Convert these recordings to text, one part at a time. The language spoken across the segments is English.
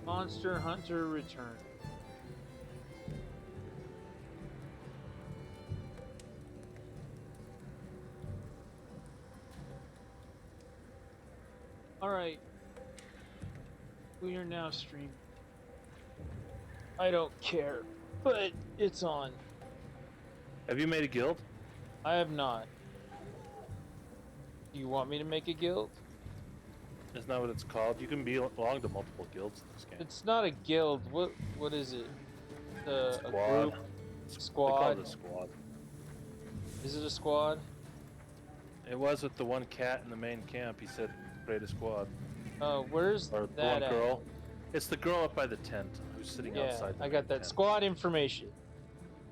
Monster Hunter Return. Alright. We are now streaming. I don't care, but it's on. Have you made a guild? I have not. Do you want me to make a guild? Isn't that what it's called? You can belong to multiple guilds in this game. It's not a guild. What is it? A Squad. group? They call Squad? it a squad. Is it a squad? It was with the one cat in the main camp. He said, create a squad. Where's Or the that one at? girl. It's the girl up by the tent who's sitting Yeah, outside the I main got that. tent. Squad information.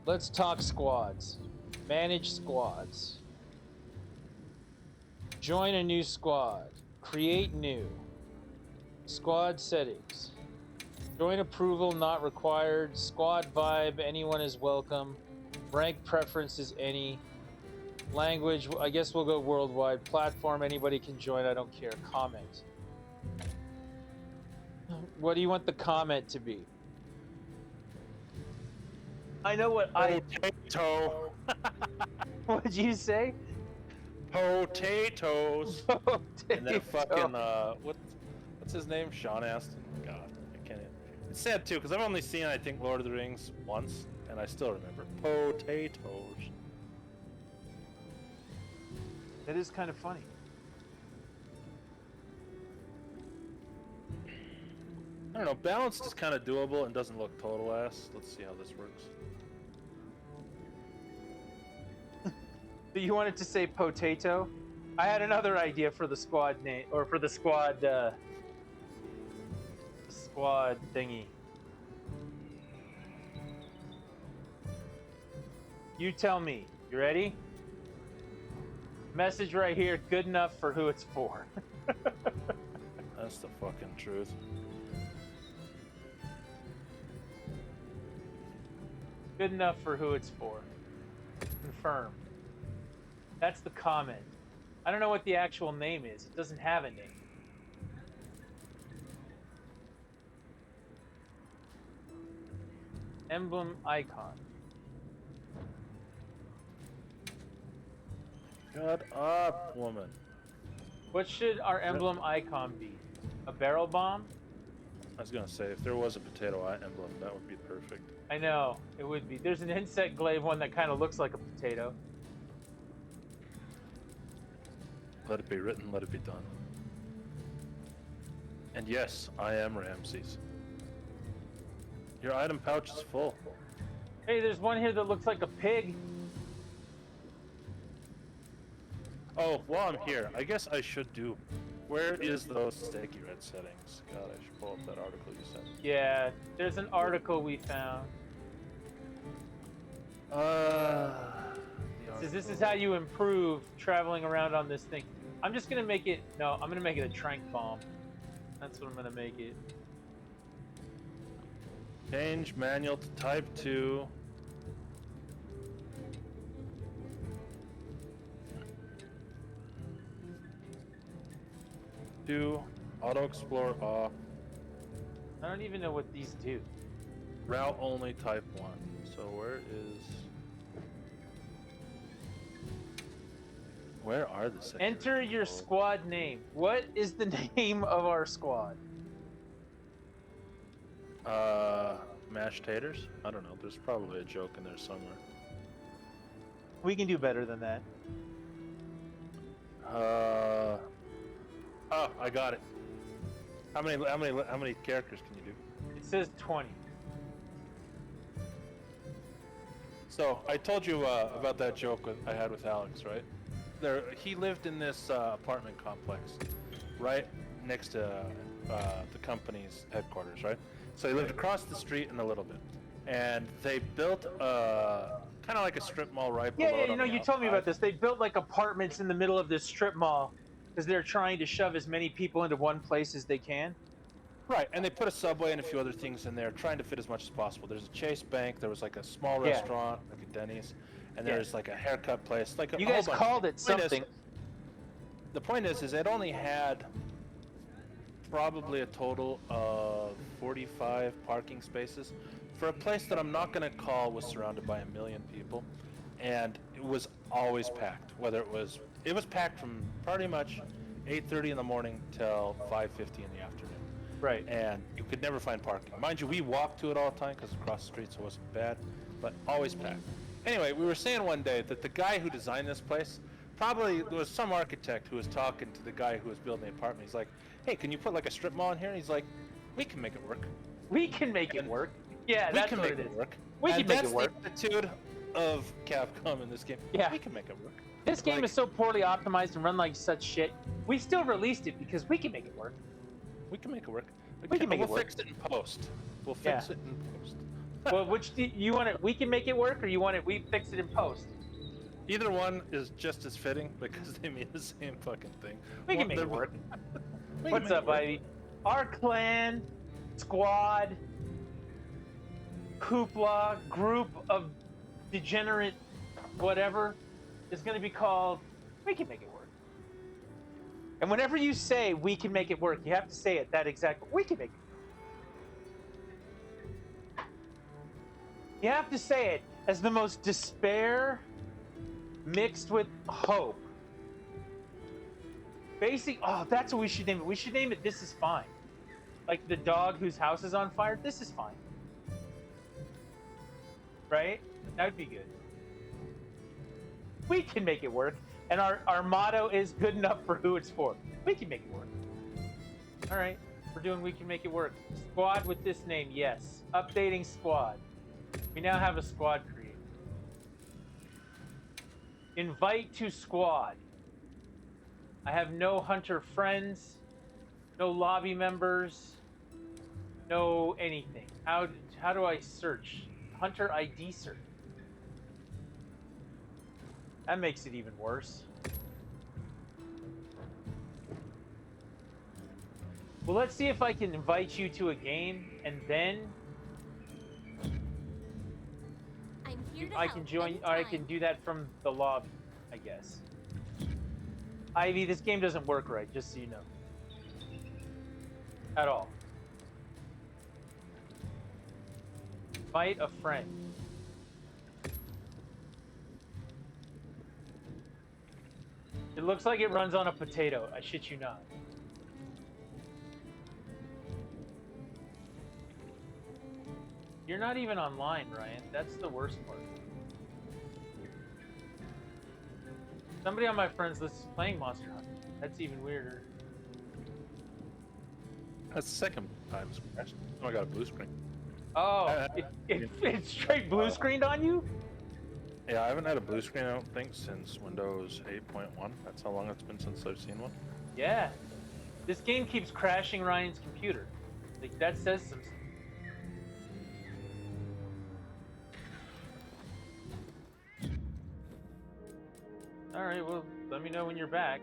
Let's talk squads. Manage squads. Join a new squad. Create new. Squad settings. Join approval not required. Squad vibe, anyone is welcome. Rank preferences, any. Language, I guess we'll go worldwide. Platform, anybody can join, I don't care. Comment. What do you want the comment to be? I know what Potato. What'd you say? Potatoes. And then fucking Potato. what's his name? Sean Astin. God, I can't. It's sad too because I've only seen I think Lord of the Rings once, and I still remember potatoes. That is kind of funny. I don't know. Balanced is kind of doable and doesn't look total ass. Let's see how this works. Do you want it to say potato? I had another idea for the squad name, or for the squad thingy. You tell me. You ready? Message right here, good enough for who it's for. That's the fucking truth. Good enough for who it's for. Confirm. That's the comment. I don't know what the actual name is. It doesn't have a name. Emblem icon. Shut up, woman. What should our emblem icon be? A barrel bomb? I was gonna say if there was a potato emblem, that would be perfect. I know, it would be. There's an insect glaive one that kind of looks like a potato. Let it be written, let it be done. And yes, I am Ramses. Your item pouch is full. Hey, there's one here that looks like a pig. Oh, while I'm here, I guess I should do. Where is those sticky red settings? God, I should pull up that article you sent. Yeah, there's an article we found. It says this is how you improve traveling around on this thing. I'm just gonna make it. No, I'm gonna make it a trank bomb. That's what I'm gonna make it. Change manual to type 2. Auto explore off. I don't even know what these do. Route only type 1. So where are the second? Enter your squad name. What is the name of our squad? Mashed taters? I don't know. There's probably a joke in there somewhere. We can do better than that. Oh, I got it. How many characters can you do? It says 20. So I told you about that joke I had with Alex, right? He lived in this apartment complex, right next to the company's headquarters, right? So he lived across the street in a little bit, and they built kind of like a strip mall right below. Yeah, you know, you told me about this. They built like apartments in the middle of this strip mall because they're trying to shove as many people into one place as they can. Right, and they put a Subway and a few other things in there, trying to fit as much as possible. There's a Chase Bank, there was like a small restaurant, like a Denny's, and there's like a haircut place. Like you guys called it something. The point is it only had probably a total of 45 parking spaces for a place that I'm not going to call was surrounded by a million people, and it was always packed. Whether it was packed from pretty much 8:30 in the morning till 5:50 in the afternoon. Right. And you could never find parking. Mind you, we walked to it all the time because across the street, so it wasn't bad, but always packed. Anyway, we were saying one day that the guy who designed this place, probably there was some architect who was talking to the guy who was building the apartment. He's like, hey, can you put like a strip mall in here? And he's like, we can make it work. We can make it work. Yeah, We that's can what make it it is. work. We can And make it that's work. the attitude of Capcom in this game. Yeah. We can make it work. This game Like- is so poorly optimized and run like such shit. We still released it because we can make it work. We can make it work. We can make it We'll work. fix it in post. We'll Yeah. fix it in post. Well, which do you want it? We can make it work, or you want it? We fix it in post. Either one is just as fitting because they mean the same fucking thing. We can One- make they're- it work. we can What's make up, it work. Ivy? Our clan, squad, hoopla, group of degenerate, whatever, is going to be called. We can make it work. And whenever you say we can make it work, you have to say it that exact. We can make it. You have to say it as the most despair mixed with hope. Oh, that's what we should name it. We should name it This Is Fine. Like the dog whose house is on fire, this is fine. Right? That would be good. We can make it work. And our motto is good enough for who it's for. We can make it work. All right. We're doing We Can Make It Work. Squad with this name, yes. Updating squad. We now have a squad created. Invite to squad. I have no hunter friends, no lobby members, no anything. How do I search? Hunter ID search. That makes it even worse. Well, let's see if I can invite you to a game and then I'm here to I help can join, or I anytime. can do that from the lobby, I guess. Ivy, this game doesn't work right, just so you know. At all. Invite a friend. It looks like it runs on a potato, I shit you not. You're not even online, Ryan. That's the worst part. Somebody on my friends list is playing Monster Hunter. That's even weirder. That's the second time it's crashed. Oh, I got a blue screen. Oh, it's straight blue screened on you? Yeah, I haven't had a blue screen, I don't think, since Windows 8.1. That's how long it's been since I've seen one. Yeah. This game keeps crashing Ryan's computer. Like, that says some. Alright, well, let me know when you're back.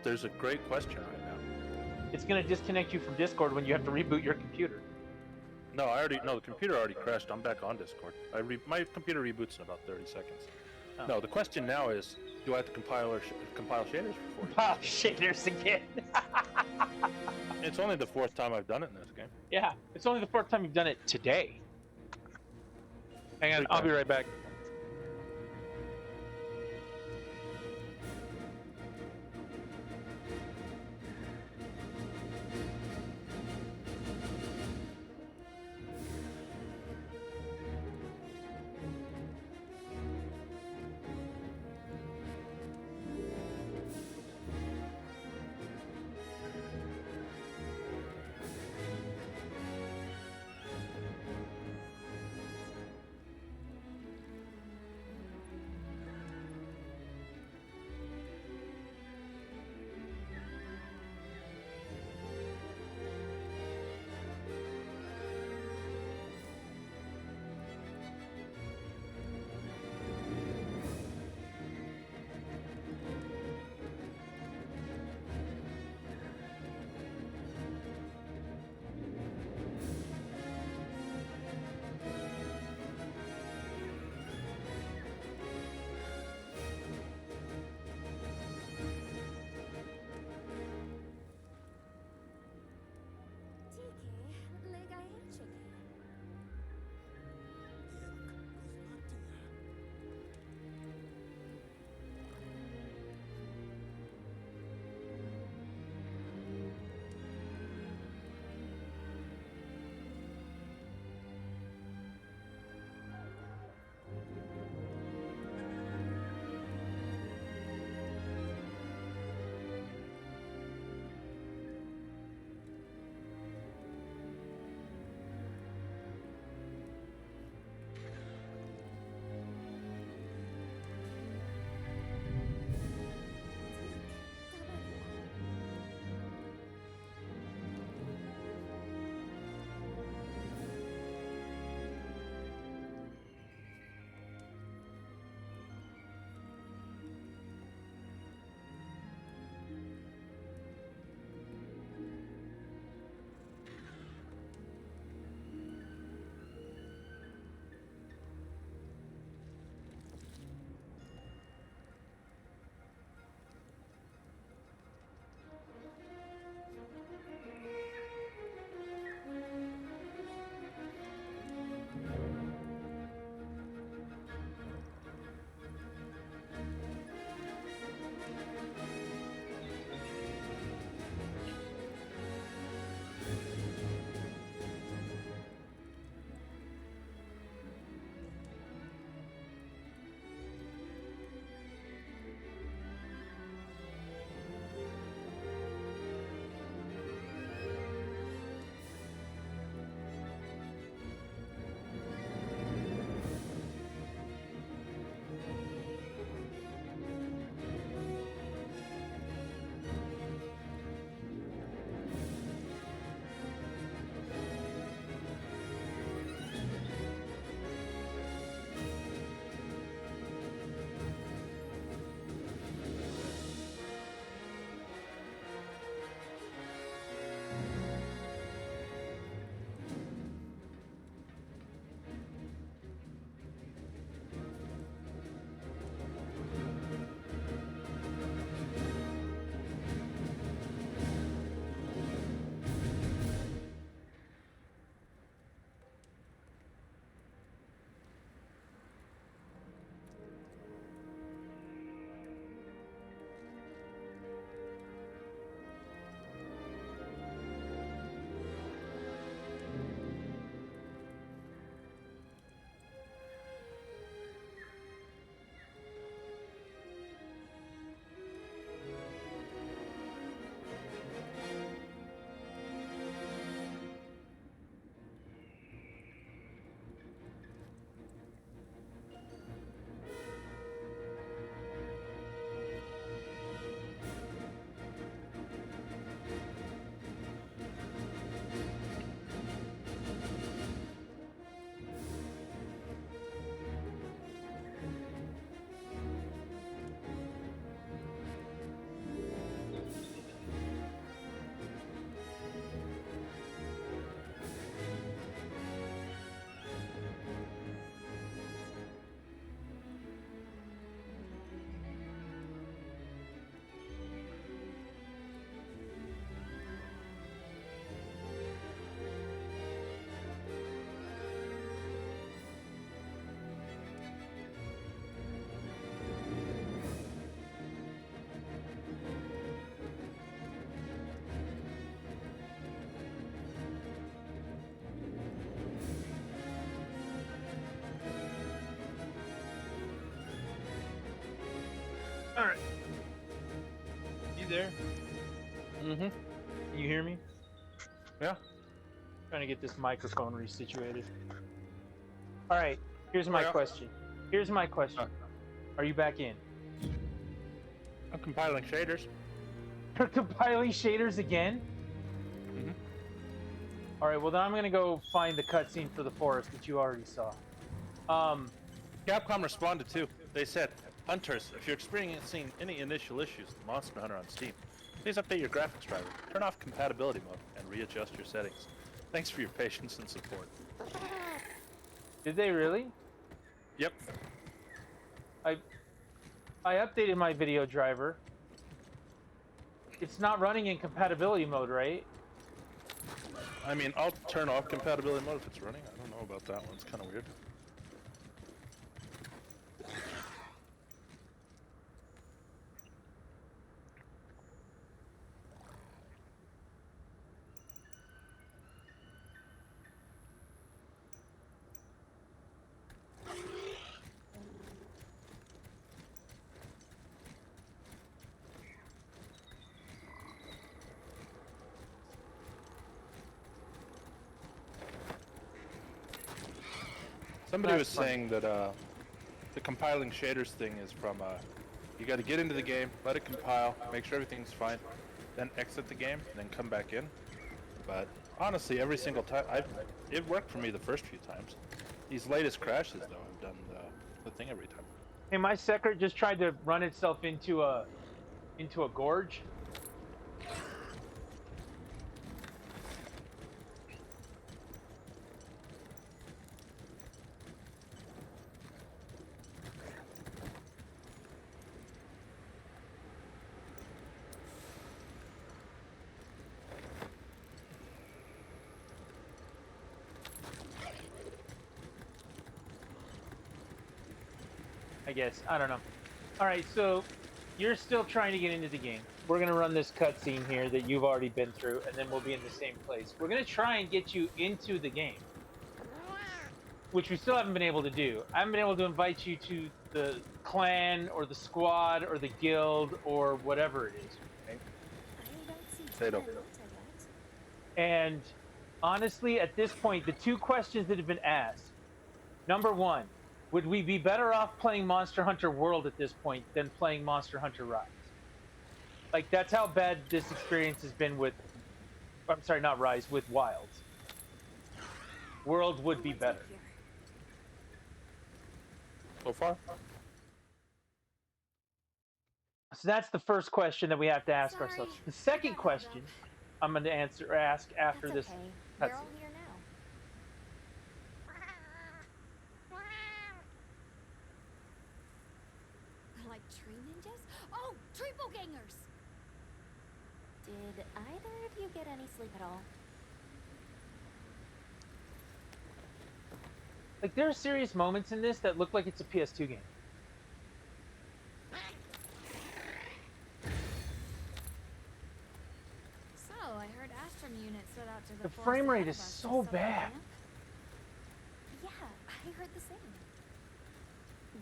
There's a great question right now. It's gonna disconnect you from Discord when you have to reboot your computer. No, the computer already crashed. I'm back on Discord. My computer reboots in about 30 seconds. Oh. No, the question now is, do I have to compile shaders for 40? Oh, shaders again. It's only the fourth time I've done it in this game. Yeah, it's only the fourth time you've done it today. Hang on, I'll be right back. there? Mm-hmm. Can you hear me? Yeah. Trying to get this microphone resituated. All right. Here's my Yeah. question. Here's my question. Are you back in? I'm compiling shaders. You're compiling shaders again? Mhm. All right. Well, then I'm gonna go find the cutscene for the forest that you already saw. Capcom responded too. They said, Hunters, if you're experiencing any initial issues with Monster Hunter on Steam, please update your graphics driver, turn off compatibility mode, and readjust your settings. Thanks for your patience and support. Did they really? Yep. I updated my video driver. It's not running in compatibility mode, right? I mean, I'll turn off compatibility mode if it's running. I don't know about that one. It's kind of weird. Somebody was That's funny. saying that the compiling shaders thing is from you got to get into the game, let it compile, make sure everything's fine, then exit the game, then come back in. But honestly, every single time, it worked for me the first few times. These latest crashes, though, I've done the thing every time. Hey, my Sekret just tried to run itself into a gorge. I guess. I don't know. All right, so you're still trying to get into the game. We're going to run this cutscene here that you've already been through, and then we'll be in the same place. We're going to try and get you into the game, which we still haven't been able to do. I haven't been able to invite you to the clan or the squad or the guild or whatever it is. Okay? I don't see Potato. Tina yet. And honestly, at this point, the two questions that have been asked. Number one, would we be better off playing Monster Hunter World at this point than playing Monster Hunter Rise? Like, that's how bad this experience has been with... I'm sorry, not Rise, with Wilds. World would be What's up better. here? So far? So that's the first question that we have to ask Sorry, ourselves. The I second got held question I'm going to ask after That's this okay. We're all cutscene. here now. Like tree ninjas? Oh, triple gangers! Did either of you get any sleep at all? Like, there are serious moments in this that look like it's a PS2 game. So, I heard Astrum unit set out to The forest frame ahead rate of is us to so set up bad. camp. Yeah, I heard the same.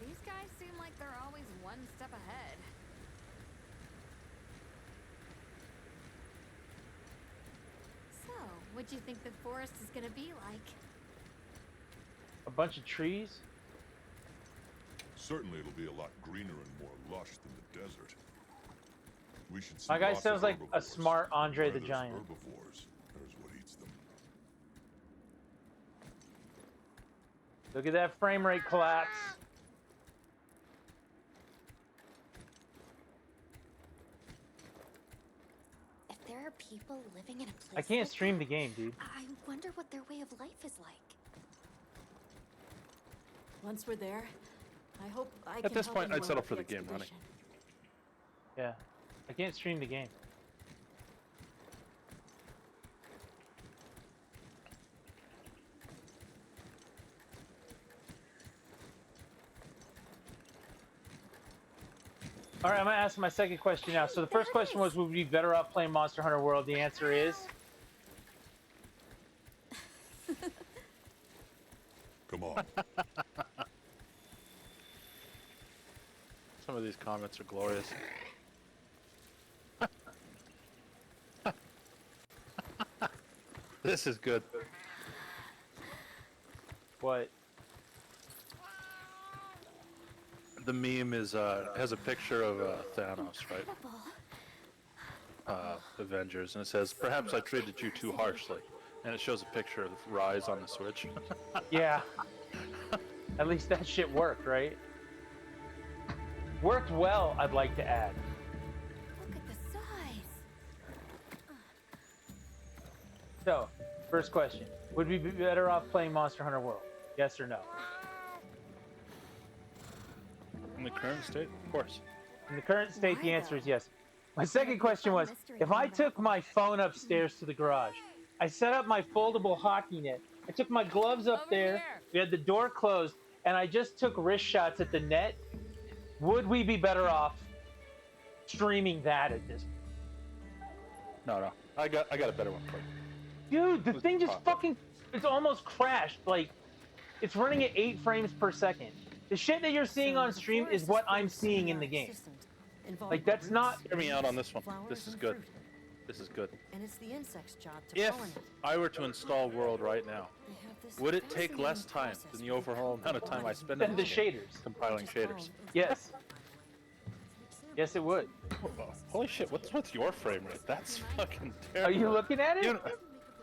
These guys seem like they're always one step ahead. So, what do you think the forest is gonna be like? A bunch of trees. Certainly it'll be a lot greener and more lush than the desert. We should see My guy lots sounds of like a herbivores. smart Andre Where the there's Giant. Herbivores, there's what eats them. Look at that frame rate collapse. If there are people living in a place I can't like stream that, the game, dude. I wonder what their way of life is like. Once we're there, I hope I At can this help point, I'd anyone settle with for the game running. expedition. Yeah. I can't stream the game. All right, I'm gonna ask my second question now. So the first question was, would we be better off playing Monster Hunter World? The answer is Come on. Some of these comments are glorious. This is good. What? The meme is has a picture of Thanos, right? Avengers, and it says, "Perhaps I treated you too harshly," and it shows a picture of Rise on the Switch. Yeah. At least that shit worked, right? Worked well, I'd like to add. Look at the size. So, first question. Would we be better off playing Monster Hunter World? Yes or no? In the current state, of course. In the current state, the Why, answer though? is yes. My second question was, if I took my phone upstairs to the garage, I set up my foldable hockey net, I took my gloves up Over there, here. we had the door closed, and I just took wrist shots at the net, would we be better off streaming that at this point? No. I got a better one for you. Dude, the With thing just pocket. fucking, it's almost crashed. Like, it's running at 8 frames per second. The shit that you're seeing So on the stream is forest what full I'm of seeing in the symbiotic game. systems involving Like, that's roots, not- Hear me out on this one. flowers, This is and good. fruit. This is good. And it's the insect's job to If pollinate. I were to install World right now, They have this would it take fascinating less time process than the where they overall coat amount of the time I body spend Than in the this game shaders. compiling just shaders? called Yes. Yes, it would. Holy shit, what's with your frame rate? That's fucking Are terrible. you looking at it? Even-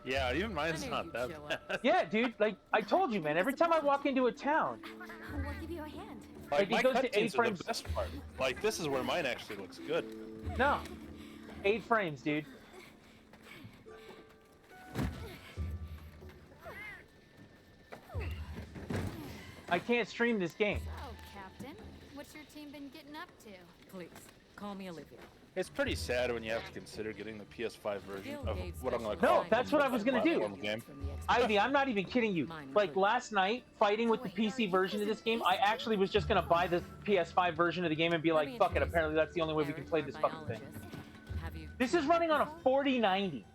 yeah, even mine's knew not you'd that show bad. Yeah, dude. Like, I told you, man. Every time I walk into a town, We'll give you a hand. Like, it my goes to 8 cutscenes are frames. the best part. Like, this is where mine actually looks good. no. 8 frames, dude. I can't stream this game. So, Captain, what's your team been getting up to? Please, call me Olivia. It's pretty sad when you have to consider getting the PS5 version Bill of gave what I'm going to special call No, that's what I was gonna do. platform game. Ivy, I'm not even kidding you. Like, last night, fighting with the PC version of this game, I actually was just gonna buy the PS5 version of the game and be like, fuck it, apparently that's the only way we can play this fucking thing. This is running on a 4090.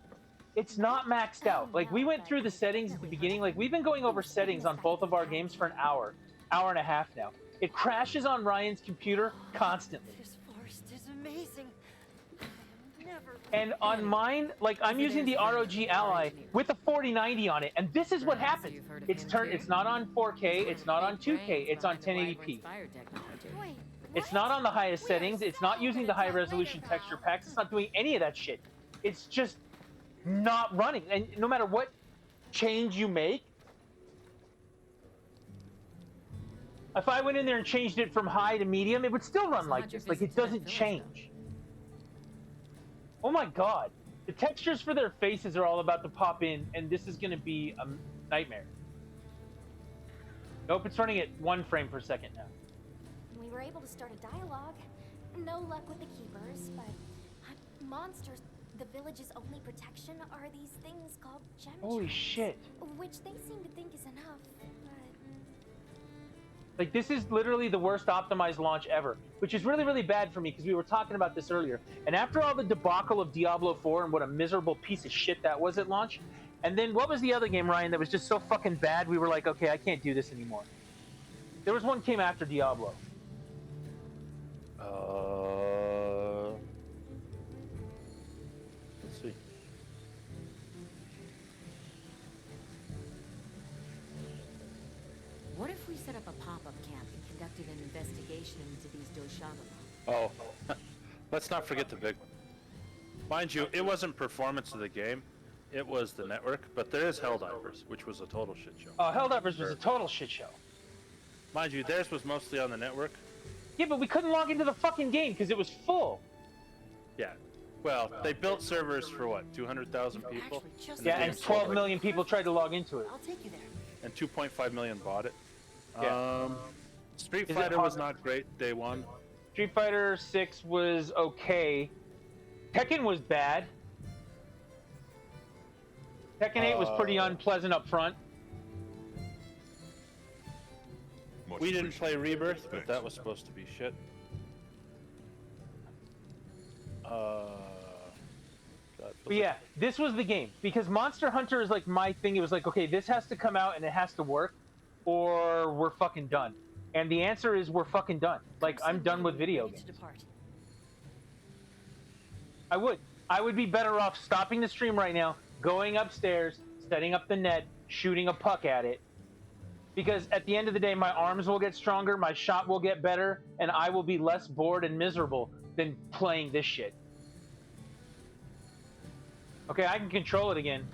It's not maxed out. Like, we went through the settings at the beginning. Like, we've been going over settings on both of our games for an hour and a half now. It crashes on Ryan's computer constantly. This forest is amazing. I am never. And on mine, like, I'm using the ROG Ally with a 4090 on it, and this is what happens. It's not on 4K, it's not on 2K, it's on 1080p. Wait, It's not on the highest settings, it's not using the high resolution texture packs, it's not doing any of that shit. It's just not running. And no matter what change you make, if I went in there and changed it from high to medium, it would still run like this. Like, it doesn't change. Oh my god. The textures for their faces are all about to pop in, and this is going to be a nightmare. Nope, it's running at 1 frame per second now. We were able to start a dialogue. No luck with the keepers, but monsters. The village's only protection are these things called gem Holy traps, shit. which they seem to think is enough. But Like, this is literally the worst optimized launch ever, which is really, really bad for me because we were talking about this earlier. And after all the debacle of Diablo 4 and what a miserable piece of shit that was at launch, and then what was the other game, Ryan, that was just so fucking bad we were like, okay, I can't do this anymore. There was one came after Diablo. Let's see. What if we set up a pop-up camp and conducted an investigation into these Doshaba? Oh, let's not forget the big one. Mind you, it wasn't performance of the game, it was the network, but there is Helldivers, which was a total shit show. Oh, Helldivers was a total shit show. Mind you, theirs was mostly on the network. Yeah, but we couldn't log into the fucking game because it was full. Yeah. Well, they built servers for what, 200,000 people? Actually, just Yeah, the and game's 12 sold, million people tried to log into it. I'll take you there. And 2.5 million bought it. Yeah. Street Is it Fighter was hard- not great day one. Street Fighter 6 was okay. Tekken was bad. Tekken 8 was pretty unpleasant up front. Much We didn't play appreciated. Rebirth, but Thanks. that was supposed to be shit. God, But yeah, this was the game. Because Monster Hunter is like my thing. It was like, okay, this has to come out and it has to work, or we're fucking done. And the answer is we're fucking done. Like, I'm done with video Ready to games. depart. I would be better off stopping the stream right now, going upstairs, setting up the net, shooting a puck at it. Because at the end of the day, my arms will get stronger, my shot will get better, and I will be less bored and miserable than playing this shit. Okay, I can control it again.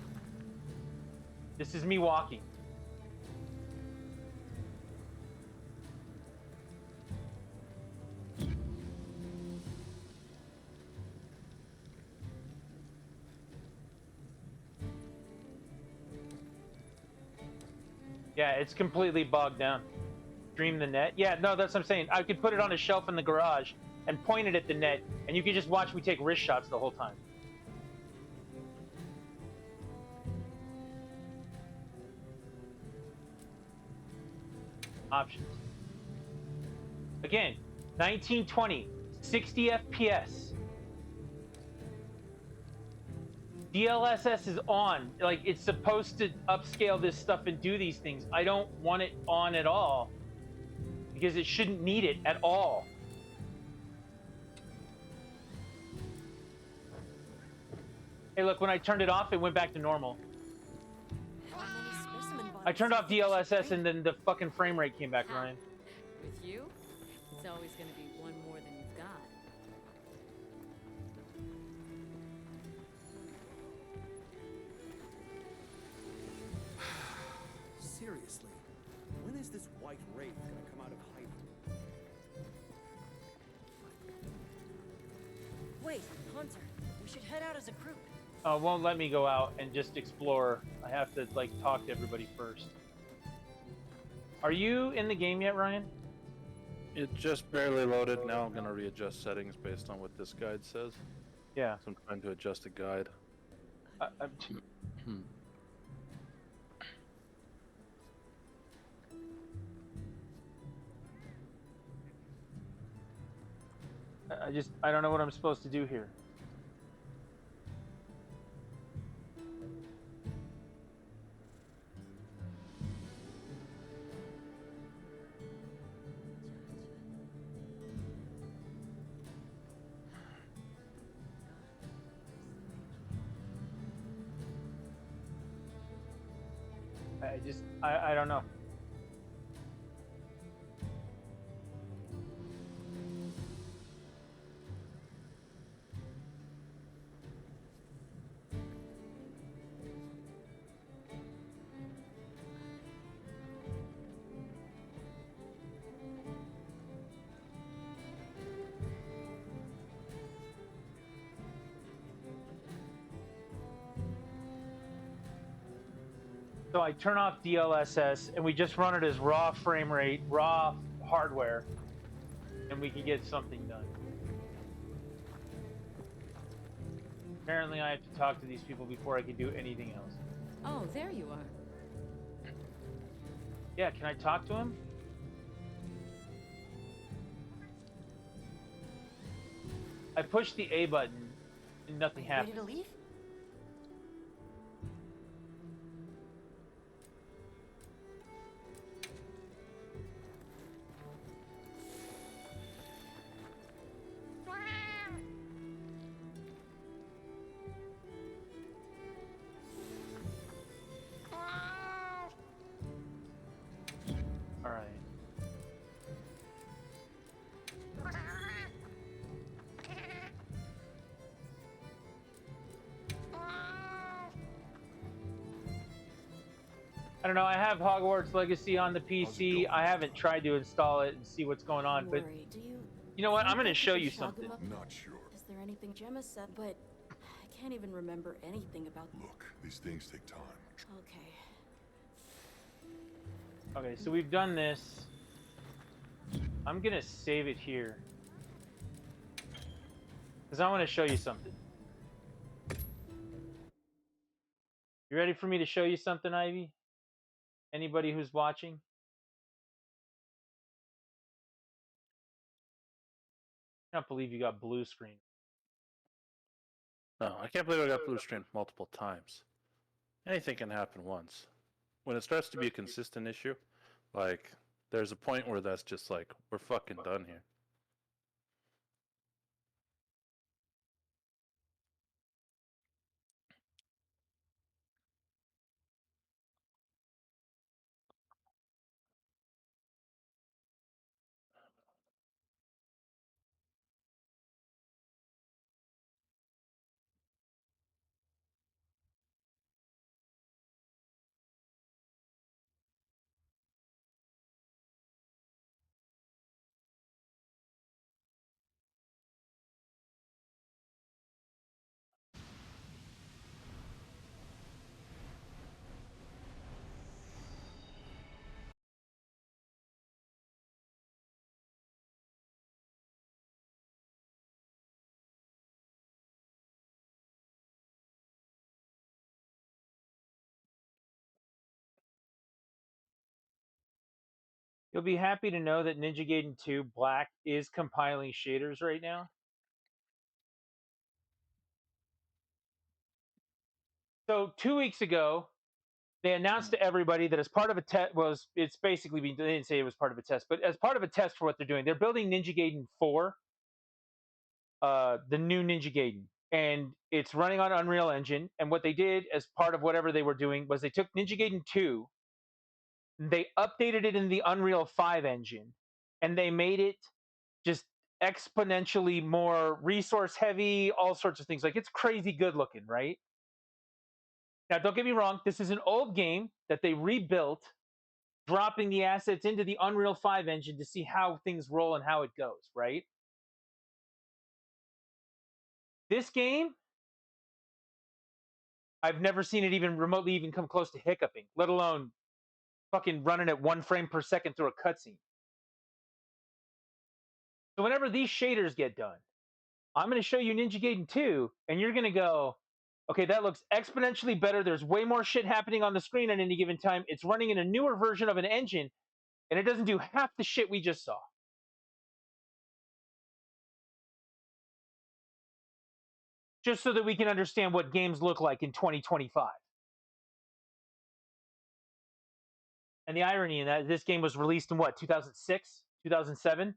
This is me walking. Yeah, it's completely bogged down. Stream the net. Yeah, no, that's what I'm saying. I could put it on a shelf in the garage and point it at the net, and you could just watch me take wrist shots the whole time. Options. Again, 1920, 60 FPS. DLSS is on. Like, it's supposed to upscale this stuff and do these things. I don't want it on at all because it shouldn't need it at all. Hey, look, when I turned it off, it went back to normal. I turned off DLSS and then the fucking frame rate came back, Ryan. With you, it's always going to be one more than you've got. Seriously, when is this white wraith gonna come out of hiding? Wait, Hunter, we should head out as a group. Won't let me go out and just explore. I have to, like, talk to everybody first. Are you in the game yet, Ryan? It just barely loaded. Now I'm gonna readjust settings based on what this guide says. Yeah. So I'm trying to adjust the guide. I don't know what I'm supposed to do here. I don't know. So I turn off DLSS and we just run it as raw frame rate, raw hardware, and we can get something done. Apparently I have to talk to these people before I can do anything else. Oh, there you are. Yeah, can I talk to him? I pushed the A button and nothing Ready happened. to leave? All right. I don't know. I have Hogwarts Legacy on the PC. I haven't tried to install it and see what's going on, Don't but worry, do you know what? I'm going to think show we you should shug something. him up? Not sure. Is there anything Gemma said? But I can't even remember anything about. Look, these things take time. Okay. Okay, so we've done this. I'm going to save it here. Because I want to show you something. You ready for me to show you something, Ivy? Anybody who's watching? I can't believe you got blue screen. No, I can't believe I got blue screen multiple times. Anything can happen once. When it starts to be a consistent issue, like, there's a point where that's just like, we're fucking done here. You'll be happy to know that Ninja Gaiden 2 Black is compiling shaders right now. So 2 weeks ago, they announced to everybody that as part of a test, it's basically they didn't say it was part of a test, but as part of a test for what they're doing, they're building Ninja Gaiden 4, the new Ninja Gaiden, and it's running on Unreal Engine. And what they did as part of whatever they were doing was they took Ninja Gaiden 2, they updated it in the Unreal 5 engine, and they made it just exponentially more resource heavy, all sorts of things. Like, it's crazy good looking, right? Now, don't get me wrong, this is an old game that they rebuilt, dropping the assets into the Unreal 5 engine to see how things roll and how it goes, right? This game, I've never seen it even remotely even come close to hiccuping, let alone fucking running at 1 frame per second through a cutscene. So whenever these shaders get done, I'm going to show you Ninja Gaiden 2, and you're going to go, okay, that looks exponentially better. There's way more shit happening on the screen at any given time. It's running in a newer version of an engine, and it doesn't do half the shit we just saw. Just so that we can understand what games look like in 2025. And the irony in that, this game was released in what, 2006? 2007?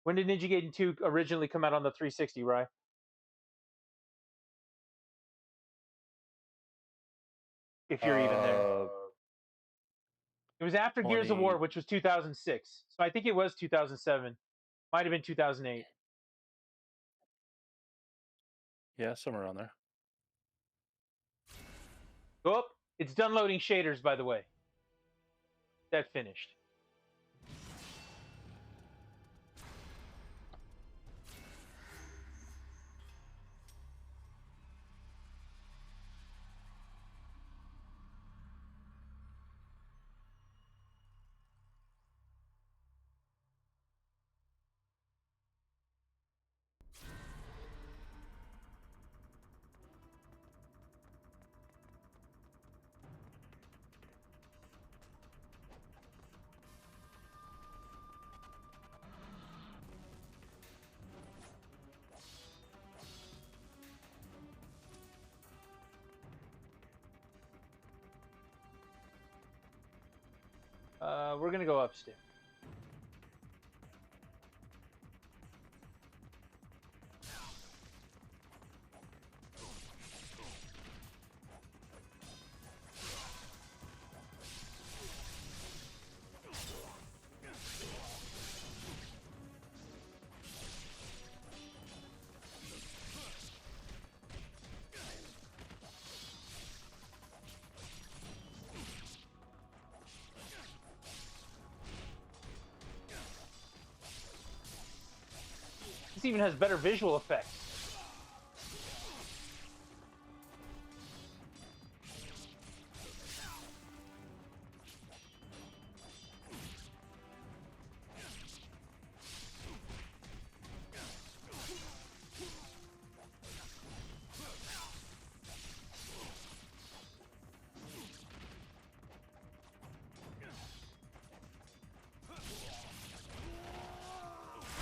When did Ninja Gaiden 2 originally come out on the 360, Rye? If you're even there. It was after Gears of War, which was 2006. So I think it was 2007. Might have been 2008. Yeah, somewhere around there. Oh, it's done loading shaders, by the way. That finished. We're going to go upstairs. This even has better visual effects.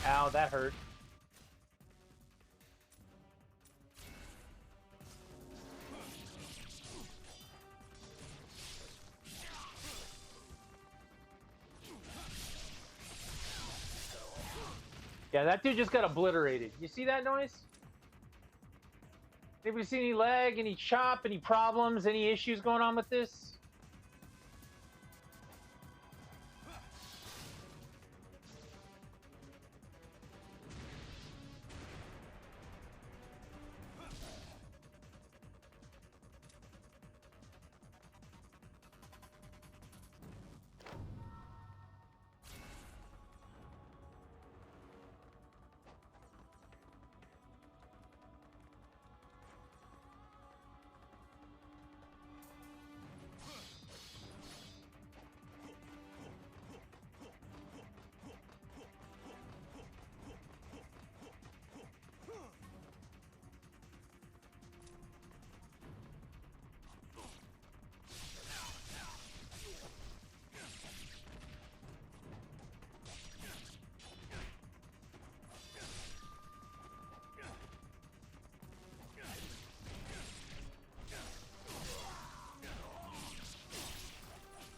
Ow, that hurt. Yeah, that dude just got obliterated. You see that noise? Anybody see any lag, any chop, any problems, any issues going on with this?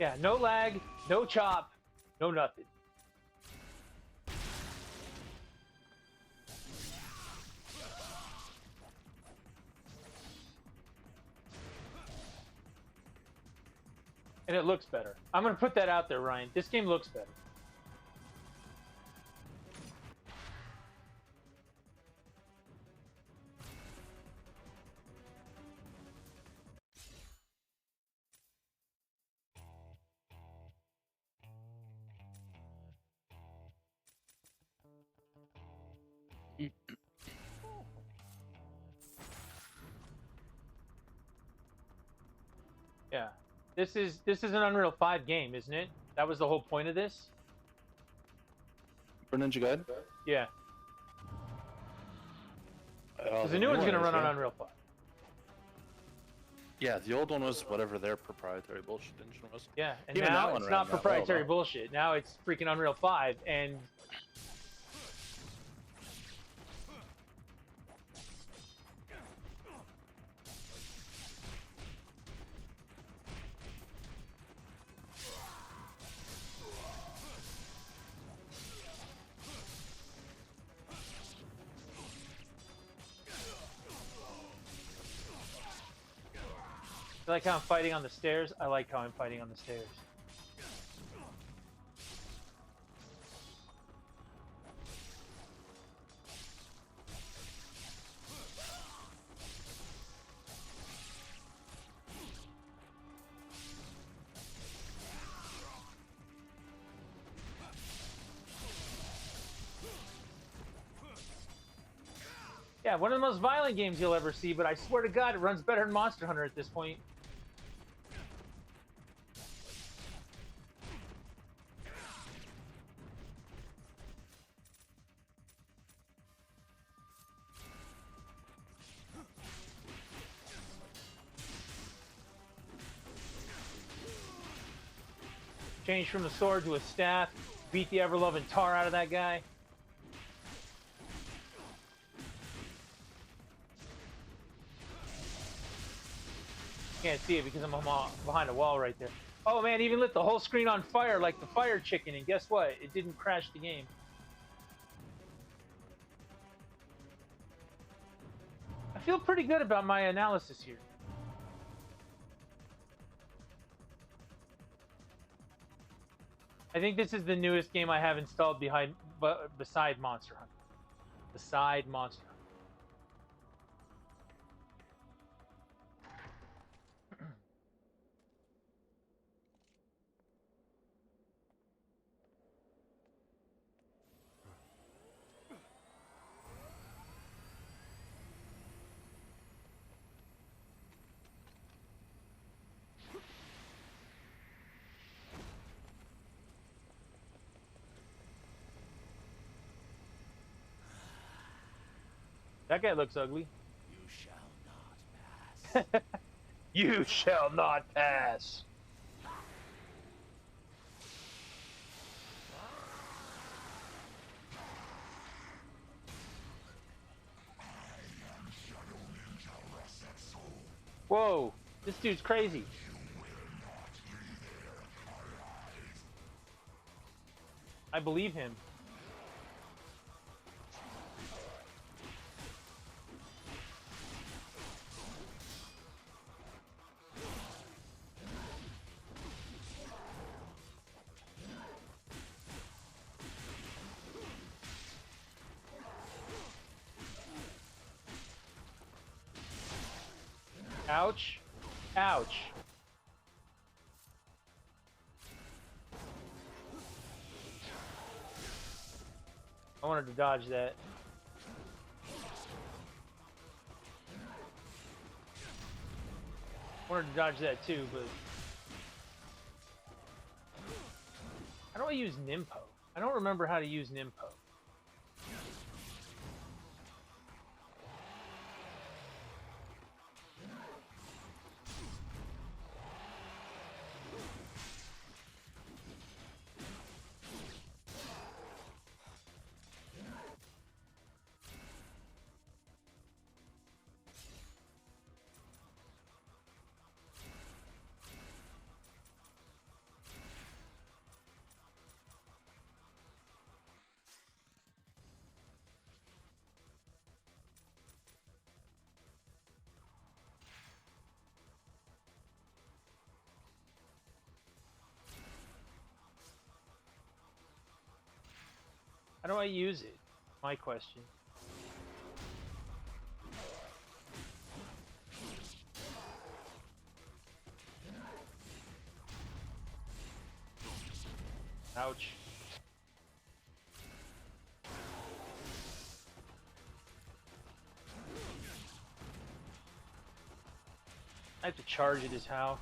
Yeah, no lag, no chop, no nothing. And it looks better. I'm gonna put that out there, Ryan. This game looks better. Yeah. This is an Unreal 5 game, isn't it? That was the whole point of this? For Ninja Gaiden? Yeah. Because Because the new one's gonna run on Unreal 5. Yeah, the old one was whatever their proprietary bullshit engine was. Yeah, and Even that now one it's ran not that well, proprietary though. bullshit. Now it's freaking Unreal 5, and you like how I'm fighting on the stairs? I like how I'm fighting on the stairs. Yeah, one of the most violent games you'll ever see, but I swear to God, it runs better than Monster Hunter at this point. Change from the sword to a staff, beat the ever-loving tar out of that guy. Can't see it because I'm behind a wall right there. Oh man, even lit the whole screen on fire like the fire chicken, and guess what? It didn't crash the game. I feel pretty good about my analysis here. I think this is the newest game I have installed beside Monster Hunter. Beside Monster Hunter. That guy looks ugly. You shall not pass. You shall not pass. Whoa, this dude's crazy. I believe him. Ouch. Ouch. I wanted to dodge that. I wanted to dodge that too, but... How do I use Nimpo? I don't remember how to use Nimpo. How do I use it? My question. Ouch. I have to charge it is how.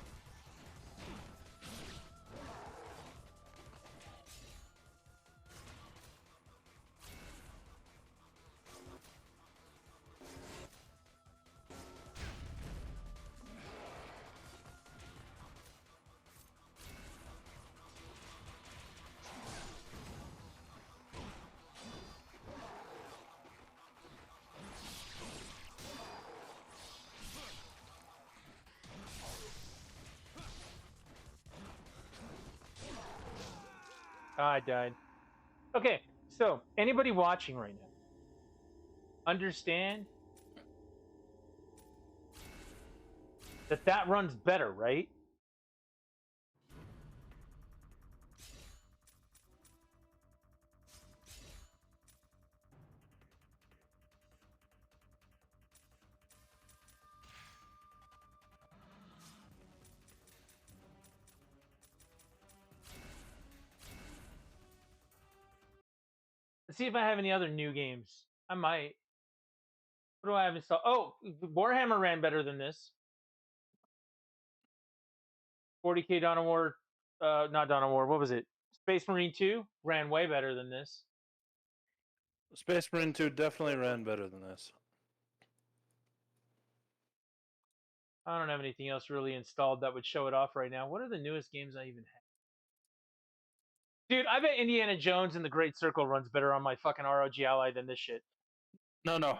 I died. Okay, so anybody watching right now, understand that that runs better, right? Let's see if I have any other new games. I might. What do I have installed? Oh, Warhammer ran better than this. 40K Dawn of War, not Dawn of War. What was it? Space Marine 2 ran way better than this. Space Marine 2 definitely ran better than this. I don't have anything else really installed that would show it off right now. What are the newest games I even have? Dude, I bet Indiana Jones and the Great Circle runs better on my fucking ROG Ally than this shit. No.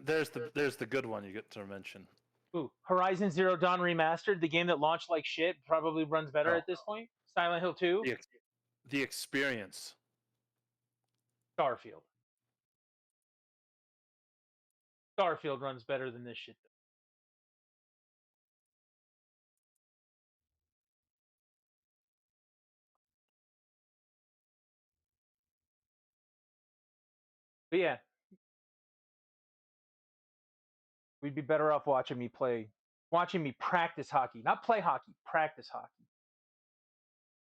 There's the good one you get to mention. Ooh, Horizon Zero Dawn Remastered, the game that launched like shit, probably runs better Oh. at this point. Silent Hill 2, The experience. Starfield. Starfield runs better than this shit. But yeah, we'd be better off watching me practice hockey, not play hockey, practice hockey.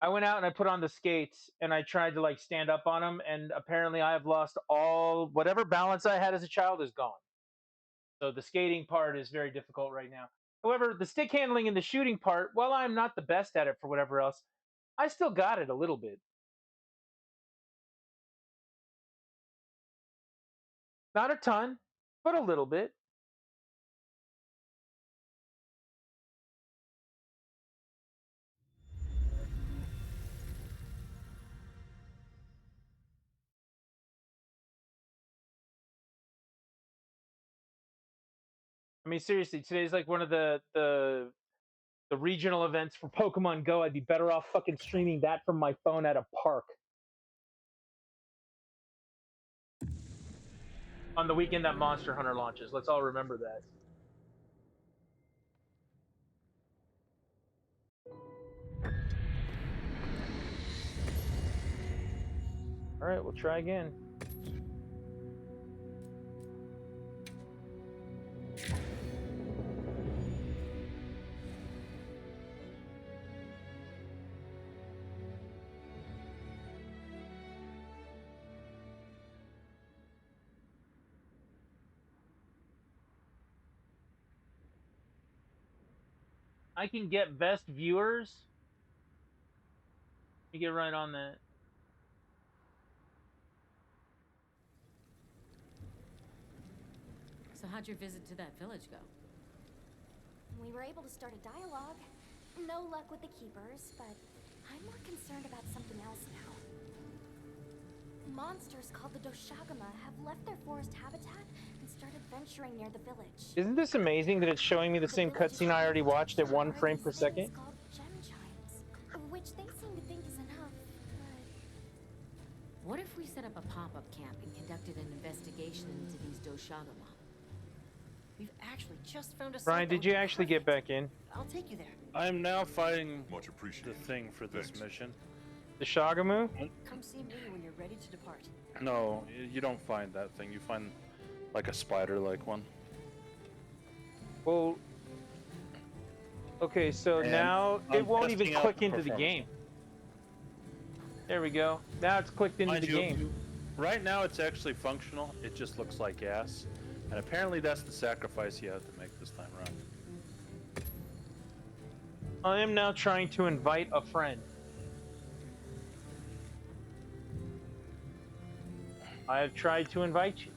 I went out and I put on the skates and I tried to like stand up on them, and apparently I have lost all whatever balance I had as a child is gone. So the skating part is very difficult right now. However, the stick handling and the shooting part, while I'm not the best at it for whatever else, I still got it a little bit. Not a ton, but a little bit. I mean, seriously, today's like one of the regional events for Pokemon Go. I'd be better off fucking streaming that from my phone at a park. On the weekend that Monster Hunter launches. Let's all remember that. All right, we'll try again. I can get best viewers. You get right on that. So how'd your visit to that village go? We were able to start a dialogue. No luck with the keepers, but I'm more concerned about something else now. Monsters called the Doshagama have left their forest habitat and started venturing near the village. Isn't this amazing that it's showing me the same cutscene I already watched at 1 frame per second? Called gem chimes, which they seem to think is enough, but... What if we set up a pop-up camp and conducted an investigation into these Doshagama? We've actually just found a site Brian, that did would you be actually get perfect. back in? I'll take you there. I am now fighting Much the appreciated. thing for this Thanks. mission. The Shagamu? Come see me when you're ready to depart. No, you don't find that thing. You find like a spider-like one. Well, okay, so And now it I'm won't even testing out click the into the performance. game. There we go. Now it's clicked into Mind the you, game. right now it's actually functional. It just looks like gas, and apparently that's the sacrifice you have to make this time around. I am now trying to invite a friend. I have tried to invite you.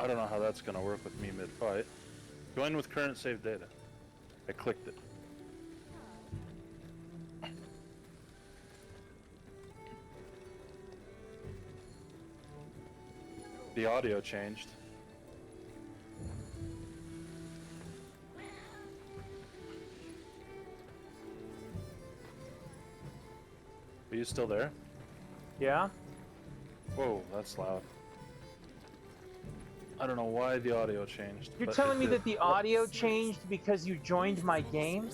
I don't know how that's gonna work with me mid-fight. Join with current save data. I clicked it. The audio changed. Are you still there? Yeah? Whoa, that's loud. I don't know why the audio changed. You're but telling it me did. that the audio changed because you joined my game?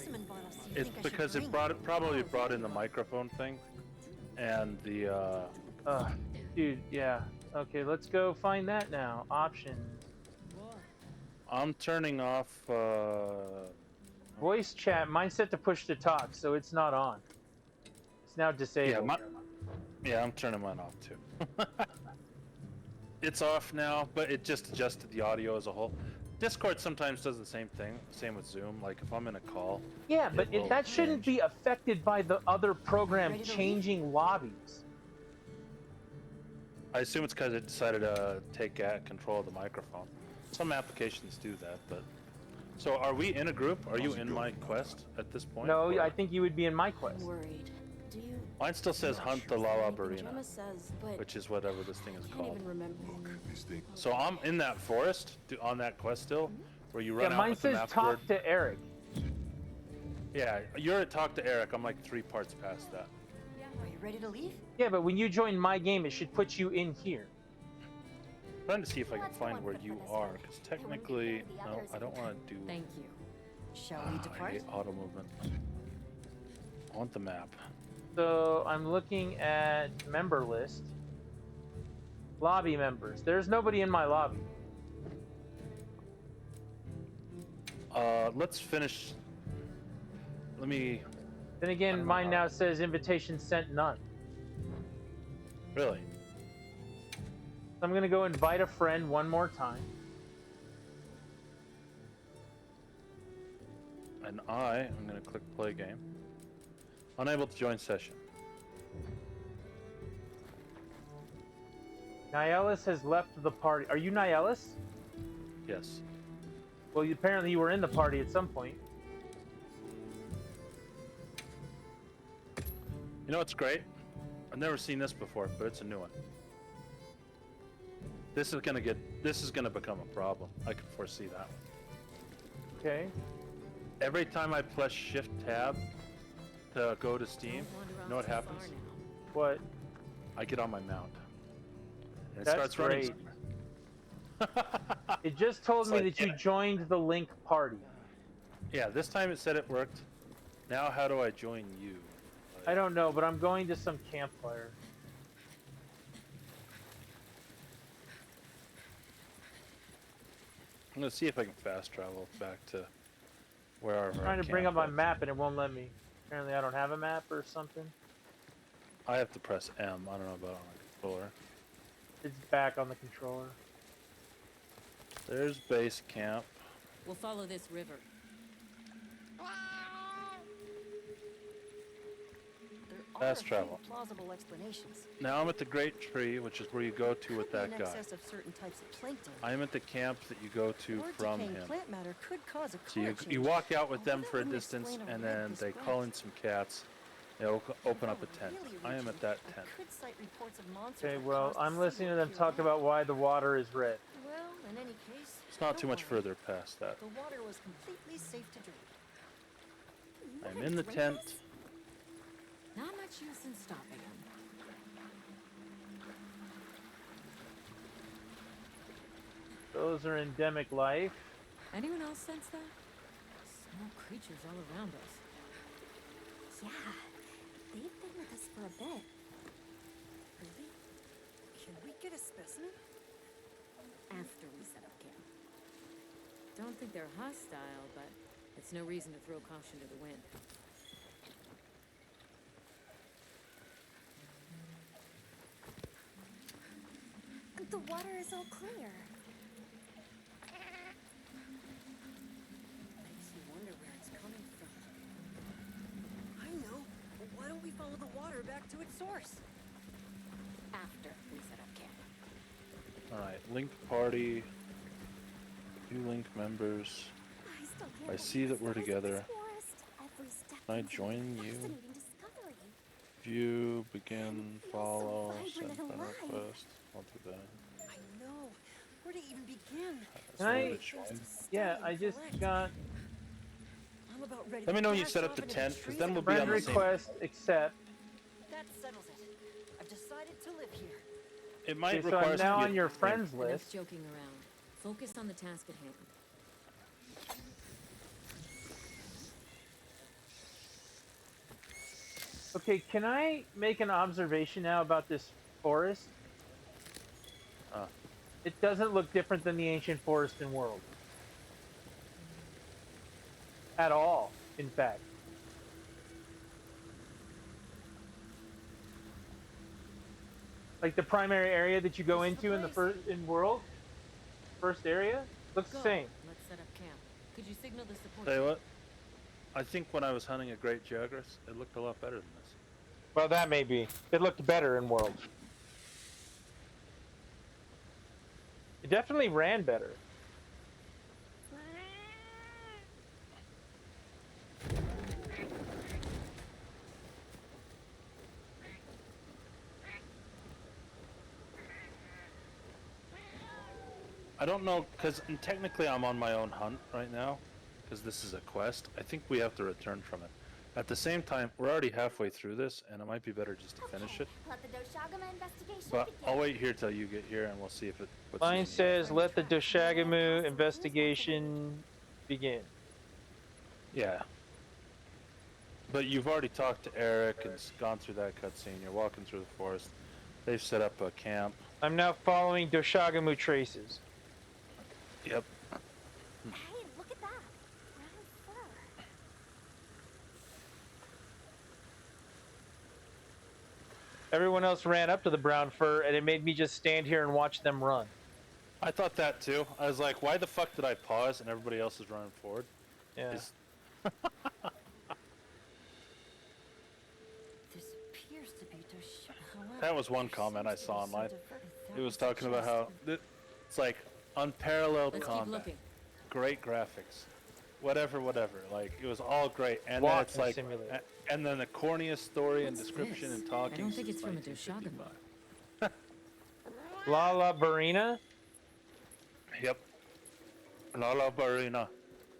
It's because it probably brought in the microphone thing, and the Dude, yeah. Okay, let's go find that now. Options. I'm turning off. Voice chat, mine's set to push to talk, so it's not on. It's now disabled. Yeah, I'm turning mine off too. It's off now, but it just adjusted the audio as a whole. Discord sometimes does the same thing. Same with Zoom. Like if I'm in a call. Yeah, but will that shouldn't change. be affected by the other program Ready to changing lobbies. I assume it's because it decided to take control of the microphone. Some applications do that, but. So are we in a group? Are you in my quest at this point? No, or- I think you would be in my quest. I'm worried. Do you? Mine still says hunt the Lala Barina, Gemma says, but which is whatever this thing is I can't called. even remember. These things. So I'm in that forest, on that quest still, where you run Yeah, out mine with the says map talk word. to Eric. Yeah, you're at talk to Eric. I'm like 3 parts past that. Are you ready to leave? Yeah, but when you join my game, it should put you in here. Trying to see if I can Let's go find on where foot you for this are, one. because It wouldn't be technically, fair to the no, others I if don't we want to do. Thank you. Shall we I depart? hate auto movement. I want the map. So I'm looking at member list. Lobby members. There's nobody in my lobby. Let's finish. Let me. Then I again, don't know mine how- now says invitation sent none. Really? I'm gonna go invite a friend one more time. And I am going to click play game. Unable to join session. Nihilus has left the party. Are you Nihilus? Yes. Well, apparently you were in the party at some point. You know what's great? I've never seen this before, but it's a new one. This is gonna become a problem. I can foresee that. Okay. Every time I press Shift Tab to go to Steam, you know what happens? What? I get on my mount. And it That's starts running. It just told It's me like, that you yeah. joined the link party. Yeah, this time it said it worked. Now how do I join you? I don't know, but I'm going to some campfire. I'm gonna see if I can fast travel back to where our I'm trying to bring up my map and it won't let me. Apparently I don't have a map or something. I have to press M. I don't know about on the controller. It's back on the controller. There's base camp. We'll follow this river. There Fast are a few travel. plausible explanations. Now I'm at the Great Tree, which is where you go to with Could be that an guy. excess of certain types of plankton. I am at the camp that you go to Or from decaying him. plant matter could cause a So you color you change. walk out with them Although for a that wouldn't distance, explain a and red then they display. call in some cats. They open up a tent. Really I am at region, that we tent. could cite reports of monsters Okay, that well, caused I'm listening to them seawall talk about why the water is red. Well, in any case, It's not too don't much worry. further past that. The water was completely safe to drink. I'm in the tent. Not much use in stopping him. Those are endemic life. Anyone else sense that? Small creatures all around us. Yeah, they've been with us for a bit. Can we get a specimen? After we set up camp. Don't think they're hostile, but it's no reason to throw caution to the wind. The water is all clear. Makes you wonder where it's coming from. I know. But why don't we follow the water back to its source? After we set up camp. Alright, link party. New link members. I still can't I believe see the that we're size of together. this forest. Every step Can I leads to a join you? fascinating discovery. View, begin, feels so follow, vibrant send and friend alive. request. I'll do that. I know. Where to even begin? Can I- There's to study Yeah, and I just collect. got I'm about ready Let me to know when you dash set up off the into tent, 'cause trees then and we'll be friend on the same- request accept. That settles it. I've decided to live here. It might Okay, so require I'm us to now be on at your the same- friends Enough list. joking around. Focus on the task at hand. Okay, can I make an observation now about this forest? It doesn't look different than the ancient forest in World. At all, in fact. Like the primary area that you go This is the into in the place. first in World, first area, looks the Go. same. Let's set up camp. Could you signal the support? Tell you team? what, I think when I was hunting a great Jagras, it looked a lot better than this. Well, that may be. It looked better in World. It definitely ran better. I don't know, because technically I'm on my own hunt right now, because this is a quest. I think we have to return from it. At the same time, we're already halfway through this, and it might be better just to finish Okay, it. let the Doshagama investigation But begin. I'll wait here till you get here, and we'll see if it puts Mine us- says, let the Doshagamu investigation begin. Yeah. But you've already talked to Eric and gone through that cutscene. You're walking through the forest. They've set up a camp. I'm now following Doshagamu traces. Yep. Hey, look at that. Brown fur. Everyone else ran up to the brown fur, and it made me just stand here and watch them run. I thought that too. I was like, why the fuck did I pause and everybody else is running forward? Yeah. It's- This appears to be Doshagama. That was one comment I saw online. It was talking about how it's like unparalleled Let's keep combat, looking. great graphics, whatever. Like it was all great, and then Walking it's like, simulator. and then the corniest story and What's description this? and talking. I don't think since it's from a 1955. Lala Barina? Yep. Lala Barina.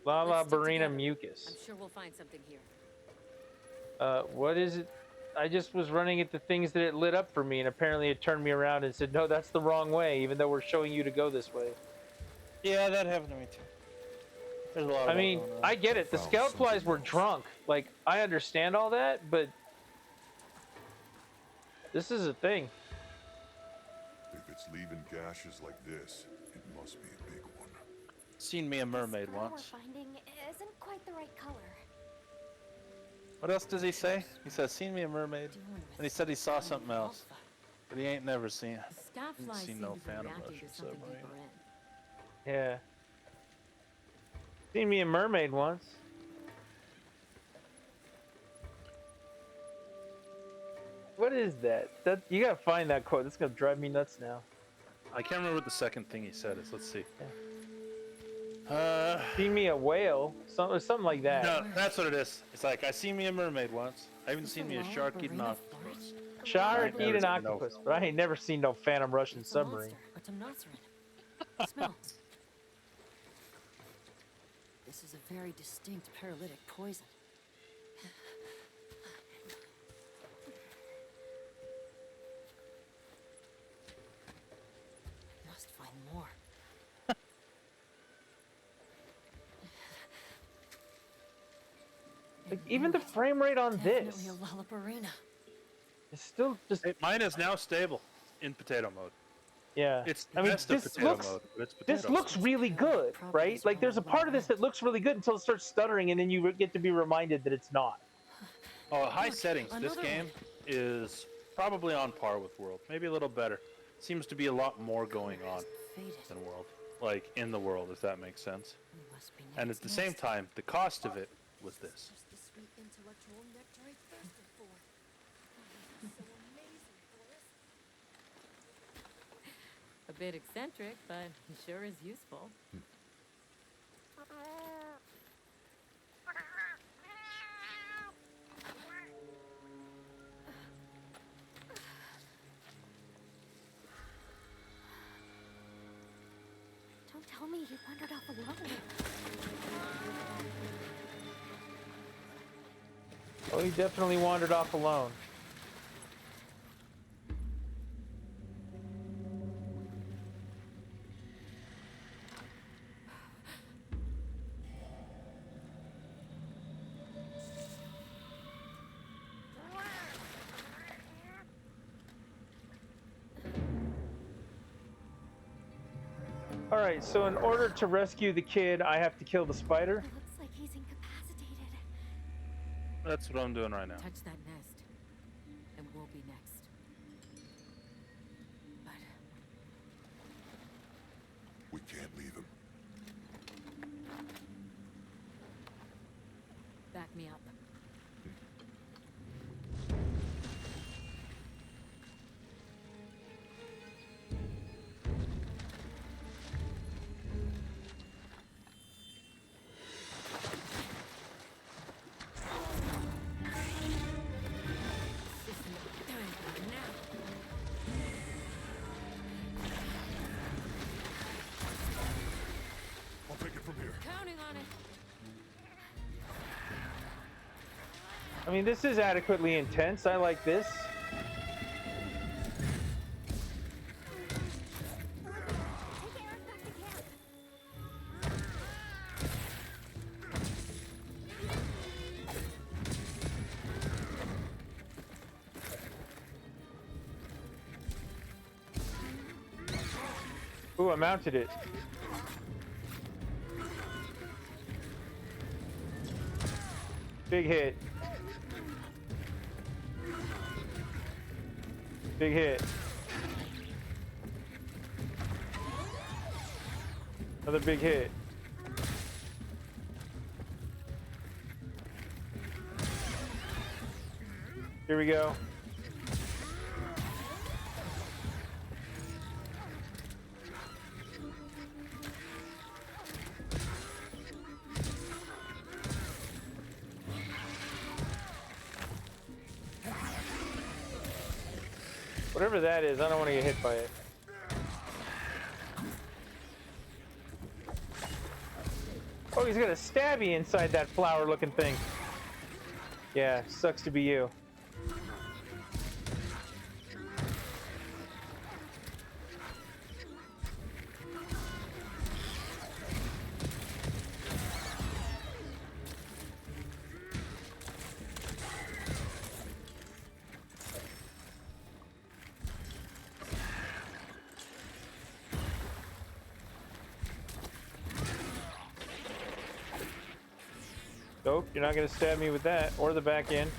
Lala Let's stick Barina together. mucus. I'm sure we'll find something here. What is it? I just was running at the things that it lit up for me, and apparently it turned me around and said, no, that's the wrong way, even though we're showing you to go this way. Yeah, that happened to me too. There's a lot of I that mean, going on. I get it. The Found scout flies something were else. drunk. Like, I understand all that, but this is a thing. If it's leaving gashes like this, it must be a big one. Seen me a mermaid This fur once. we're finding isn't quite the right color. What else does he say? He says, "Seen me a mermaid," and he said he saw something else, but he ain't never seen. The scout Didn't flies see seem no to be Phantom reacting Russian to something submarine. deeper in. Yeah. Seen me a mermaid once. What is that? That you gotta find that quote. That's gonna drive me nuts now. I can't remember what the second thing he said is. Let's see. Seen me a whale. Something like that. No, that's what it is. It's like I seen me a mermaid once. I even Is seen this me a a shark Lala eat an Barina octopus. forest? Shark I've eat an never seen no- octopus, but I ain't never seen no Phantom Russian It's a submarine. monster, a Temnoceran. Smell. This is a very distinct paralytic poison. I must find more. Like, even the frame rate on this Definitely a Lalabarina. is still just. Hey, mine is now stable. in potato mode. Yeah. It's I mean, best of this potato looks mode, but it's potato this looks mode. really good, right? Like, there's a part of this that looks really good until it starts stuttering, and then you get to be reminded that it's not. Oh, high Look, settings. This another game is probably on par with World, maybe a little better. Seems to be a lot more going on Faded. than World, like in the world, if that makes sense. We must be And at the same time, the cost of it was this. Just the sweet intellectual nectar I thirsted for. Oh, this is so amazing, Forrest. A bit eccentric, but he sure is useful. Don't tell me he wandered off alone. Oh, he definitely wandered off alone. All right, so in order to rescue the kid, I have to kill the spider. It looks like he's incapacitated. That's what I'm doing right now. Touch that nest, and we'll be next. But We can't leave him. back me up. I'll take it from here. Counting on it. I mean, this is adequately intense. I like this. Take Eric back to camp. Ooh, I mounted it. Big hit. Big hit. Another big hit. Here we go. Whatever that is, I don't want to get hit by it. Oh, he's got a stabby inside that flower-looking thing. Yeah, sucks to be you. Nope, you're not gonna stab me with that, or the back end.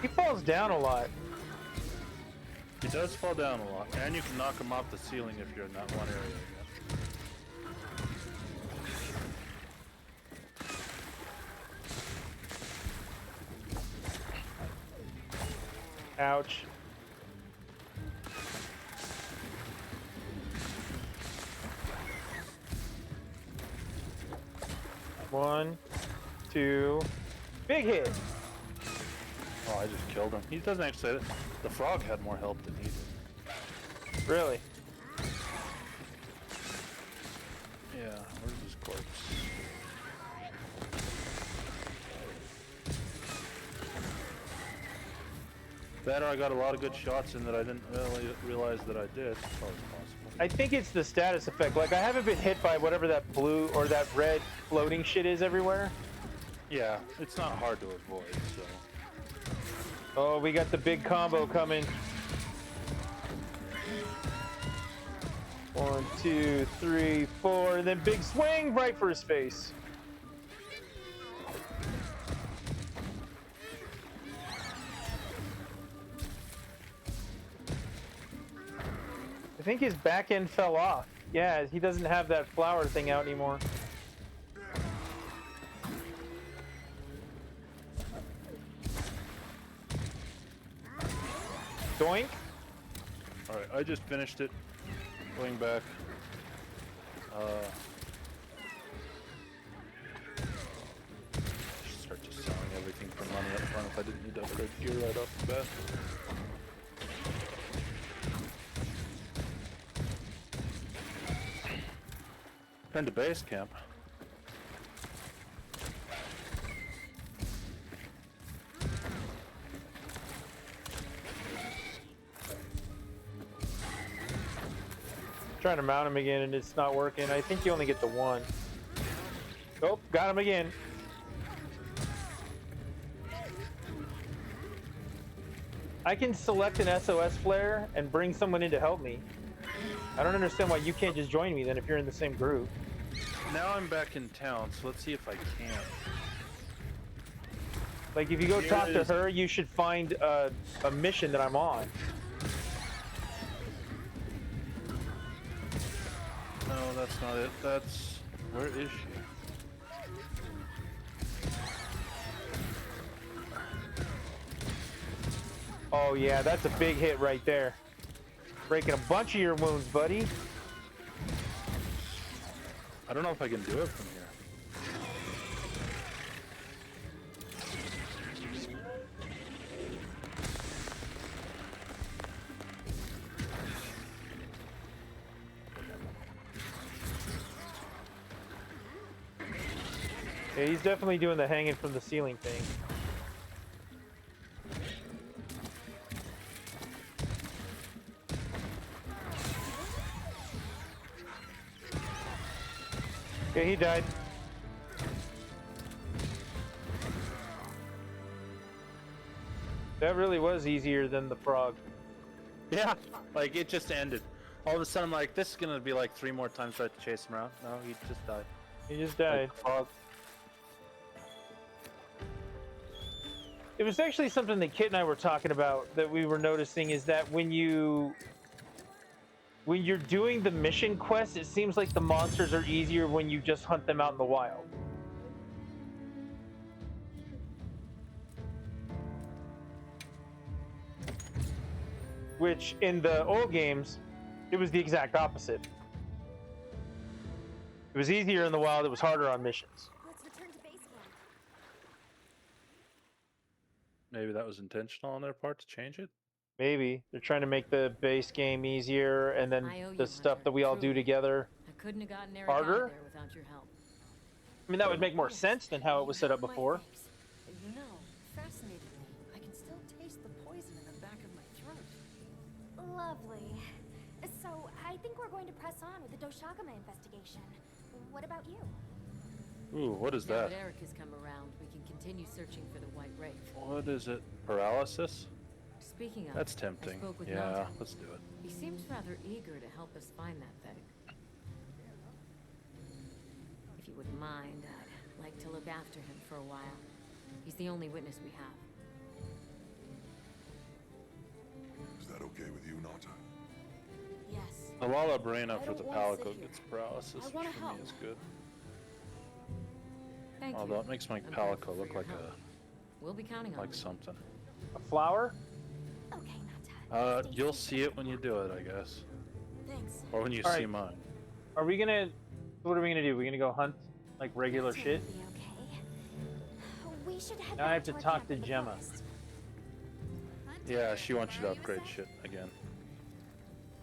He falls down a lot. He does fall down a lot, and you can knock him off the ceiling if you're in that one area. Ouch. One, two, big hit. Oh, I just killed him. He doesn't actually say it. The frog had more health than he did. Really? Yeah, where's his corpse? Better, I got a lot of good shots in that I didn't really realize that I did. As far as possible. I think it's the status effect. Like, I haven't been hit by whatever that blue or that red floating shit is everywhere. Yeah, it's not hard to avoid, so. Oh, we got the big combo coming. 1, 2, 3, 4, and then big swing right for his face. I think his back end fell off. Yeah, he doesn't have that flower thing out anymore. Doink. Alright, I just finished it. Going back. Should start just selling everything for money up front if I didn't need to upgrade gear right off the bat. Been to base camp. Trying to mount him again and it's not working. I think you only get the one. Oh, got him again. I can select an SOS flare and bring someone in to help me. I don't understand why you can't just join me then if you're in the same group. Now I'm back in town, so let's see if I can. Like, if you go Here talk to is- her, you should find a mission that I'm on. No, that's not it. That's... Where is she? Oh yeah, that's a big hit right there. Breaking a bunch of your wounds, buddy. I don't know if I can do it from here. Yeah, he's definitely doing the hanging from the ceiling thing. Okay, he died. That really was easier than the frog. Yeah, like it just ended. All of a sudden, I'm like, this is gonna be like 3 more times I have to chase him around. No, he just died. He just died. Like, frog. It was actually something that Kit and I were talking about that we were noticing is that when you're doing the mission quest, it seems like the monsters are easier when you just hunt them out in the wild. Which in the old games, it was the exact opposite. It was easier in the wild, it was harder on missions. Let's return to base camp. Maybe that was intentional on their part to change it. Maybe they're trying to make the base game easier, and then I owe the you, stuff Hunter, that we all do truly. together. I couldn't have gotten Eric Harder? out there without your help. I mean, that would make more sense than how it was set up before. You know, fascinatingly, I can still taste the poison in the back of my throat. Lovely. So, I think we're going to press on with the Doshagama investigation. What about you? Ooh, what is Now that? that Eric has come around, we can continue searching for the White Wraith. What is it? Paralysis? Speaking of, That's I tempting. spoke with Yeah, Melton. let's do it. He seems rather eager to help us find that thing. If you wouldn't mind, I'd like to look after him for a while. He's the only witness we have. Is that okay with you, Nata? Yes. The Lala Brain I after don't the wanna sit Palico here. gets paralysis, I which wanna for help. me is good. Thank Although you. it makes my I'm grateful Palico for look your like help. We'll be counting on like you. something. A flower? Okay, Nata. Stay You'll safe. see it when you do it, I guess. Thanks. Or when you All see right. mine. Are we gonna? What are we gonna do? We're gonna go hunt like regular It's shit? gonna be okay. We should head Now I back have to our talk camp to in the Gemma. forest. Yeah, she wants you to upgrade shit again.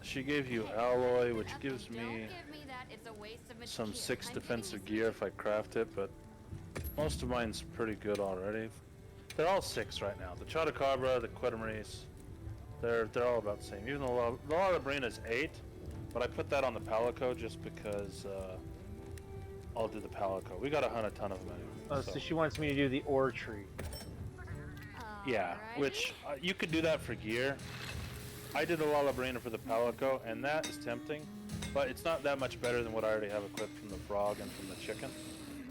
She gave you alloy, which gives me Don't give me that. It's a waste of some material. 6 I'm defensive getting gear if I craft it, but most of mine's pretty good already. They're all 6 right now. The Chotacabra, the Quetamaris, they're all about the same. Even though the Lala Brain is 8, but I put that on the Palico just because I'll do the Palico. We gotta hunt a ton of them anyway. Oh, so she wants me to do the ore tree. Yeah, Alrighty. which you could do that for gear. I did a Lalabrina for the Palico, and that is tempting, but it's not that much better than what I already have equipped from the frog and from the chicken.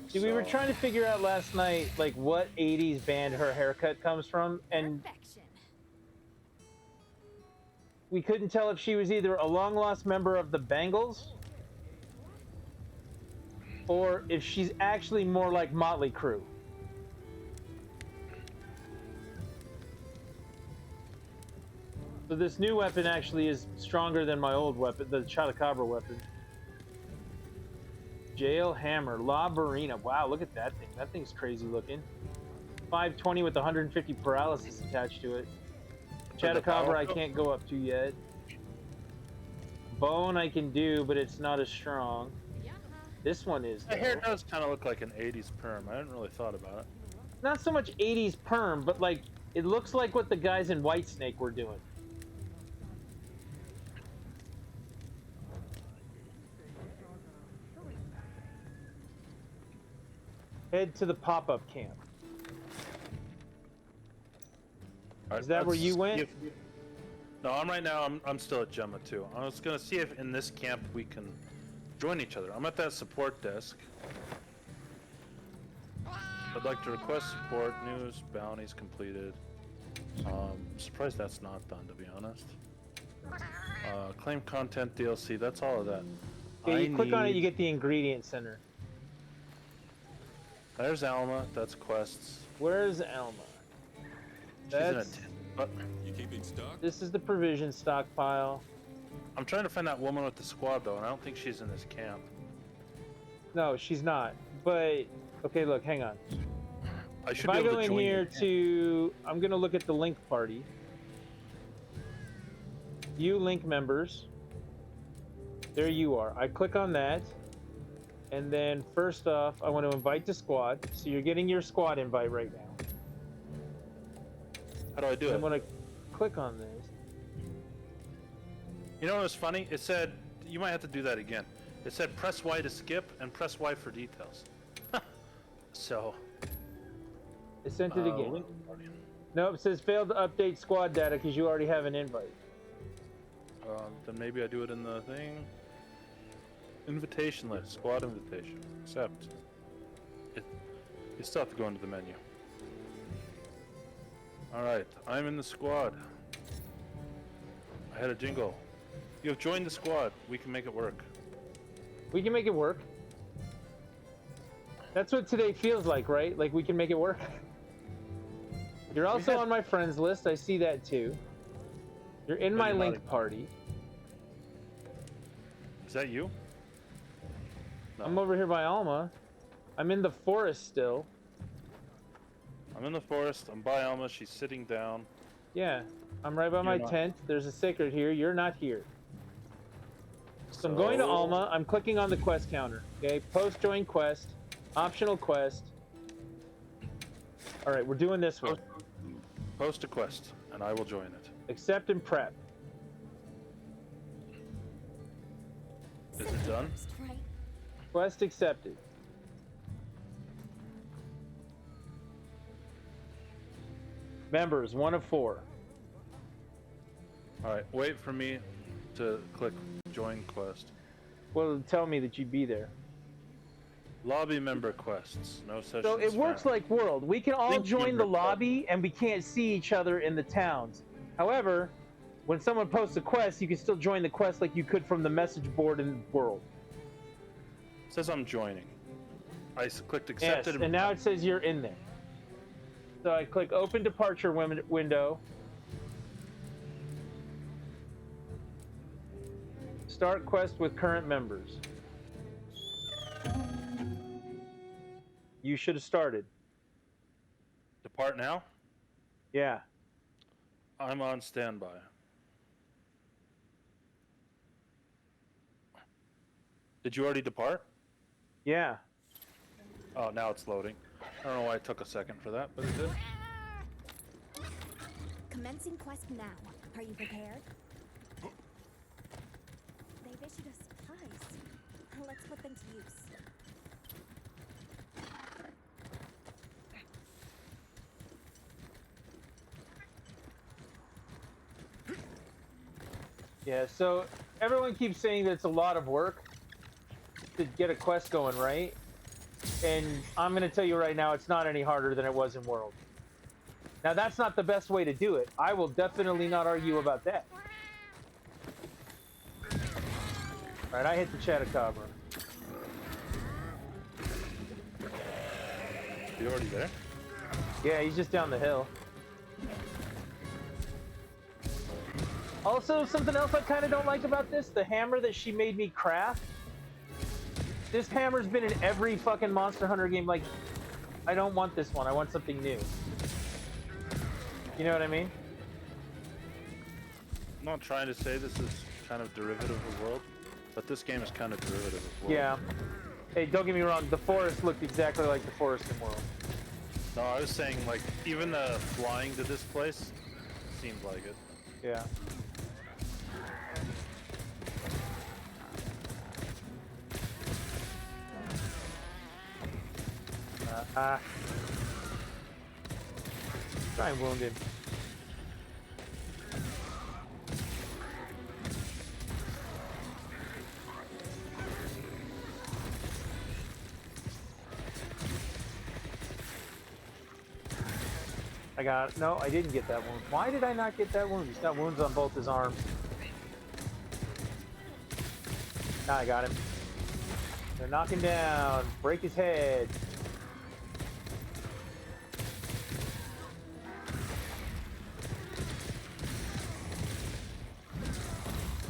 See, we were So- trying to figure out last night, like, what 80s band her haircut comes from, and Perfection. we couldn't tell if she was either a long-lost member of the Bangles, or if she's actually more like Motley Crue. So this new weapon actually is stronger than my old weapon, the Chotacabra weapon. Jail Hammer, La Barina. Wow, look at that thing. That thing's crazy looking. 520 with 150 paralysis attached to it. For the Chotacabra I Palico? can't go up to yet. Bone I can do, but it's not as strong. Yeah. This one is, The hair though. does kind of look like an 80s perm. I hadn't really thought about it. Not so much 80s perm, but like, it looks like what the guys in Whitesnake were doing. Head to the pop-up camp. All Is that where let's you see went? if- No, I'm still at Gemma too. I was gonna see if in this camp we can join each other. I'm at that support desk. I'd like to request support, news, bounties completed. Surprised that's not done, to be honest. Claim content DLC, that's all of that. Okay, you click on it, need- you get the ingredient center. There's Alma, that's quests. Where's Alma? She's in a That's, tent. But You keeping stock? this is the provision stockpile. I'm trying to find that woman with the squad though, and I don't think she's in this camp. No, she's not. But, okay, look, hang on. I If should I be able go to in join here your camp. to, I'm gonna look at the link party. View link members. There you are. I click on that. And then first off, I want to invite to squad. So you're getting your squad invite right now. How do I do I'm it? gonna click on this. You know what's funny? It said, you might have to do that again. It said press Y to skip and press Y for details. So. I sent it again. link party. Nope, it says failed to update squad data because you already have an invite. Then maybe I do it in the thing. Invitation list, squad invitation. Accept. You still have to go into the menu. Alright, I'm in the squad. I had a jingle. You have joined the squad. We can make it work. We can make it work. That's what today feels like, right? Like we can make it work. You're also had- on my friends list. I see that too. You're in But my you're not link in- party. Is that you? No. I'm over here by Alma. I'm in the forest still. I'm in the forest. I'm by Alma. She's sitting down. Yeah, I'm right by my not. tent. There's a sacred here. You're not here. So I'm going to Alma. I'm clicking on the quest counter. Okay, post join quest, optional quest. All right, we're doing this one. Post a quest, and I will join it. Accept and prep. Is it done? First, right? Quest accepted. Members, 1 of 4. Alright, wait for me to click join quest. Well, tell me that you'd be there. Lobby member quests. No sessions So it works found. like World. We can all Link join member the lobby and we can't see each other in the towns. However, when someone posts a quest, you can still join the quest like you could from the message board in World. It says I'm joining. I clicked Yes, accepted. and now it says you're in there. So I click open departure window. Start quest with current members. You should have started. Depart now? Yeah. I'm on standby. Did you already depart? Yeah. Oh, now it's loading. I don't know why it took a second for that, but it did. Commencing quest now. Are you prepared? They They've issued us supplies. Let's put them to use. Yeah, so everyone keeps saying that it's a lot of work to get a quest going, right? And I'm going to tell you right now, it's not any harder than it was in World. Now, that's not the best way to do it. I will definitely not argue about that. All right, I hit the Chatacabra. You already there? Yeah, he's just down the hill. Also, something else I kind of don't like about this, the hammer that she made me craft. This hammer's been in every fucking Monster Hunter game. Like, I don't want this one. I want something new. You know what I mean? I'm not trying to say this is kind of derivative of World, but this game is kind of derivative of World. Yeah. Hey, don't get me wrong. The forest looked exactly like the forest in World. No, I was saying, like, even flying to this place seemed like it. Yeah. Try and wound him. I got it. No, I didn't get that wound. Why did I not get that wound? He's got wounds on both his arms. Now I got him. They're knocking down. Break his head.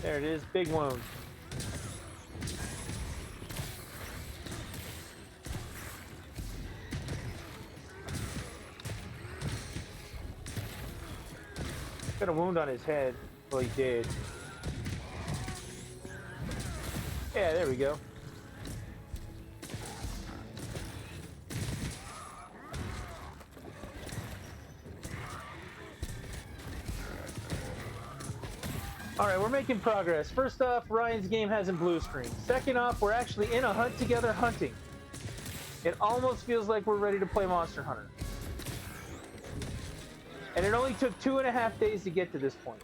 There it is. Big wound. Got a wound on his head. Well, he did. Yeah, there we go. Alright, we're making progress. First off, Ryan's game hasn't blue screen. Second off, we're actually in a hunt together hunting. It almost feels like we're ready to play Monster Hunter. And it only took 2.5 days to get to this point.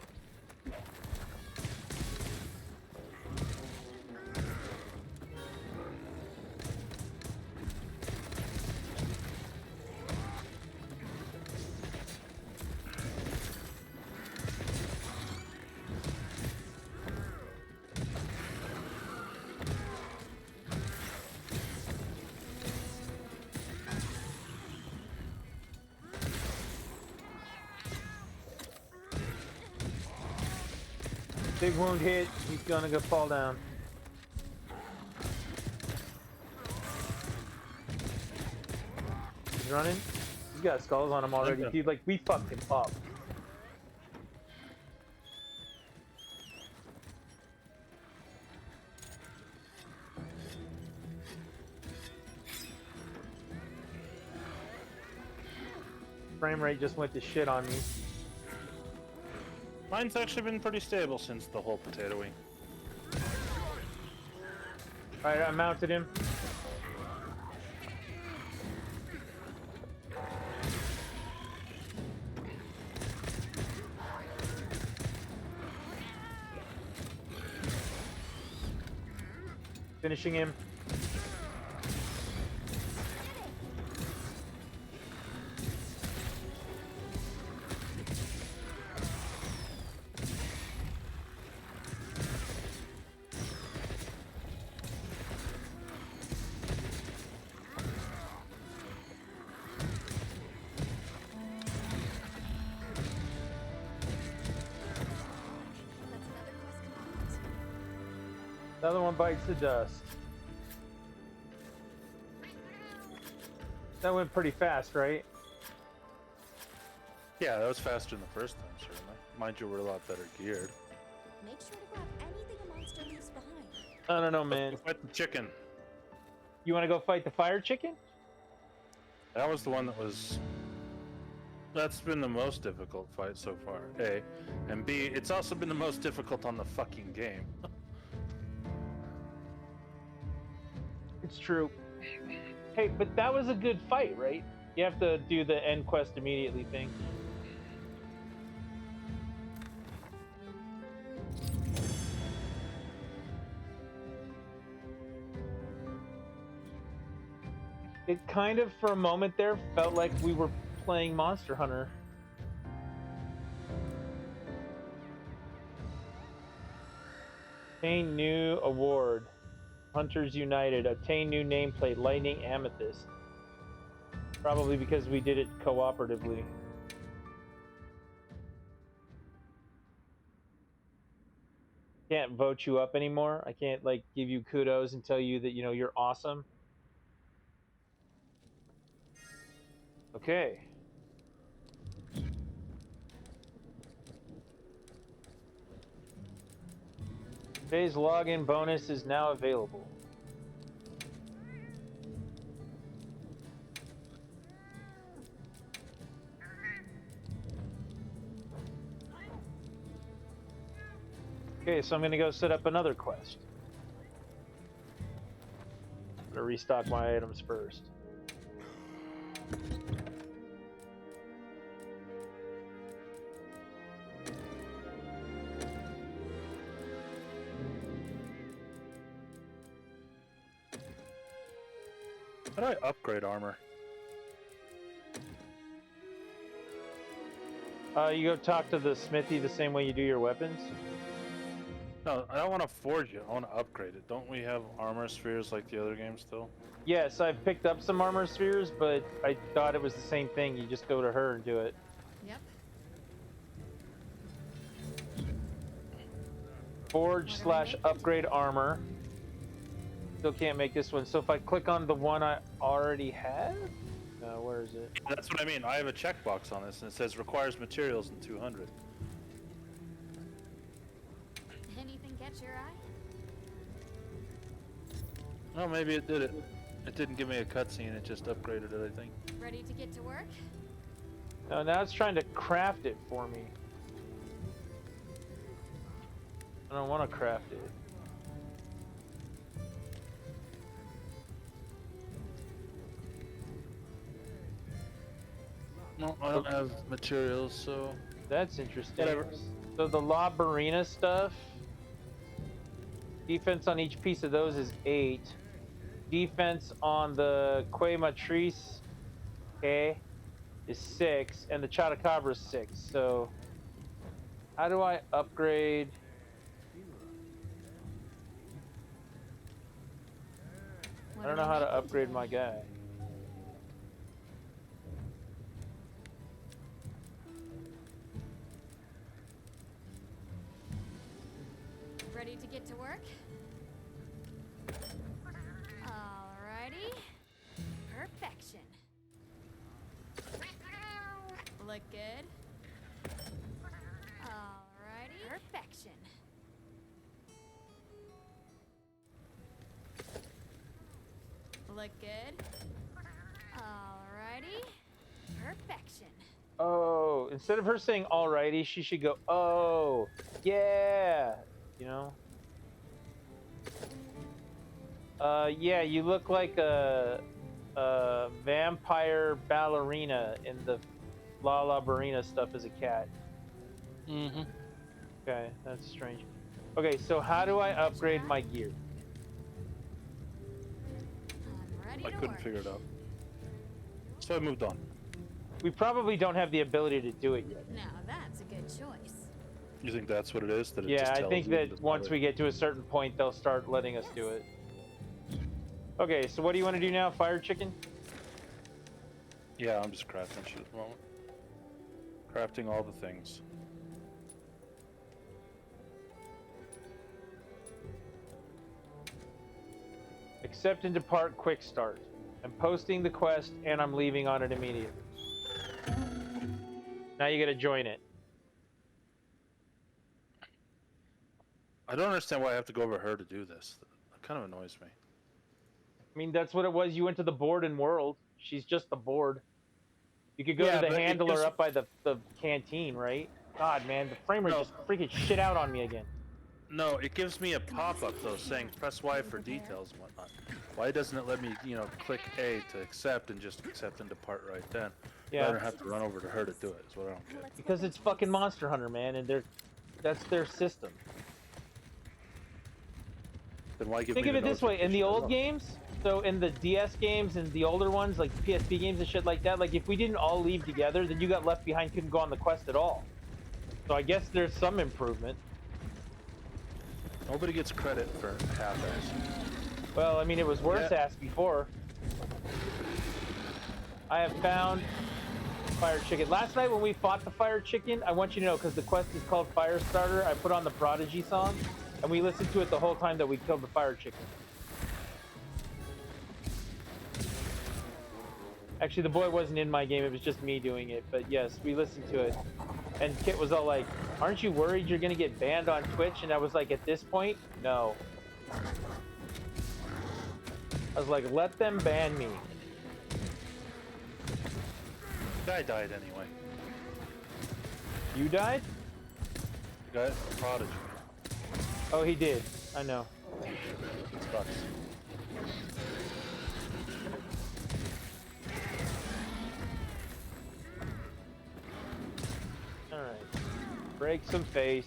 Big wound hit, he's gonna go fall down. He's running. He's got skulls on him already. Dude, like, we fucked him up. Frame rate just went to shit on me. Mine's actually been pretty stable since the whole potato wing. Alright, I mounted him. Finishing him. The other one bites the dust. That went pretty fast, right? Yeah, that was faster than the first time, certainly. Mind you, we're a lot better geared. Make sure to grab anything a monster leaves behind. I don't know, man. Fight the chicken. You want to go fight the fire chicken? That was the one that was... That's been the most difficult fight so far, A. And B, it's also been the most difficult on the fucking game. It's true. Hey, but that was a good fight, right? You have to do the end quest immediately thing. It kind of, for a moment there, felt like we were playing Monster Hunter. Obtain new award. Hunters United. Obtain new nameplate. Lightning Amethyst. Probably because we did it cooperatively. Can't vote you up anymore. I can't like give you kudos and tell you that you're awesome. Okay. Today's login bonus is now available. Okay, so I'm gonna go set up another quest. I'm gonna restock my items first. How do I upgrade armor? You go talk to the smithy the same way you do your weapons. No, I don't want to forge it. I want to upgrade it. Don't we have armor spheres like the other games still? Yes, I picked up some armor spheres, but I thought it was the same thing. You just go to her and do it. Yep. Forge / upgrade armor. Still can't make this one. So if I click on the one I already have, no, where is it? That's what I mean. I have a checkbox on this, and it says requires materials in 200. Anything catch your eye? Oh, maybe it did it. It didn't give me a cutscene. It just upgraded it, I think. Ready to get to work? No, now it's trying to craft it for me. I don't want to craft it. No, I don't have materials, so... That's interesting. Whatever. So the La Barina stuff, defense on each piece of those is 8. Defense on the Quay Matrice, okay, is 6, and the Chotacabra is 6. So how do I upgrade? I don't know how to upgrade my guy. Ready to get to work? Alrighty. Perfection. Look good. Alrighty. Perfection. Look good. Alrighty. Perfection. Oh, instead of her saying alrighty, she should go, oh, yeah. You know? Yeah, you look like a vampire ballerina in the La Barina stuff as a cat. Mm-hmm. Okay, that's strange. Okay, so how do I upgrade my gear? I'm ready I to couldn't work. figure it out. So I moved on. We probably don't have the ability to do it yet. Now that's a good choice. You think that's what it is? That it Yeah, just I tells think you that to once bother? we get to a certain point, they'll start letting us do it. Okay, so what do you want to do now? Fire chicken? Yeah, I'm just crafting shit at the moment. Crafting all the things. Accept and depart quick start. I'm posting the quest and I'm leaving on it immediately. Now you gotta join it. I don't understand why I have to go over her to do this. That kind of annoys me. I mean, that's what it was. You went to the board and world. She's just the board. You could go Yeah, to the but it handler gives- up by the canteen, right? God, man, the frame rate No. just freaking shit out on me again. No, it gives me a pop-up though saying press Y for details and whatnot. Why doesn't it let me, click A to accept and just accept and depart right then? Yeah. I don't have to run over to her to do it. Is what I don't get. Because it's fucking Monster Hunter, man, and that's their system. Then why give Think me of the it this way: in the notification? old games, so in the DS games and the older ones, like PSP games and shit like that, like if we didn't all leave together, then you got left behind, couldn't go on the quest at all. So I guess there's some improvement. Nobody gets credit for half-ass. Well, I mean, it was worse ass before. I have found Fire Chicken. Last night when we fought the Fire Chicken, I want you to know, because the quest is called Firestarter, I put on the Prodigy song, and we listened to it the whole time that we killed the Fire Chicken. Actually, the boy wasn't in my game, it was just me doing it, but yes, we listened to it. And Kit was all like, aren't you worried you're gonna get banned on Twitch? And I was like, at this point, no. I was like, let them ban me. The guy died anyway. You died? The guy, Prodigy. Oh, he did. I know. It sucks. Alright. Break some face.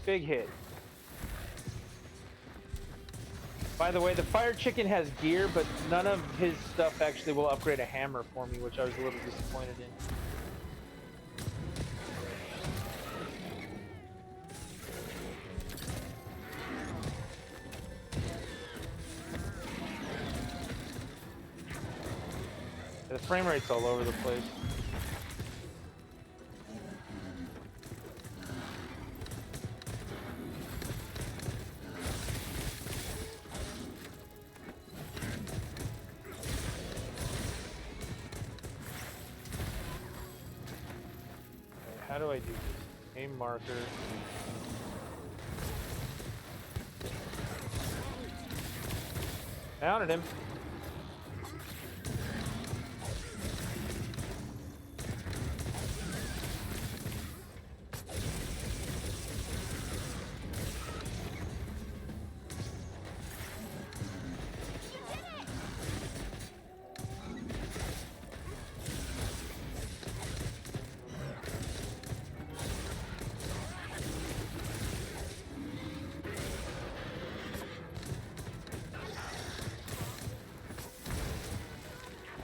Big hit. By the way, the Fire Chicken has gear, but none of his stuff actually will upgrade a hammer for me, which I was a little disappointed in. The frame rate's all over the place. How do I do this? Aim marker. Mounted him.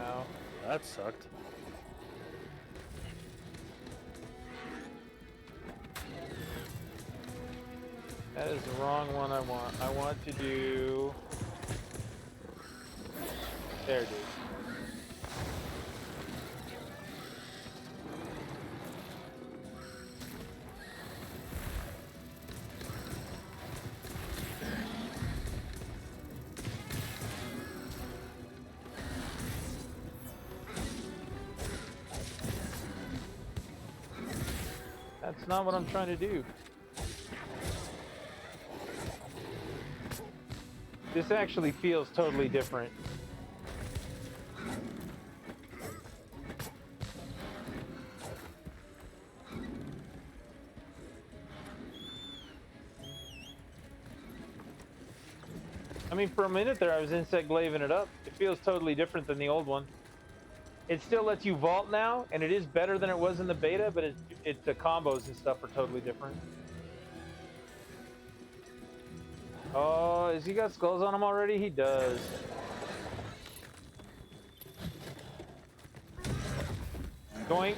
Ow. That sucked. That is the wrong one I want. I want to do... There, dude. That's not what I'm trying to do. This actually feels totally different. I mean, for a minute there I was insect glaving it up. It feels totally different than the old one. It still lets you vault now, and it is better than it was in the beta, but the combos and stuff are totally different. Oh, has he got skulls on him already? He does. Doink.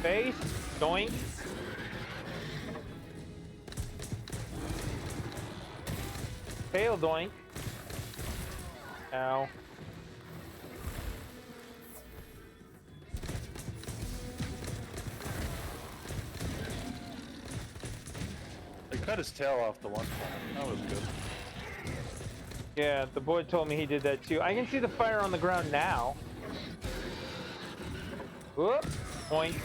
Face. Doink. Tail doink. Ow. They cut his tail off the one point. That was good. Yeah, the boy told me he did that too. I can see the fire on the ground now. Whoop. Point.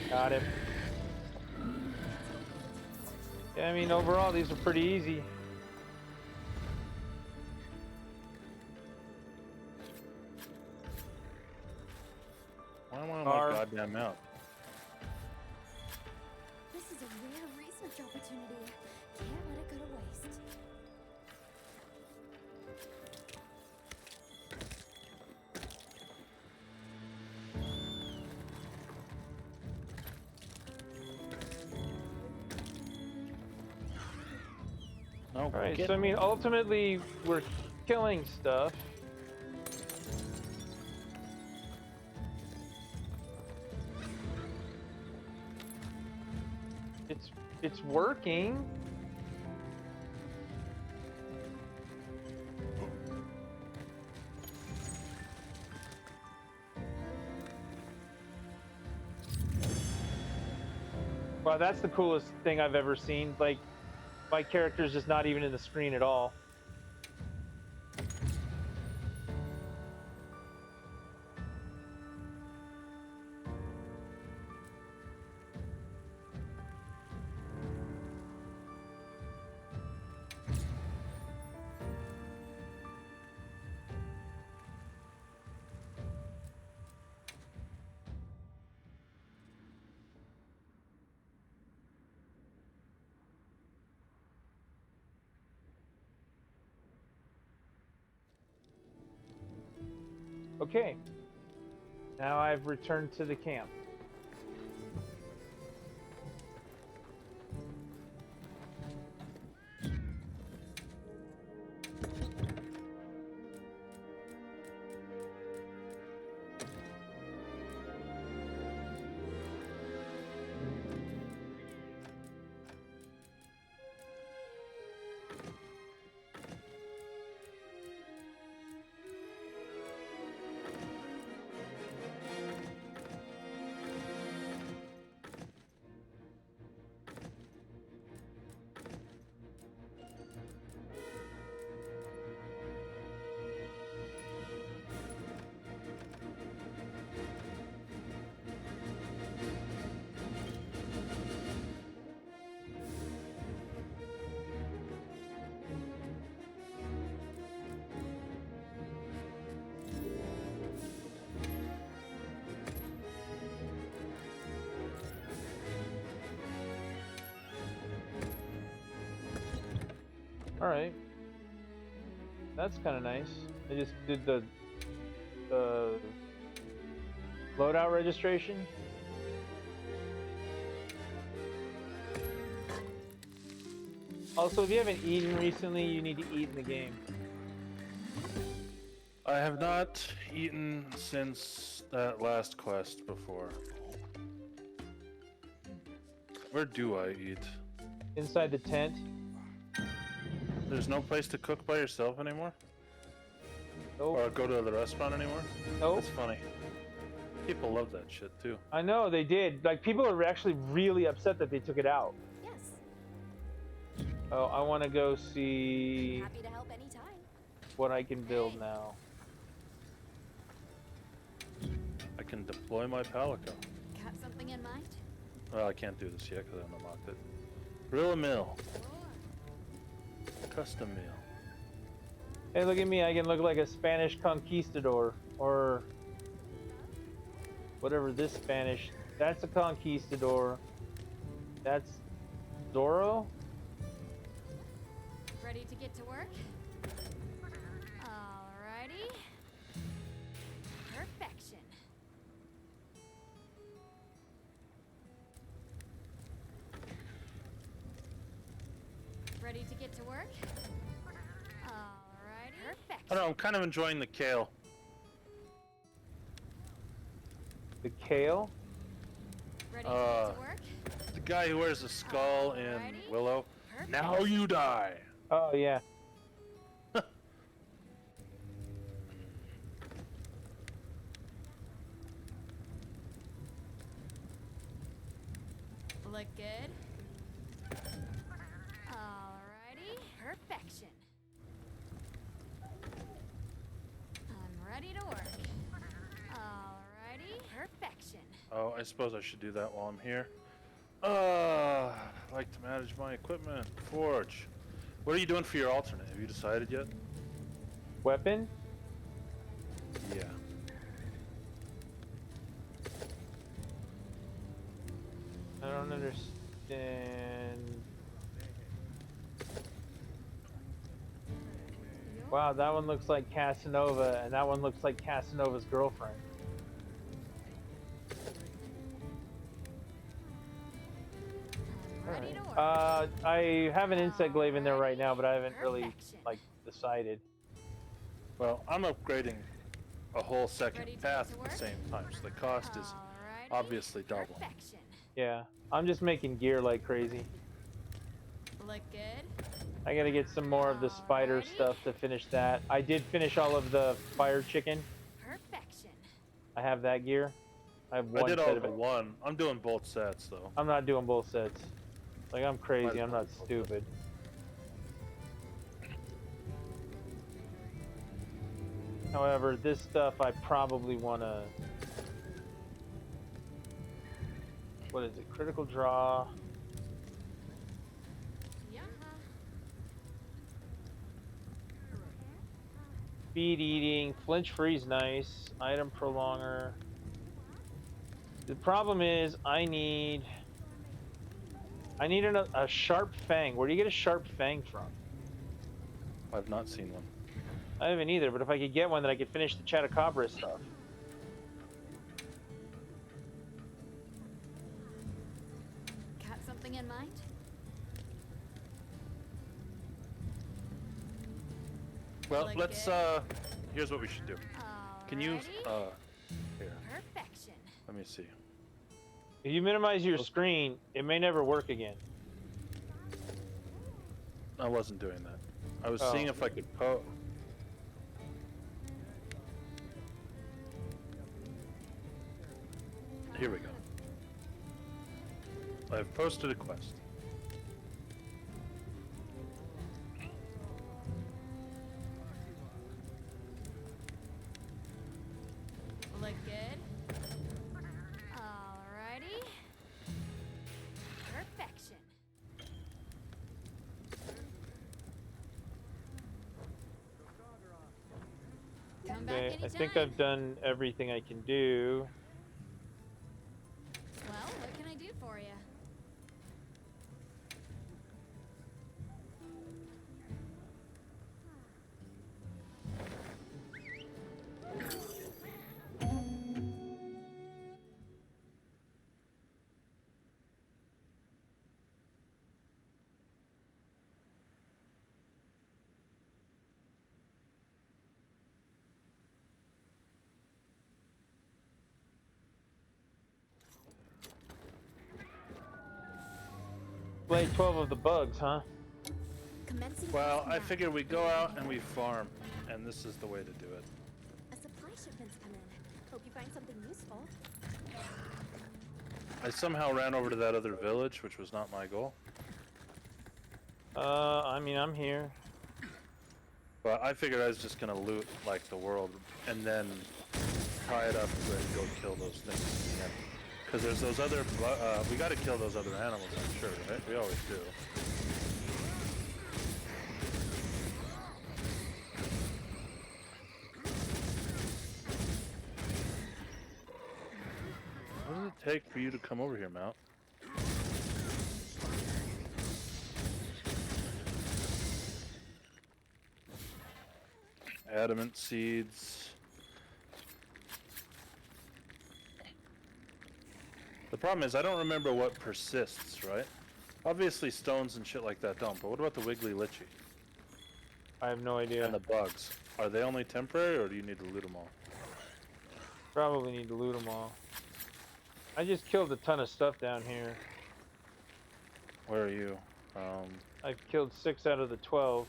Got him. I mean, overall, these are pretty easy. Why am I on Car. my goddamn mount? This is a rare research opportunity. Can't let it go to waste. No, Alright, get so I mean, ultimately, we're killing stuff. It's working. Wow, that's the coolest thing I've ever seen. Like, my character's just not even in the screen at all. Okay. Now I've returned to the camp. Alright. That's kind of nice. I just did the loadout registration. Also, if you haven't eaten recently, you need to eat in the game. I have not eaten since that last quest before. Where do I eat? Inside the tent. There's no place to cook by yourself anymore? Nope. Or go to the restaurant anymore? Nope. That's funny. People love that shit too. I know they did. Like, people are actually really upset that they took it out. Yes. Oh, I want to go see Happy to help anytime. what I can build now. I can deploy my Palico. Got something in mind? Well, I can't do this yet because I haven't unlocked it. Grill a mill. Custom meal. Hey, look at me. I can look like a Spanish conquistador. Or whatever this Spanish. That's a conquistador. That's Zorro? Ready to get to work? Alrighty. Perfection. Ready to get to work? Alrighty. Perfection. I don't know, I'm kind of enjoying the kale. The kale? Ready to get to work? The guy who wears a skull in Alrighty. Willow. Perfect. Now you die. Oh, yeah. Look good. Alrighty. Perfection. I'm ready to work. Alrighty. Perfection. Oh, I suppose I should do that while I'm here. I like to manage my equipment. Forge. What are you doing for your alternate? Have you decided yet? Weapon? Yeah. I don't understand. Wow, that one looks like Casanova, and that one looks like Casanova's girlfriend. Ready to work. I have an insect glaive in there right now, but I haven't really Perfection. like decided. Well, I'm upgrading a whole second Ready to path get to at the work? same time, so the cost is Alrighty. obviously double. Perfection. Yeah, I'm just making gear like crazy. Look good. I gotta get some more of the spider Alrighty. stuff to finish that. I did finish all of the fire chicken. Perfection. I have that gear. I have I one did set all of but it. one. I'm doing both sets though. I'm not doing both sets. Like, I'm crazy. I'm not stupid. However, this stuff I probably want to... What is it? Critical draw. Yeah. Speed eating. Flinch freeze nice. Item prolonger. The problem is I need a sharp fang. Where do you get a sharp fang from? I've not seen one. I haven't either, but if I could get one, then I could finish the Chatacabra stuff. Got something in mind? Well, Like let's it? here's what we should do. Can you Alrighty. here, Perfection. let me see. If you minimize your screen, it may never work again. I wasn't doing that. I was Oh. seeing if I could Here we go. I've posted a quest. Look good. Alrighty. Perfection. Come back Okay, anytime. I think I've done everything I can do. Well, what can I do for you? Play 12 of the bugs, huh? Commencing Well, quest I now. figure we go out and we farm, and this is the way to do it. A supply shipment's come in. Hope you find something useful. I somehow ran over to that other village, which was not my goal. I mean, I'm here. But I figured I was just gonna loot like the world and then tie it up and go kill those things again. Because there's those other, we gotta kill those other animals, I'm sure, right? We always do. What does it take for you to come over here, Mount? Adamant seeds. The problem is I don't remember what persists, right? Obviously stones and shit like that don't, but what about the wiggly lichy? I have no idea. And the bugs? Are they only temporary or do you need to loot them all? Probably need to loot them all. I just killed a ton of stuff down here. Where are you? I've killed 6 out of the 12.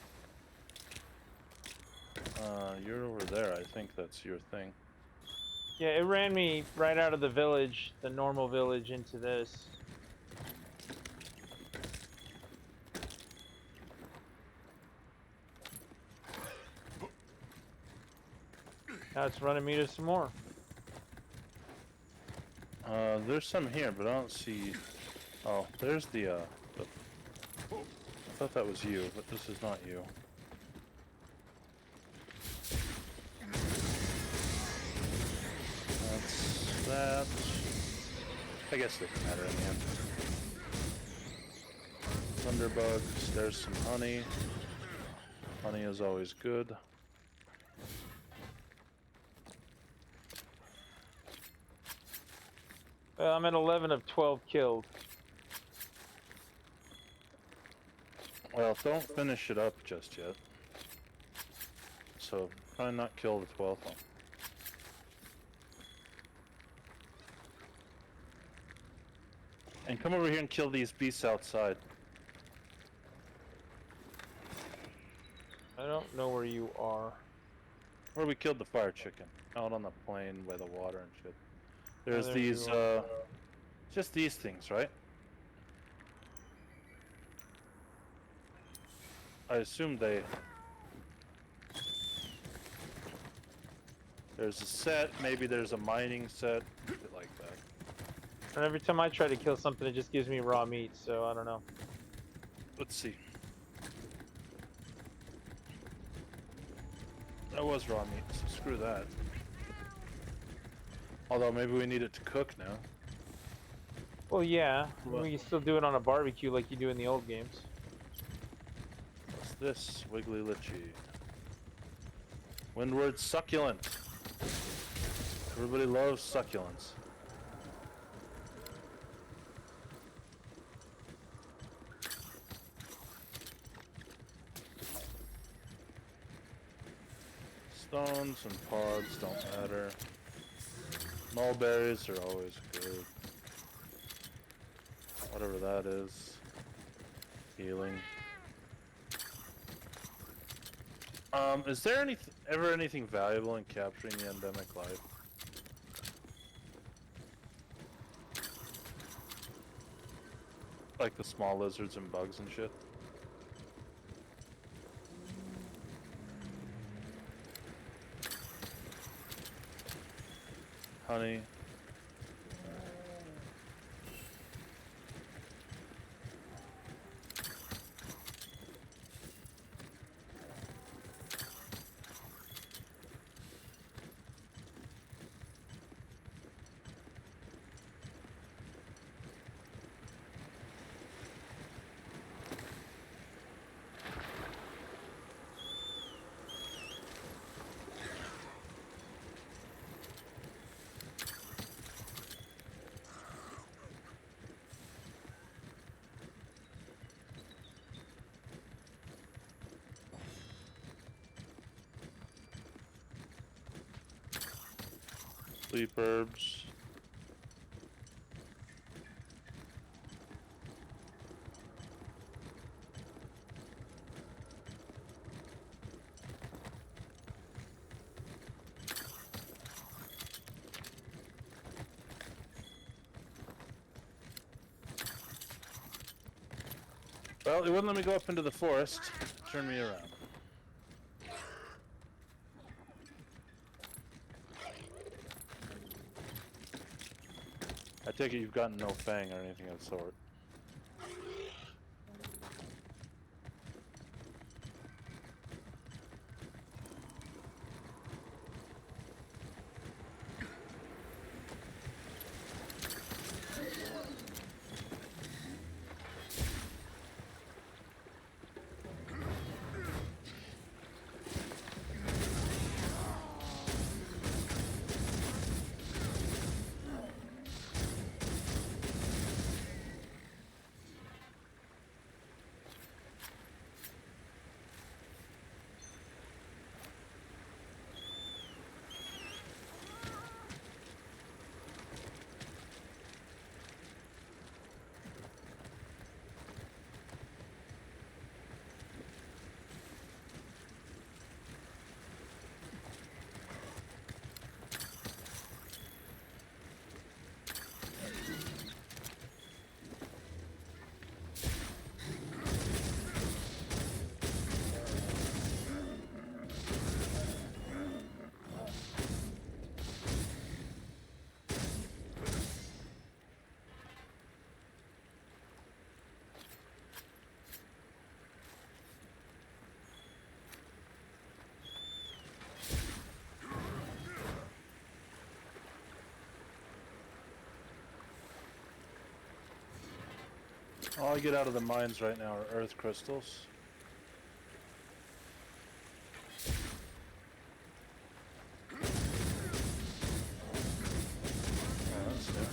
You're over there. I think that's your thing. Yeah, it ran me right out of the village, the normal village, into this. Now it's running me to some more. There's some here, but I don't see Oh, there's I thought that was you, but this is not you. That's that. I guess they can matter in the end. Thunderbugs, there's some honey. Honey is always good. I'm at 11 of 12 killed. Well, don't finish it up just yet. So, try and not kill the 12th one. And come over here and kill these beasts outside. I don't know where you are. Where we killed the fire chicken. Out on the plain by the water and shit. There's there these, you are. just these things, right? I assume they... There's a set, maybe there's a mining set, shit like that. And every time I try to kill something, it just gives me raw meat, so I don't know. Let's see. That was raw meat, so screw that. Although maybe we need it to cook now. Well, yeah. What? We can still do it on a barbecue like you do in the old games. What's this? Wiggly Litchi. Windward succulent. Everybody loves succulents. Stones and pods don't matter. Mulberries are always good. Whatever that is. Healing. Is there ever anything valuable in capturing the endemic life? Like the small lizards and bugs and shit? Honey. Sleep herbs. Well, it wouldn't let me go up into the forest. Turn me around. I take it you've gotten no fang or anything of the sort. All I get out of the mines right now are earth crystals. Oh, that's new.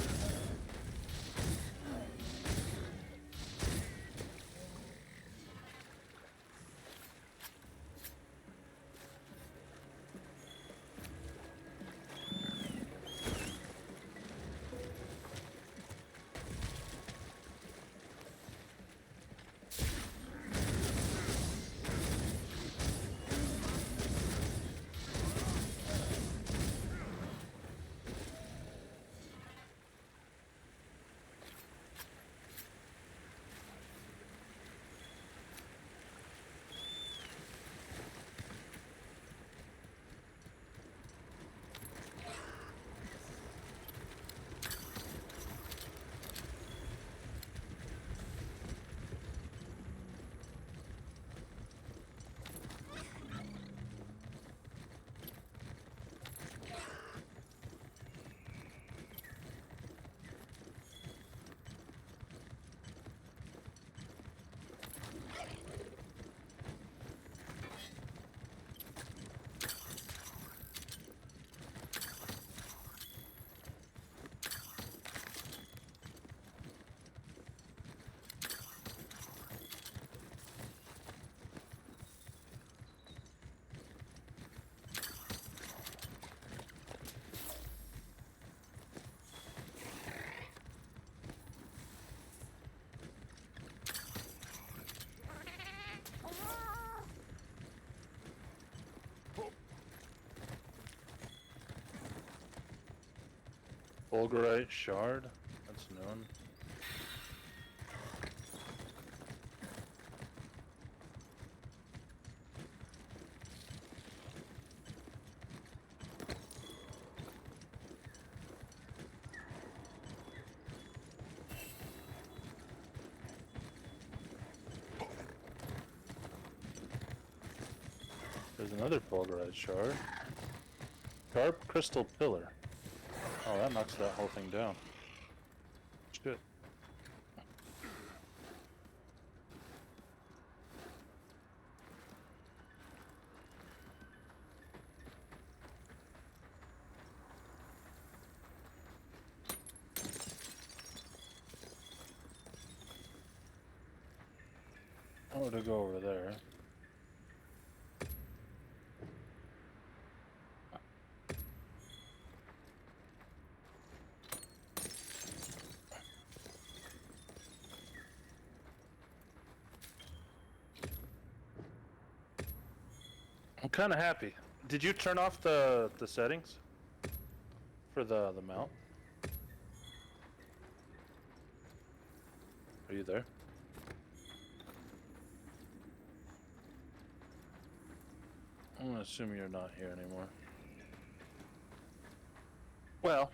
Fulgurite shard? That's known. There's another Fulgurite shard. Sharp crystal pillar. Oh, that knocks that whole thing down. Good. I want to go over there. I'm kind of happy. Did you turn off the settings for the mount? Are you there? I'm gonna assume you're not here anymore. Well,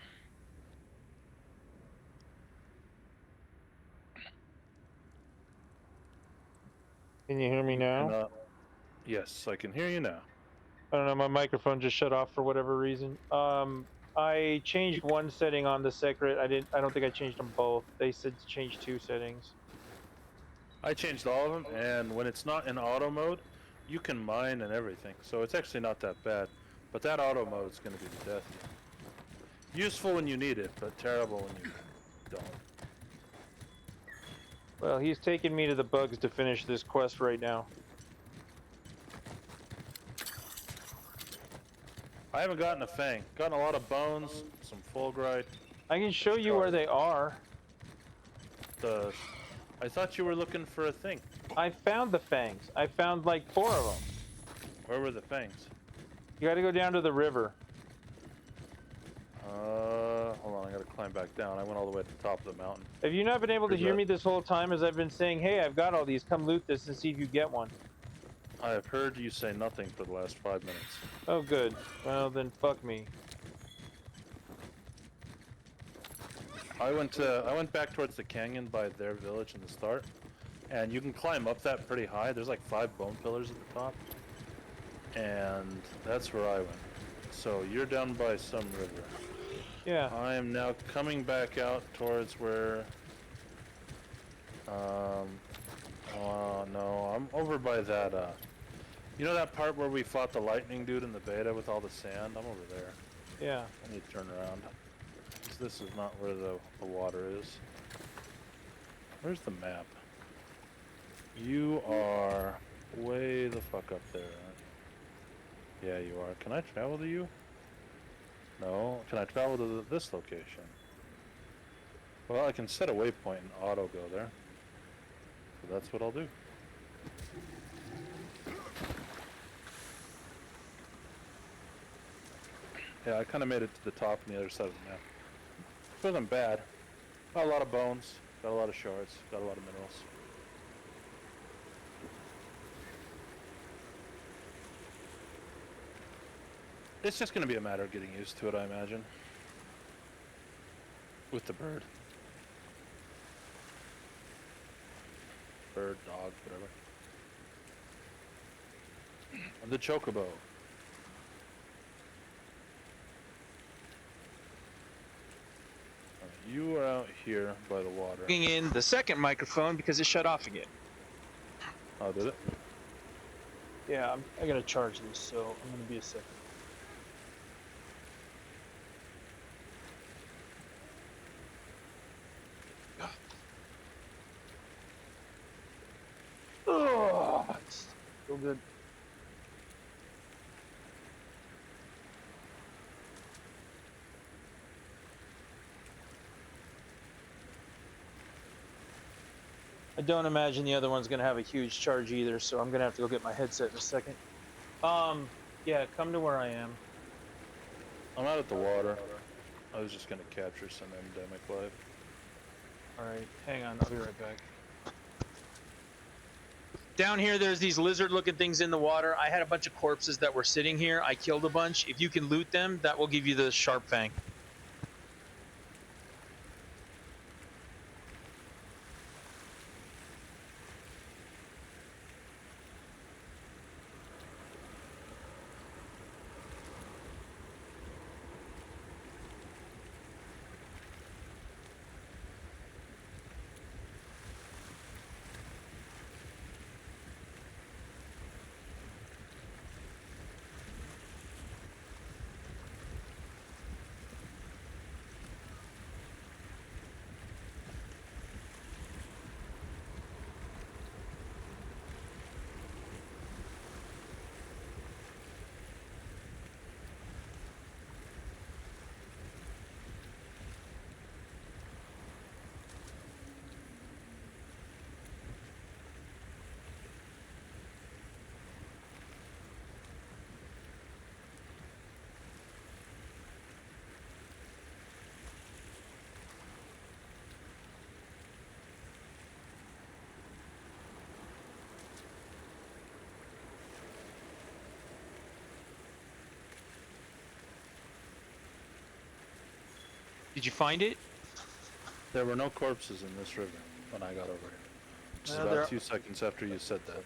Can you hear me now? yes, I can hear you now. I don't know, my microphone just shut off for whatever reason. I changed one setting on the secret. I don't think I changed them both. They said to change 2 settings. I changed all of them, and when it's not in auto mode, you can mine and everything. So it's actually not that bad. But that auto mode is going to be the death. Useful when you need it, but terrible when you don't. Well, he's taking me to the bugs to finish this quest right now. I haven't gotten a fang. Gotten a lot of bones, some fulgurite. I can show you where they are. I thought you were looking for a thing. I found the fangs. I found like 4 of them. Where were the fangs? You gotta go down to the river. Hold on, I gotta climb back down. I went all the way to the top of the mountain. Have you not been able to Where's hear that? me this whole time as I've been saying, hey, I've got all these, come loot this and see if you get one? I have heard you say nothing for the last 5 minutes. Oh, good. Well, then fuck me. I went back towards the canyon by their village in the start, and you can climb up that pretty high. There's like 5 bone pillars at the top, and that's where I went. So you're down by some river. Yeah. I am now coming back out towards where No, I'm over by that, you know that part where we fought the lightning dude in the beta with all the sand? I'm over there. Yeah. I need to turn around. 'Cause this is not where the water is. Where's the map? You are way the fuck up there, aren't you? Yeah, you are. Can I travel to you? No. Can I travel to this location? Well, I can set a waypoint and auto go there. So that's what I'll do. Yeah, I kind of made it to the top on the other side of the map. It wasn't bad. Got a lot of bones, got a lot of shards, got a lot of minerals. It's just going to be a matter of getting used to it, I imagine. With the bird. Bird, dog, whatever. And the chocobo. You are out here by the water. Plugging in the second microphone because it shut off again. Oh, did it? Yeah, I gotta charge this, so I'm gonna be a second. Oh, it's so good. I don't imagine the other one's gonna have a huge charge either, so I'm gonna have to go get my headset in a second. Yeah, come to where I am. I'm out at the water. I was just gonna capture some endemic life. Alright, hang on, I'll be right back. Down here, there's these lizard-looking things in the water. I had a bunch of corpses that were sitting here. I killed a bunch. If you can loot them, that will give you the sharp fang. Did you find it? There were no corpses in this river when I got over here. Just There about are- 2 seconds after you said that.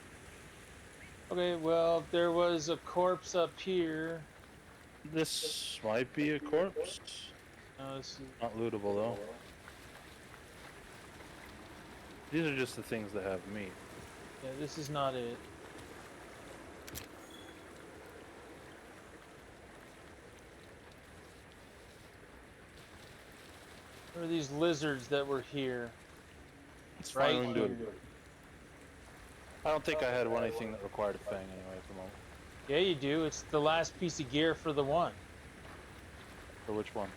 Okay, well, there was a corpse up here. This might be a corpse. No, this is... Not lootable though. These are just the things that have meat. Yeah, this is not it. There are these lizards that were here. It's Right fine, we can do it. here. I don't think I had anything that required a fang anyway at the moment. Yeah, you do. It's the last piece of gear for the one. For which one?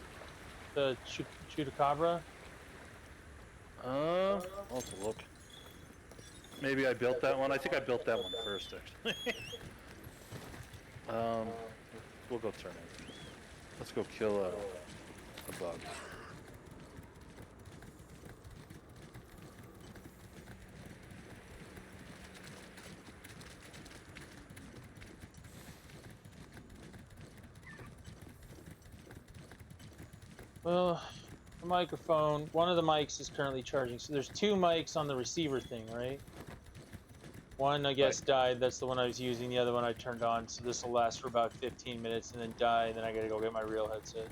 The Chupacabra. I'll have to look. Maybe I built that one. I think I built that one first, actually. We'll go turn it. Let's go kill a bug. Well, the microphone. One of the mics is currently charging. So there's 2 mics on the receiver thing, right? One, I guess, died. That's the one I was using. The other one I turned on. So this will last for about 15 minutes and then die. And then I gotta go get my real headset.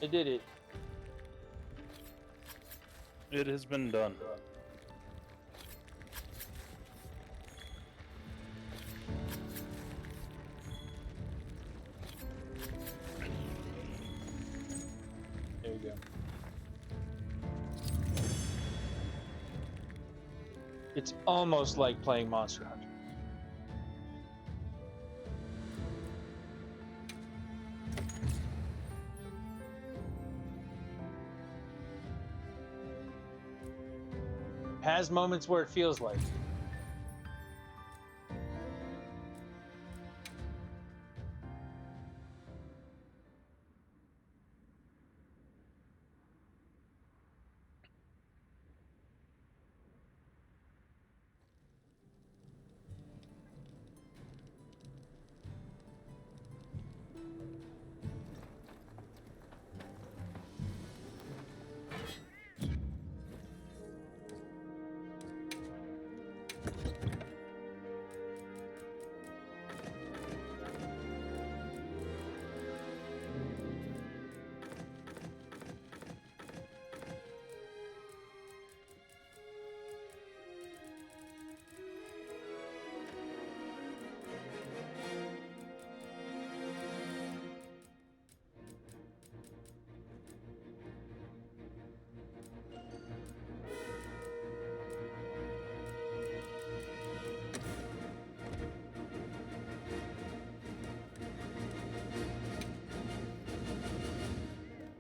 I did it. It has been done. There you go. It's almost like playing Monster Hunter. Has moments where it feels like.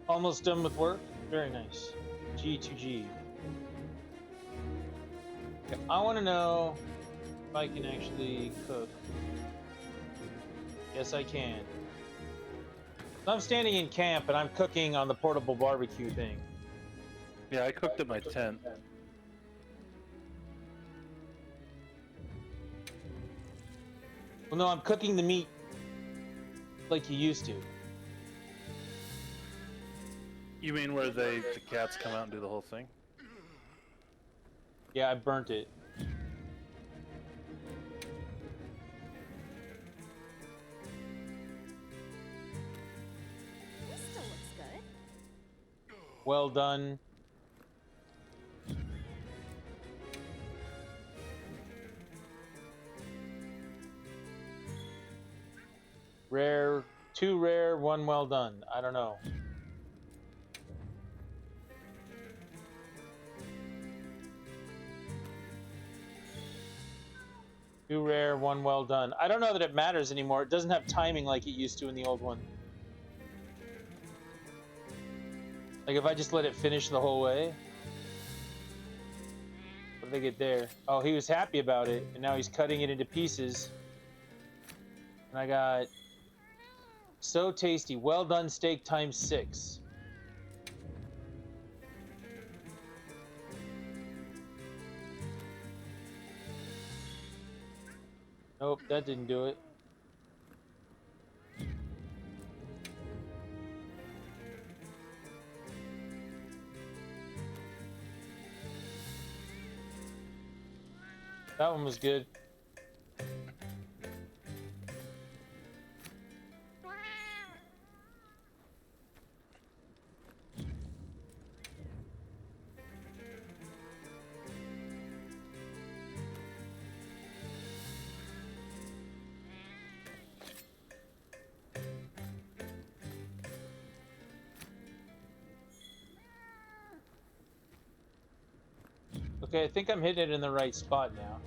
Almost done with work? Very nice. G2G. Okay, I want to know if I can actually cook. Yes, I can. I'm standing in camp and I'm cooking on the portable barbecue thing. Yeah, I cooked at my tent. Well, no, I'm cooking the meat like you used to. You mean where the cats come out and do the whole thing? Yeah, I burnt it. This still looks good. Well done. Rare, 2 rare, 1 well done. I don't know. Two rare, 1 well done. I don't know that it matters anymore. It doesn't have timing like it used to in the old one. Like if I just let it finish the whole way. What did they get there? Oh, he was happy about it, and now he's cutting it into pieces. And I got so tasty. Well done steak times 6. Nope, that didn't do it. That one was good. Okay, I think I'm hitting it in the right spot now.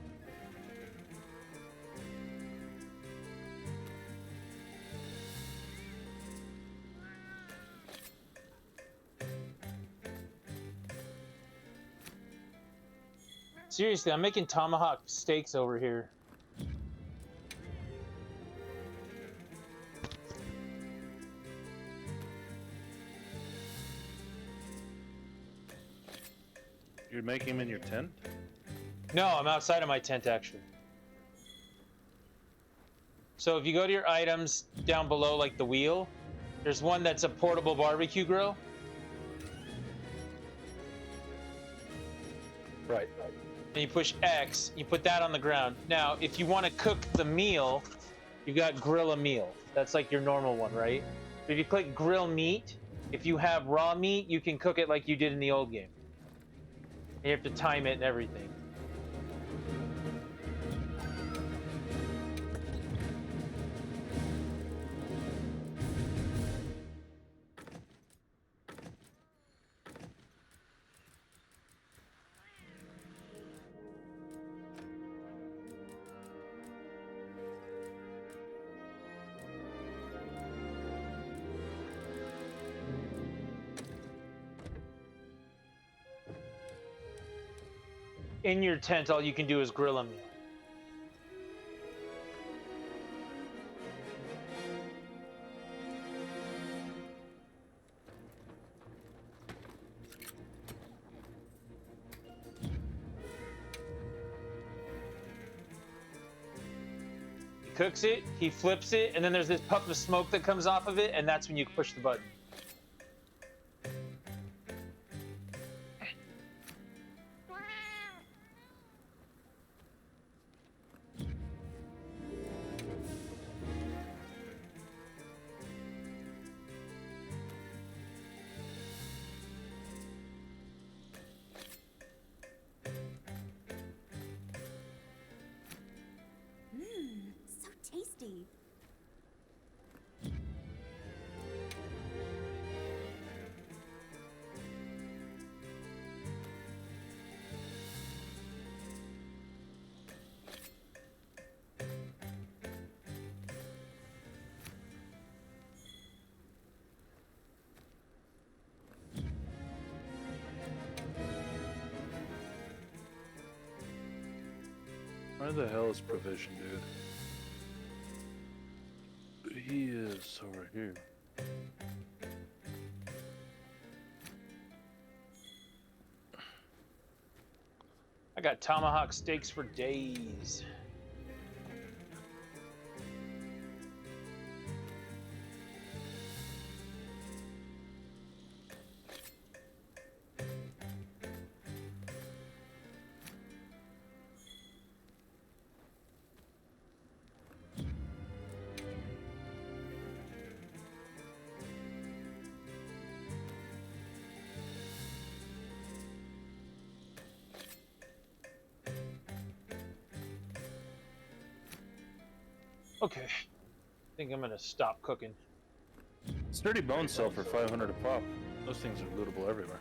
Seriously, I'm making tomahawk steaks over here. You're making them in your tent? No, I'm outside of my tent, actually. So if you go to your items down below, like the wheel, there's one that's a portable barbecue grill. Right. And you push X, you put that on the ground. Now, if you want to cook the meal, you've got grill a meal. That's like your normal one, right? But if you click grill meat, If you have raw meat, you can cook it like you did in the old game. You have to time it and everything. In your tent, all you can do is grill a meal. He cooks it, he flips it, and then there's this puff of smoke that comes off of it, and that's when you push the button. So tasty. Where the hell is Provision, dude? He is over here. I got tomahawk steaks for days. Okay, I think I'm gonna stop cooking. Sturdy bones sell for 500 a pop. Those things are lootable everywhere.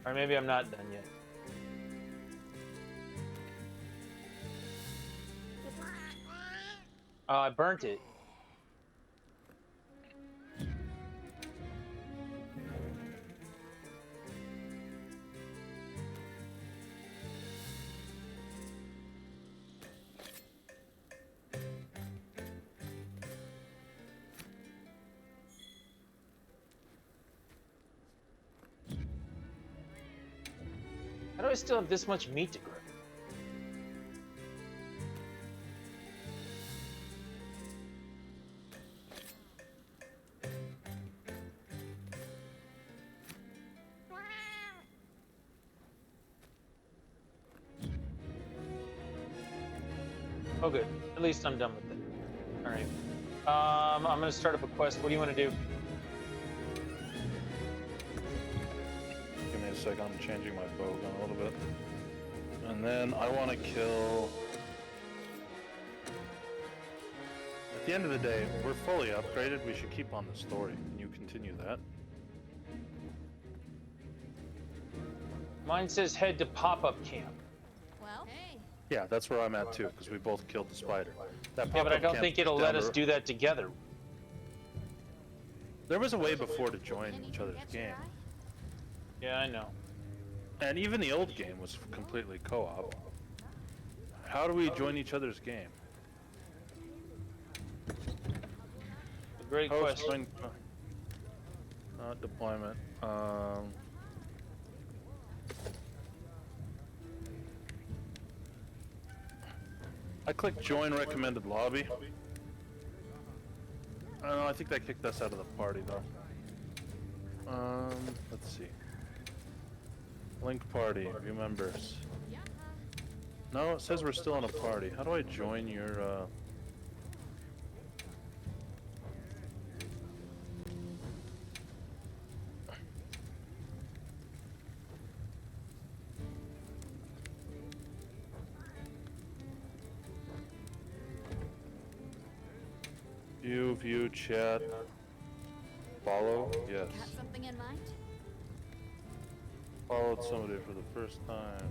Or maybe I'm not done yet. Oh, I burnt it. How do I still have this much meat to grill? Oh, good. At least I'm done with it. All right. I'm gonna start up a quest. What do you want to do? Give me a second, I'm changing my bow gun a little bit. And then I want to kill... At the end of the day, we're fully upgraded, we should keep on the story. Can you continue that? Mine says head to pop-up camp. Well, hey. Yeah, that's where I'm at too, because we both killed the spider. That Yeah, but I pop-up don't camp's think it'll down let the us ro- do that together. There was a way before to join each other's game. Yeah, I know. And even the old game was completely co-op. How do we join each other's game? A great Host question. join- not deployment. I clicked join recommended lobby. I don't know, I think that kicked us out of the party though. Let's see. Link party, view members. No, it says we're still in a party. How do I join your, view, chat, follow, yes. Got something in mind? Followed somebody for the first time.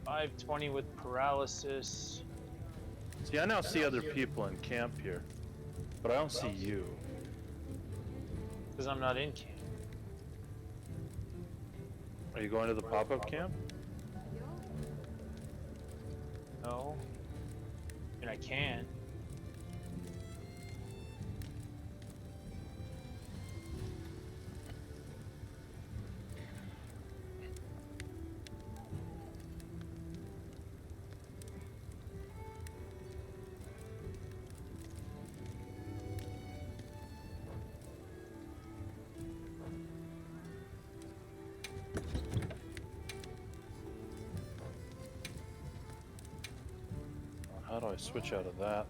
520 with paralysis. See, I now see other people in camp here, but I don't see you. Because I'm not in camp. Are you going to the pop-up camp? No. I mean, I can. How do I switch out of that?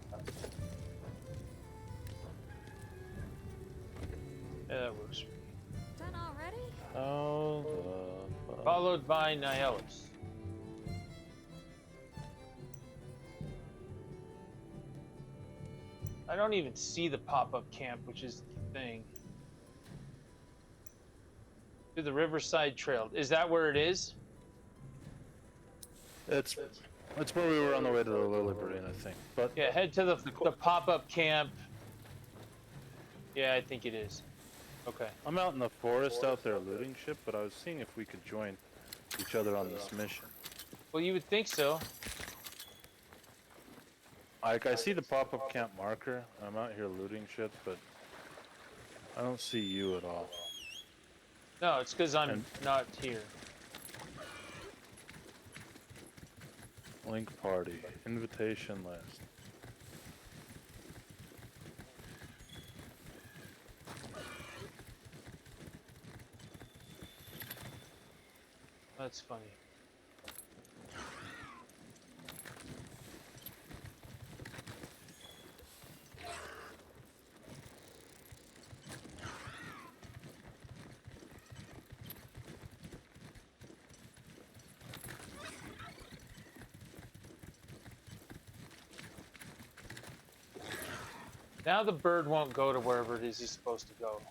Yeah, that works. Done already? How the fuck? Followed by Nihilus. I don't even see the pop-up camp, which is the thing. To the Riverside Trail. Is that where it is? It's where we were on the way to the Lily Berlin, I think. But Yeah, head to the pop-up camp. Yeah, I think it is. Okay. I'm out in the forest out there looting shit, but I was seeing if we could join each other on this mission. Well, you would think so. Like, I see the pop-up camp marker, and I'm out here looting shit, but I don't see you at all. No, it's because I'm not here. Link party, invitation list. That's funny. Now the bird won't go to wherever it is he's supposed to go.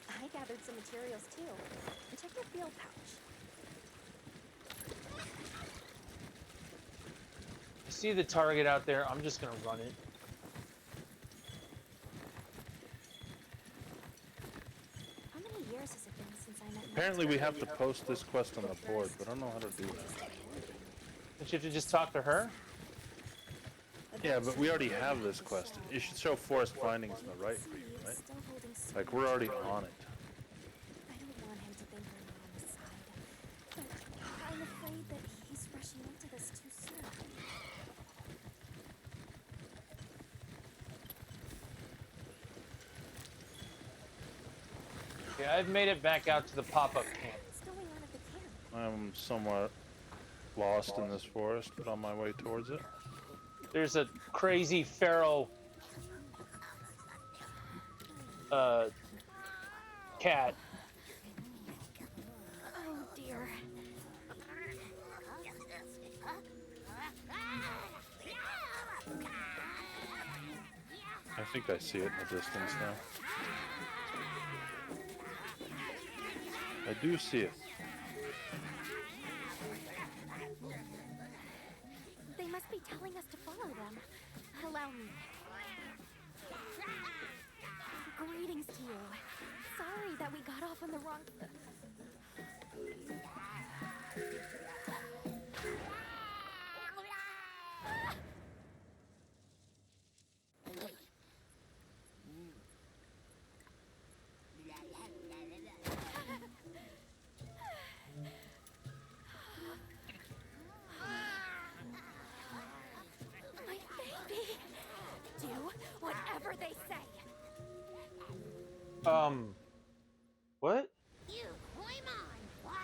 I gathered some materials too. Check your field pouch. I see the target out there. I'm just gonna run it. How many years has it been since I met Apparently we have to post this quest on the board, but I don't know how to do that. Don't you have to just talk to her? Yeah, but we already have this quest. It should show forest findings on the right for you, right? Like, we're already on it. I don't want him to think we're not on his side, but I'm afraid that he's rushing into this too soon. Yeah, I've made it back out to the pop-up camp. What's going on at the camp? I'm somewhat lost in this forest, but on my way towards it. There's a crazy feral cat. Oh dear. I think I see it in the distance now. I do see it. They must be telling us to follow them. Allow me. Greetings to you. Sorry that we got off on the wrong... What? You, Huiman, wide.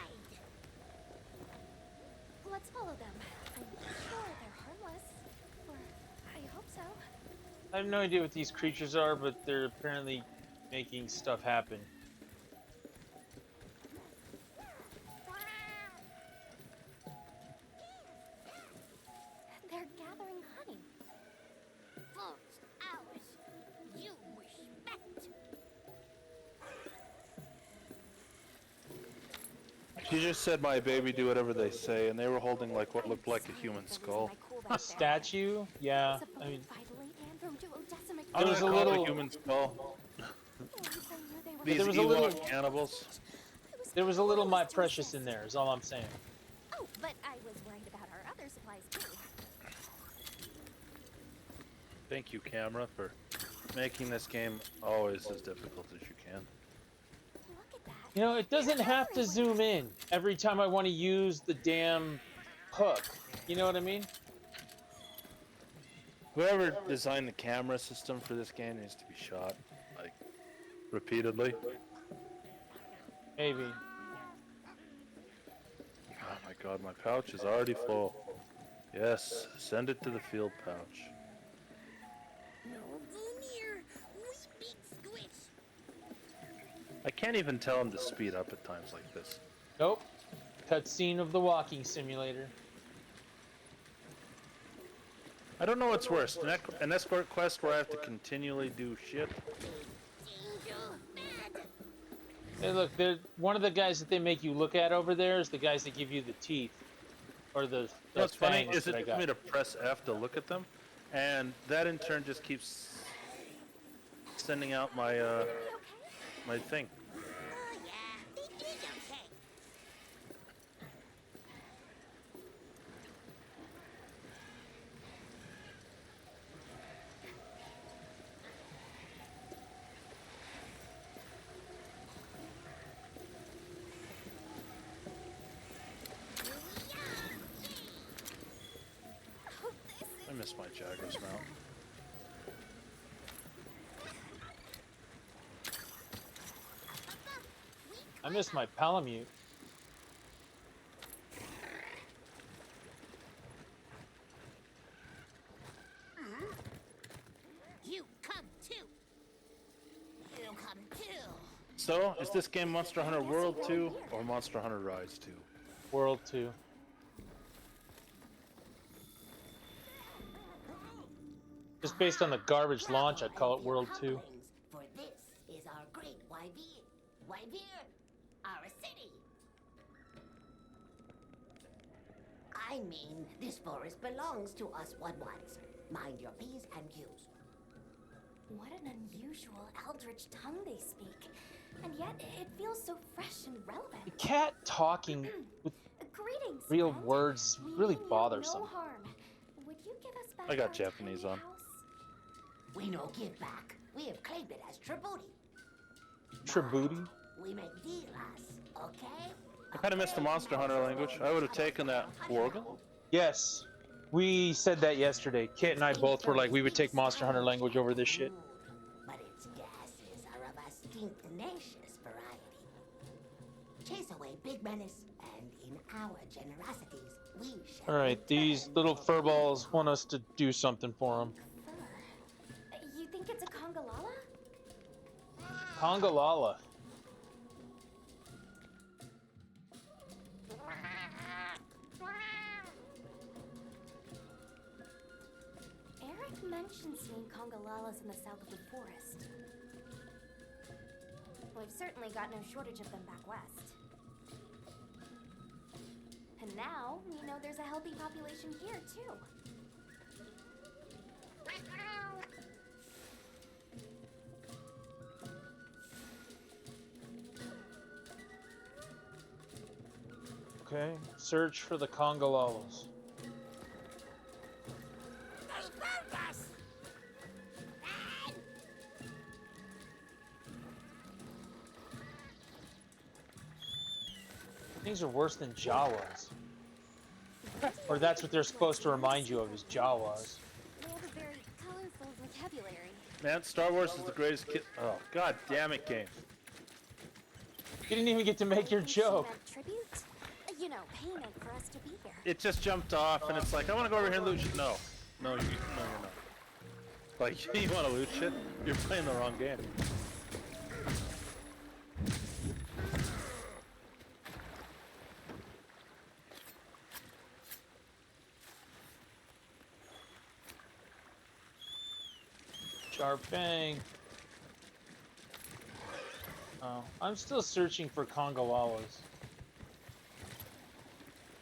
Let's follow them. I'm sure they're harmless. Or I hope so. I have no idea what these creatures are, but they're apparently making stuff happen. They're gathering honey. First, ours. You respect. She just said my baby do whatever they say, and they were holding like what looked like a human skull. A statue? Yeah. I mean, I'm There was gonna a call it little- a human skull. There These was a Ewok little- cannibals. there was a little My Precious in there, is all I'm saying. Oh, but I was worried about our other supplies too. Thank you, camera, for making this game always as difficult as you can. Look at that. You know, it doesn't have to zoom in every time I want to use the damn hook. You know what I mean? Whoever designed the camera system for this game needs to be shot, like, repeatedly. Maybe. Oh my god, my pouch is already full. Yes, send it to the field pouch. No near. We big squish. I can't even tell him to speed up at times like this. Nope. Cutscene of the walking simulator. I don't know what's worse, an escort quest where I have to continually do shit. Danger. Bad. Hey, look, one of the guys that they make you look at over there is the guys that give you the teeth. Or the What's funny fangs is that it I took got. me to press F to look at them, and that in turn just keeps sending out my my thing. Oh yeah, it is okay. I miss my Jagger's mount. I miss my Palamute. You come too. You come too. So, is this game Monster Hunter World 2 or Monster Hunter Rise 2? World 2. Just based on the garbage launch, I'd call it World 2. For this is our great Wyvern. Wyvern, our city. I mean, this forest belongs to us ones. Mind your P's and Q's. What an unusual eldritch tongue they speak. And yet it feels so fresh and relevant. The cat talking with Greetings, real friend. words is We really mean you bothersome. No harm. Would you give us back I got our Japanese tiny on. house? We no give back. We have claimed it as Tributi. Tributi. We make deals, okay? I kind of missed the Monster Hunter language. I would have taken that Worgen. Yes. We said that yesterday. Kit and I both were like, we would take Monster Hunter language over this shit. But its gases are of a stinctinacious variety. Chase away big menace, and in our generosities, we shall. Alright, these little furballs want us to do something for them. You think it's a Congalala? Congalala. Eric mentioned seeing Congalalas in the south of the forest. We've certainly got no shortage of them back west. And now, we know there's a healthy population here, too. Okay, search for the Congalalas. They found us! Things are worse than Jawas. Or that's what they're supposed to remind you of, is Jawas. They have a very colorful vocabulary. Man, Star Wars is the greatest kid. Oh, god damn it, game. You didn't even get to make your joke. Tribute? You know, payment for us to be here. It just jumped off, and it's like, I want to go over here and loot shit. No. No, you're not. Like, you want to loot shit? You're playing the wrong game. Sharp Fang. Oh, I'm still searching for Congawalas.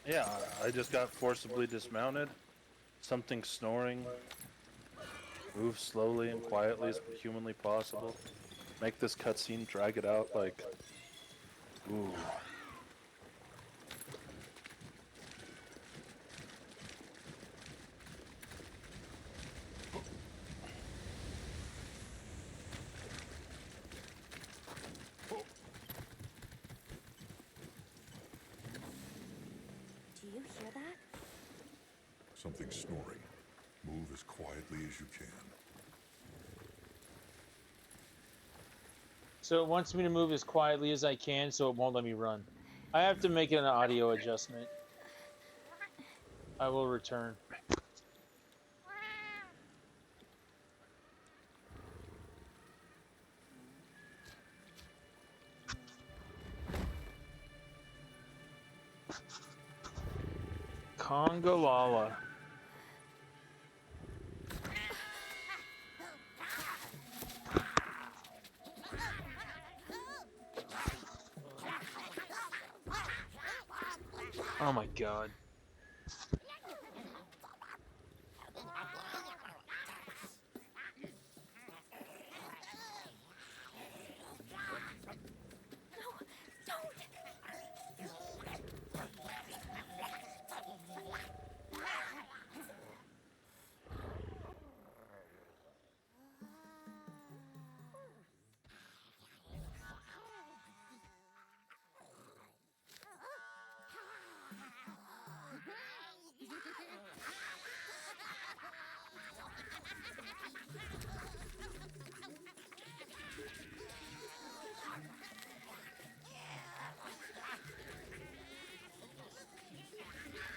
Yeah, I just got forcibly dismounted. Something snoring. Move slowly and quietly as humanly possible. Make this cutscene, drag it out like... Ooh. Do you hear that? Something snoring. Move as quietly as you can. So it wants me to move as quietly as I can so it won't let me run. I have to make an audio adjustment. I will return. Congalala. Oh my god.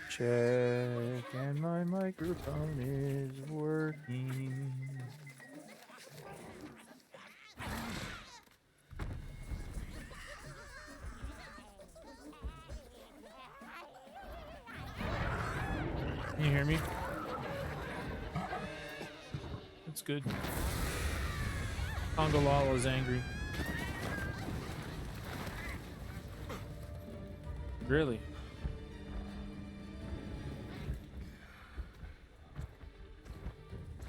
Check, and my microphone is working. Can you hear me? That's good. Congalala's angry. Really?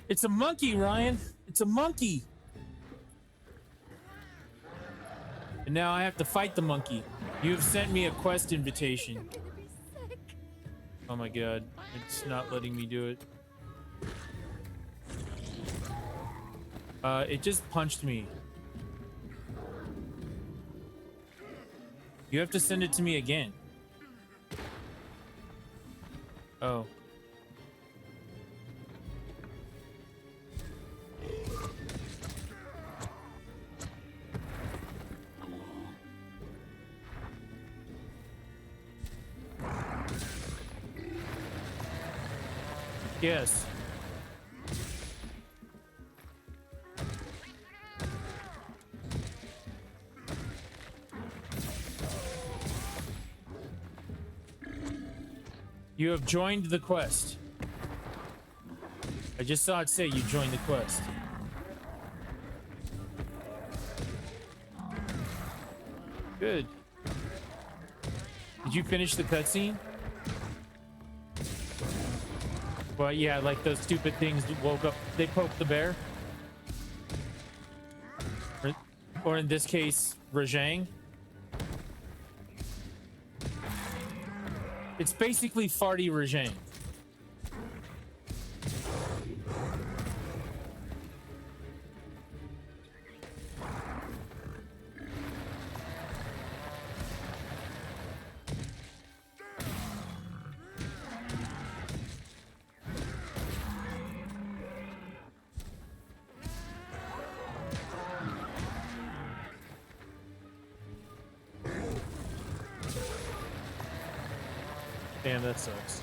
It's a monkey, Ryan. It's a monkey. And now I have to fight the monkey. You have sent me a quest invitation. Oh my god. It's not letting me do it. It just punched me. You have to send it to me again. Oh. Yes. You have joined the quest. I just saw it say you joined the quest. Good. Did you finish the cutscene? Well, yeah, like those stupid things woke up. They poked the bear. Or in this case, Rajang. It's basically Farty Rajang. Damn, that sucks.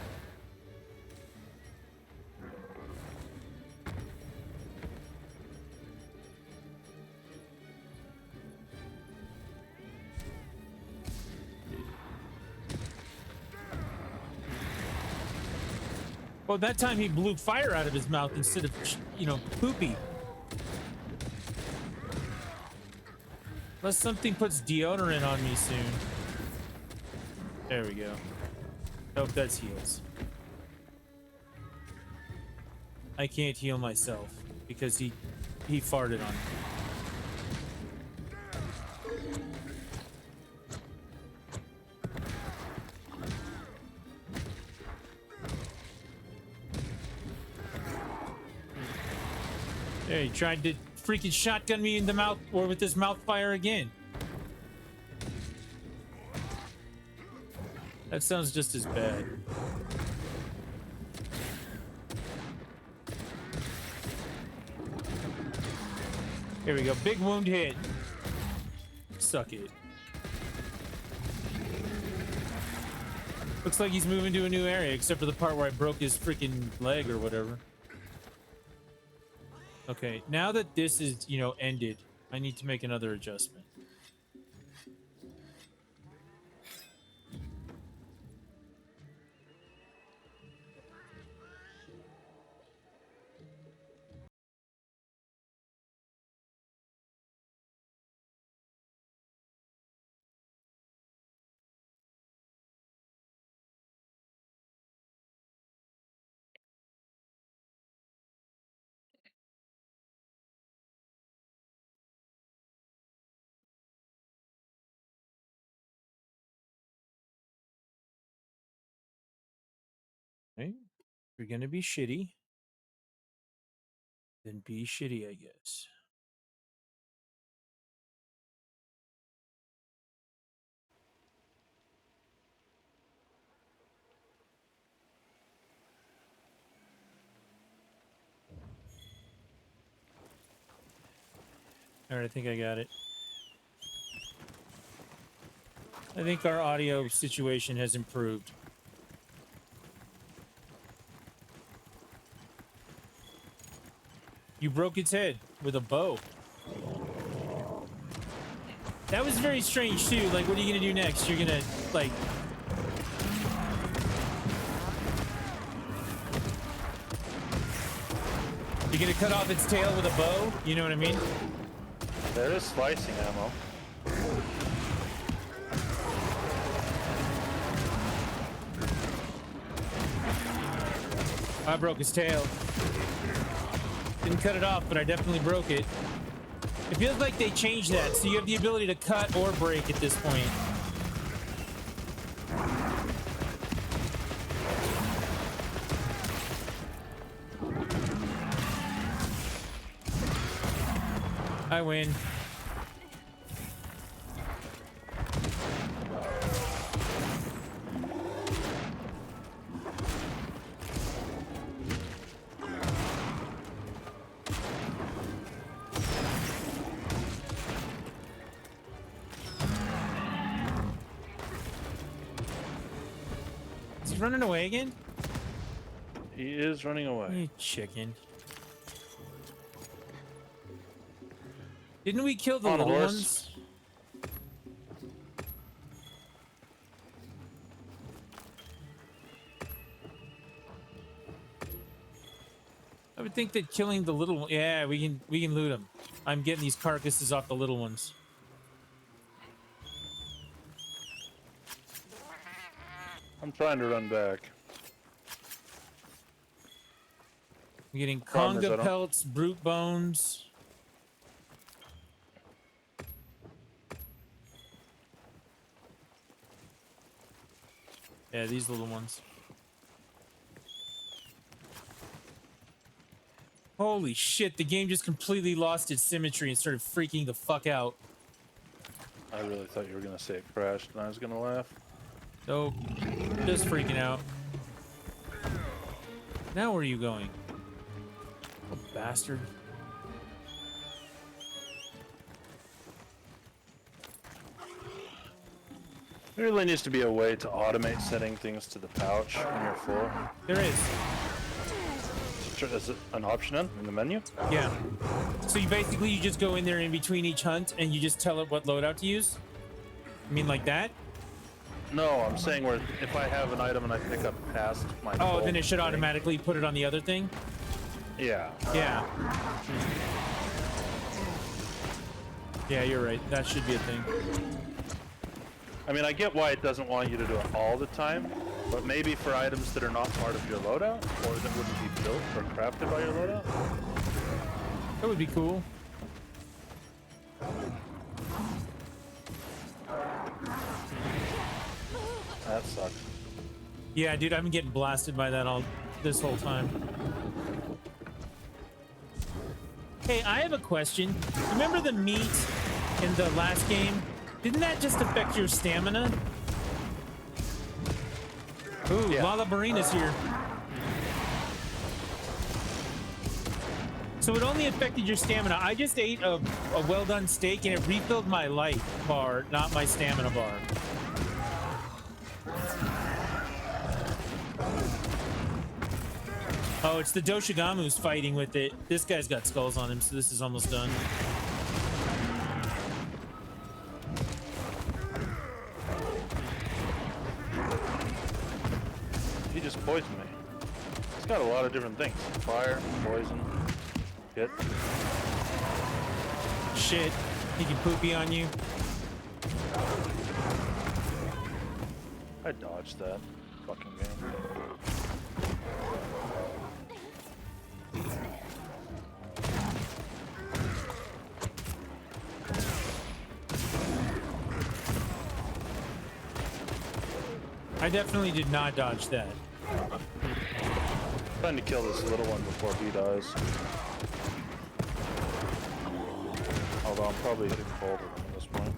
Well, that time he blew fire out of his mouth instead of, you know, poopy. Unless something puts deodorant on me soon. There we go. Nope, that's heals. I can't heal myself because he farted on me. There, he tried to freaking shotgun me in the mouth or with his mouth fire again. That sounds just as bad. Here we go. Big wound hit. Suck it. Looks like he's moving to a new area, except for the part where I broke his freaking leg or whatever. Okay, now that this is, you know, ended, I need to make another adjustment. Okay. If you're gonna be shitty, then be shitty, I guess. All right, I think I got it. I think our audio situation has improved. You broke its head with a bow. That was very strange too. Like, what are you gonna do next? You're gonna, like... You're gonna cut off its tail with a bow? You know what I mean? There is slicing ammo. I broke his tail. Didn't cut it off, but I definitely broke it. It feels like they changed that, so you have the ability to cut or break at this point. I win. Is he running away again? He is running away. You chicken. Didn't we kill the On a little horse. ones? I would think that killing the little one. Yeah, we can loot them. I'm getting these carcasses off the little ones. I'm trying to run back. I'm getting Problem is, I conga don't- pelts, brute bones. Yeah, these little ones. Holy shit, the game just completely lost its symmetry and started freaking the fuck out. I really thought you were gonna say it crashed and I was gonna laugh. Nope. Just freaking out. Now where are you going? Oh, bastard. There really needs to be a way to automate setting things to the pouch when you're full. There is. Is it an option in the menu? Yeah. So you basically just go in there in between each hunt and you just tell it what loadout to use? I mean like that? No, I'm saying where if I have an item and I pick up past my Oh, full then it should thing. automatically put it on the other thing? Yeah. Yeah. Yeah, you're right. That should be a thing. I mean, I get why it doesn't want you to do it all the time, but maybe for items that are not part of your loadout, or that wouldn't be built or crafted by your loadout. That would be cool. That sucks. Yeah, dude, I've been getting blasted by that all this whole time. Hey, I have a question. Remember the meat in the last game? Didn't that just affect your stamina? Ooh, Yeah. Lala Marina's here. So it only affected your stamina. I just ate a well-done steak and it refilled my life bar, not my stamina bar. Oh, it's the Doshigamu's fighting with it. This guy's got skulls on him, so this is almost done. He just poisoned me. It's got a lot of different things. Fire, poison, hit. Shit, he can poopy on you. I dodged that fucking game. I definitely did not dodge that. Trying to kill this little one before he dies. Although I'm probably hitting cold at this point.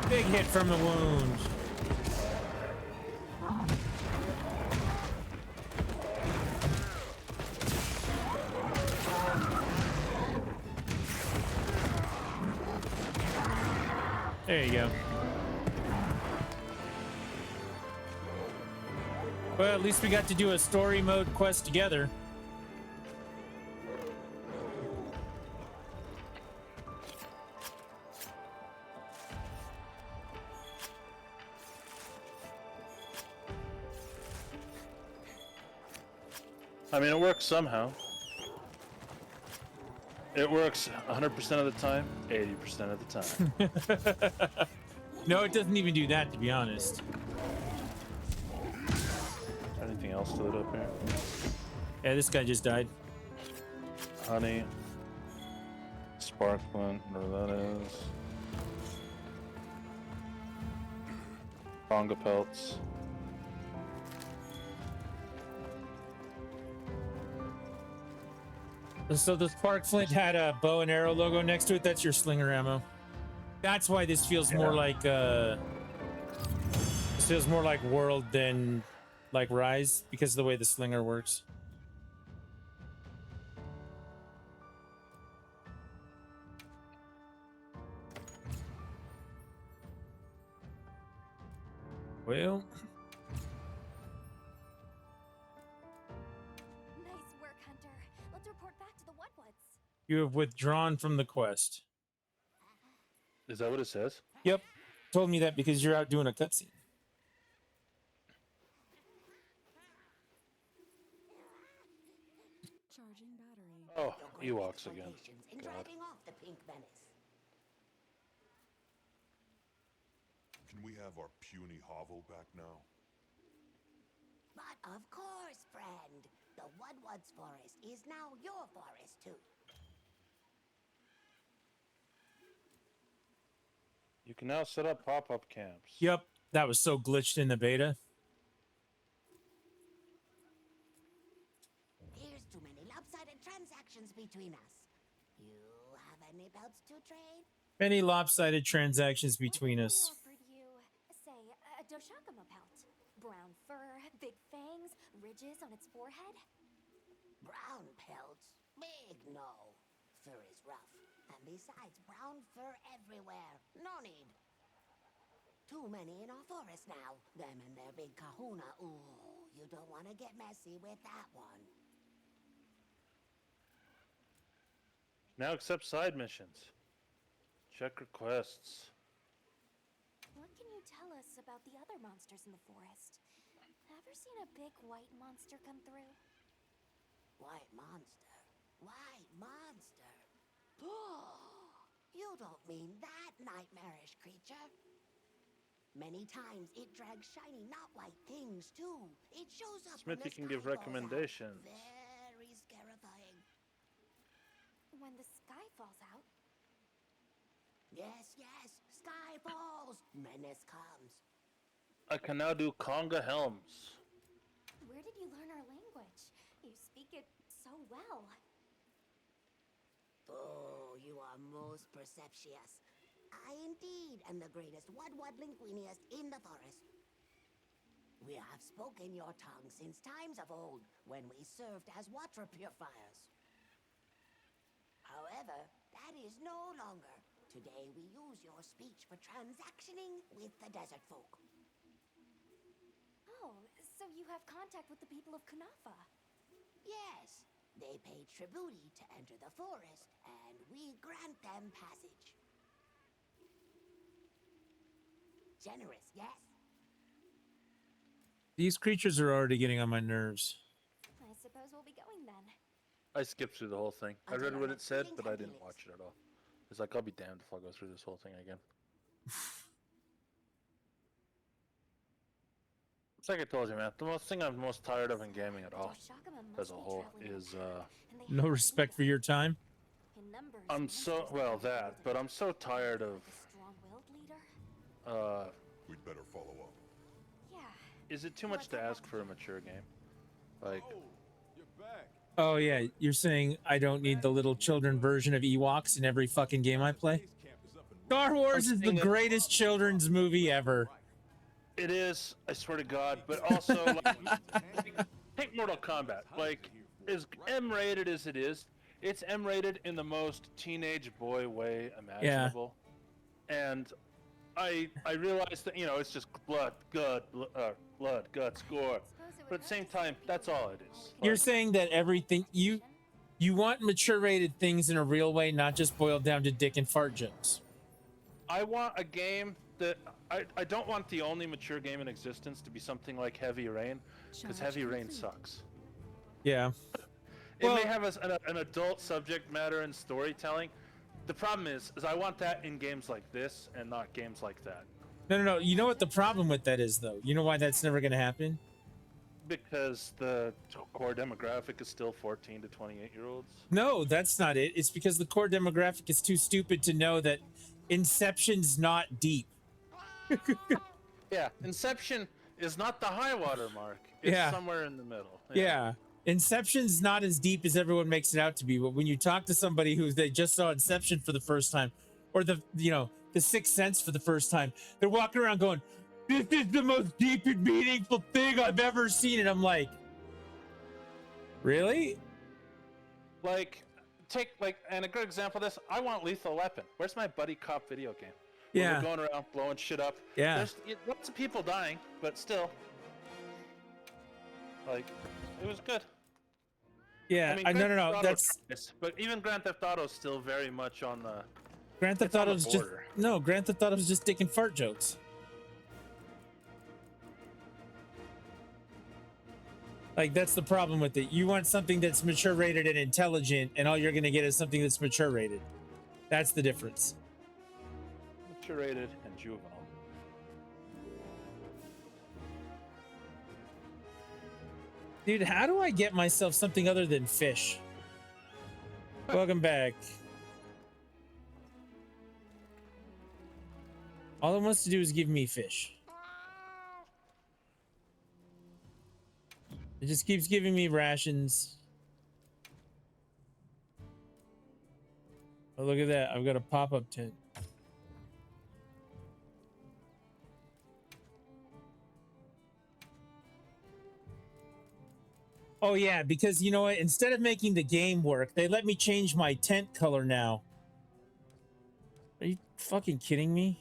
Big hit from the wound. There you go. Well, at least we got to do a story mode quest together. I mean, it works somehow. It works 100% of the time, 80% of the time. No, it doesn't even do that, to be honest. Anything else to loot up here? Yeah, this guy just died. Honey. Sparkling, whatever that is. Bonga pelts. So the Spark Flint had a bow and arrow logo next to it. That's your slinger ammo. That's why this feels more like this feels more like World than like Rise, because of the way the slinger works. Well, Nice work, Hunter. Let's report back to the Woodwoods. you have withdrawn from the quest. Is that what it says? Yep. Told me that because you're out doing a cutscene. Charging battery. Oh, Your Ewoks greatest again. vocations in God. driving off the Pink Menace. Can we have our puny hovel back now? But of course, friend. The Woodwoods Forest is now your forest, too. You can now set up pop-up camps. Yep. That was so glitched in the beta. Here's to many lopsided transactions between us. You have any belts to trade? Any lopsided transactions between What if us? we offered you, say, a Doshakama pelt? Brown fur, big fangs, ridges on its forehead? Brown pelts? Big no. Fur is rough. And besides, brown fur everywhere. No need. Too many in our forest now. Them and their big kahuna. Ooh, you don't want to get messy with that one. Now accept side missions. Check requests. What can you tell us about the other monsters in the forest? Ever seen a big white monster come through? White monster. White monster. You don't mean that nightmarish creature. Many times it drags shiny, not white things too. It shows up. when Smithy the can sky give falls out. recommendations. Very scarifying. When the sky falls out? Yes, yes. Sky falls. Menace comes. I can now do conga helms. Where did you learn our language? You speak it so well. Oh, you are most perceptious. I indeed am the greatest Wud-Wud-Linguiniest in the forest. We have spoken your tongue since times of old, when we served as water purifiers. However, that is no longer. Today we use your speech for transactioning with the desert folk. Oh, so you have contact with the people of Kunafa? Yes, they pay tribute to enter the forest, and we grant them passage. Generous, yes? These creatures are already getting on my nerves. I suppose we'll be going then. I skipped through the whole thing. I read what it said, but I didn't watch it at all. It's like, I'll be damned if I'll go through this whole thing again. It's like I told you, man. The most thing I'm most tired of in gaming at all, as a whole, is No respect for your time. In numbers, I'm so well that, but I'm so tired of. the strong-willed leader? We'd better follow up. Yeah. Is it too much to ask for a mature game? Like, Oh yeah, you're saying I don't need the little children version of Ewoks in every fucking game I play? Star Wars is the greatest children's movie ever. it is, I swear to God, but also, like, take Mortal Kombat. Like, as M-rated as it is, it's M-rated in the most teenage boy way imaginable. And I realize that, you know, it's just blood, guts, gore. But at the same time, that's all it is. You're Like, saying that everything you want mature rated things in a real way, not just boiled down to dick and fart jokes. I want a game that I don't want the only mature game in existence to be something like Heavy Rain, because Heavy Rain sucks. Yeah. It may have an adult subject matter and storytelling. The problem is I want that in games like this and not games like that. No. You know what the problem with that is, though? You know why that's never going to happen? Because the core demographic is still 14 to 28-year-olds. No, that's not it. It's because the core demographic is too stupid to know that Inception's not deep. Yeah, Inception is not the high water mark. It's Yeah. somewhere in the middle. Yeah. Inception's not as deep as everyone makes it out to be, but when you talk to somebody who they just saw Inception for the first time, or the Sixth Sense for the first time, they're walking around going, "This is the most deep and meaningful thing I've ever seen," and I'm like, really? Like, and a good example of this, I want Lethal Weapon. Where's my buddy cop video game? Yeah. We're going around blowing shit up. Yeah. There's lots of people dying, but still. Like, it was good. Yeah, I mean, no, Grand Theft Auto that's tries, but even Grand Theft Auto is still very much on the. Grand Theft it's on the Auto's just border. no. Grand Theft Auto's just dick and fart jokes. Like, that's the problem with it. You want something that's mature rated and intelligent, and all you're gonna get is something that's mature rated. That's the difference. Curated and juvenile. Dude, how do I get myself something other than fish? Welcome back. All it wants to do is give me fish. It just keeps giving me rations. Oh, look at that. I've got a pop-up tent. Oh, yeah, because you know what? Instead of making the game work, they let me change my tent color now. Are you fucking kidding me?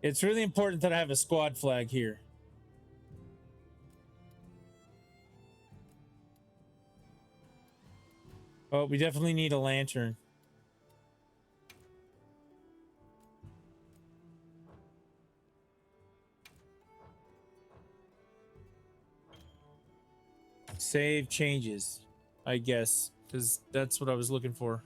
It's really important that I have a squad flag here. Oh, we definitely need a lantern. Save changes, I guess, because that's what I was looking for.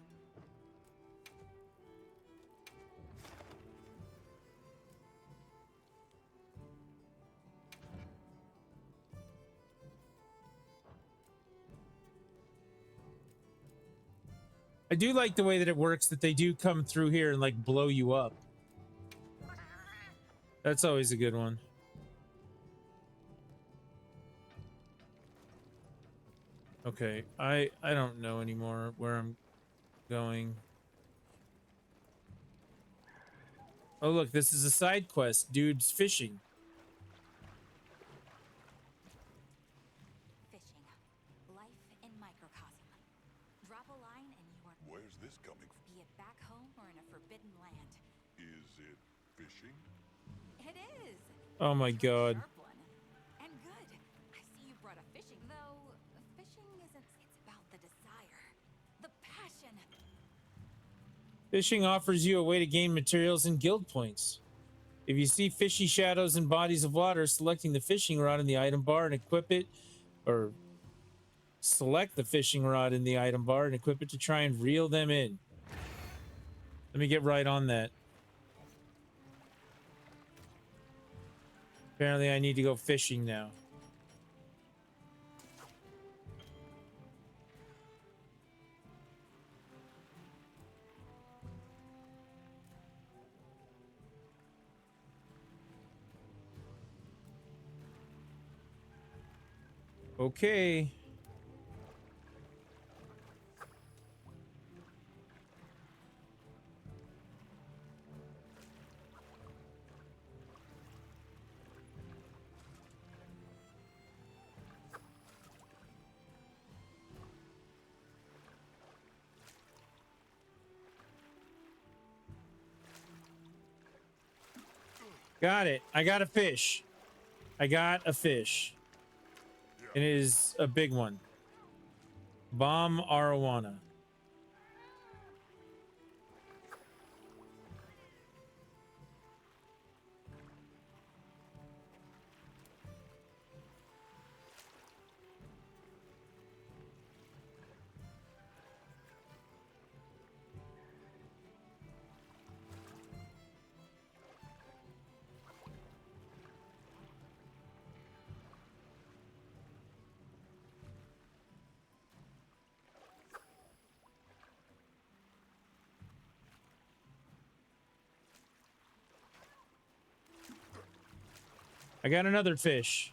I do like the way that it works, that they do come through here and like blow you up. That's always a good one. Okay, I don't know anymore where I'm going. Oh look, this is a side quest. Dude's fishing. Fishing. Life in microcosm. Drop a line and you are... Where's this coming from? Be it back home or in a forbidden land. Is it fishing? It is! Oh my god. Sharp one. And good. I see you brought a fishing, though fishing isn't... It's about the desire. The passion. Fishing offers you a way to gain materials and guild points. If you see fishy shadows in bodies of water, selecting the fishing rod in the item bar and equip it, or select the fishing rod in the item bar and equip it to try and reel them in. Let me get right on that. Apparently I need to go fishing now. Okay. Got it. I got a fish. I got a fish. It is a big one. Bomb arowana. I got another fish.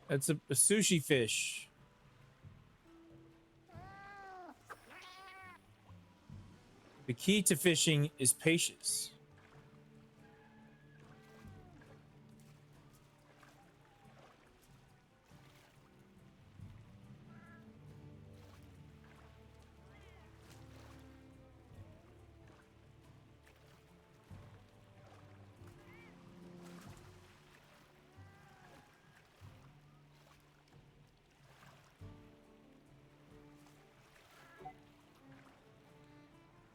That's a sushi fish. The key to fishing is patience.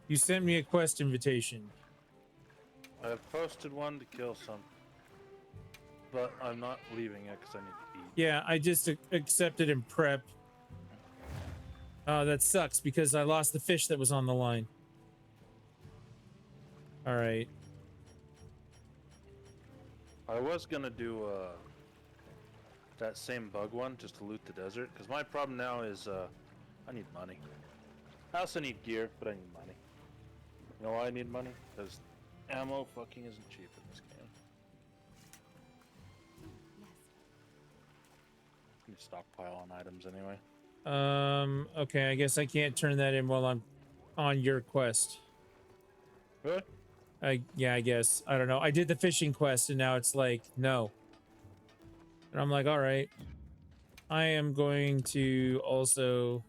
You sent me a quest invitation. I have posted one to kill some, but I'm not leaving it because I need to eat. Yeah, I just accepted and prep. That sucks because I lost the fish that was on the line. All right. I was gonna do that same bug one just to loot the desert, because my problem now is I need money. I also need gear, but I need money. You know why I need money? Because ammo fucking isn't cheap in this game. Yes. You stockpile on items anyway. Okay, I guess I can't turn that in while I'm on your quest. Really? Yeah, I guess. I don't know. I did the fishing quest and now it's like, no. And I'm like, all right. I am going to also...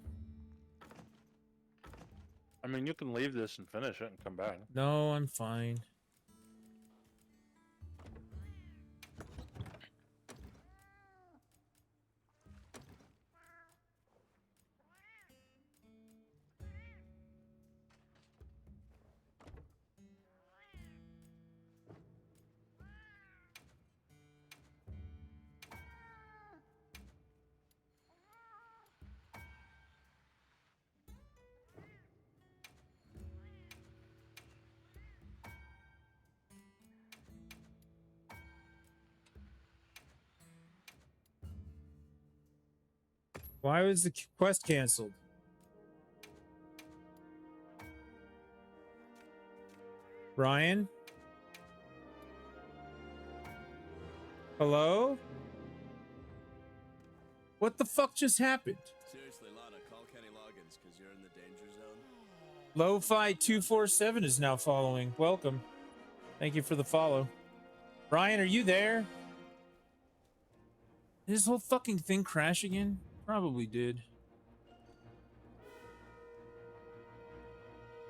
I mean, you can leave this and finish it and come back. No, I'm fine. Why was the quest canceled? Ryan? Hello? What the fuck just happened? Seriously, Lana, call Kenny Loggins, because you're in the danger zone. Lo-Fi 247 is now following. Welcome. Thank you for the follow. Ryan, are you there? Did this whole fucking thing crash again? Probably did.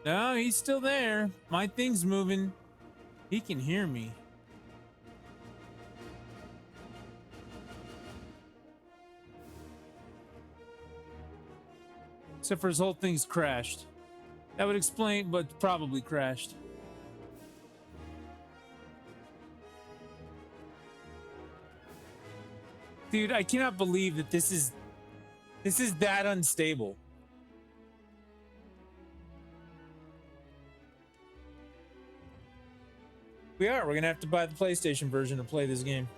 No, he's still there. My thing's moving. He can hear me. Except for his whole thing's crashed. That would explain, but probably crashed. Dude, I cannot believe that this is that unstable. We're gonna have to buy the PlayStation version to play this game.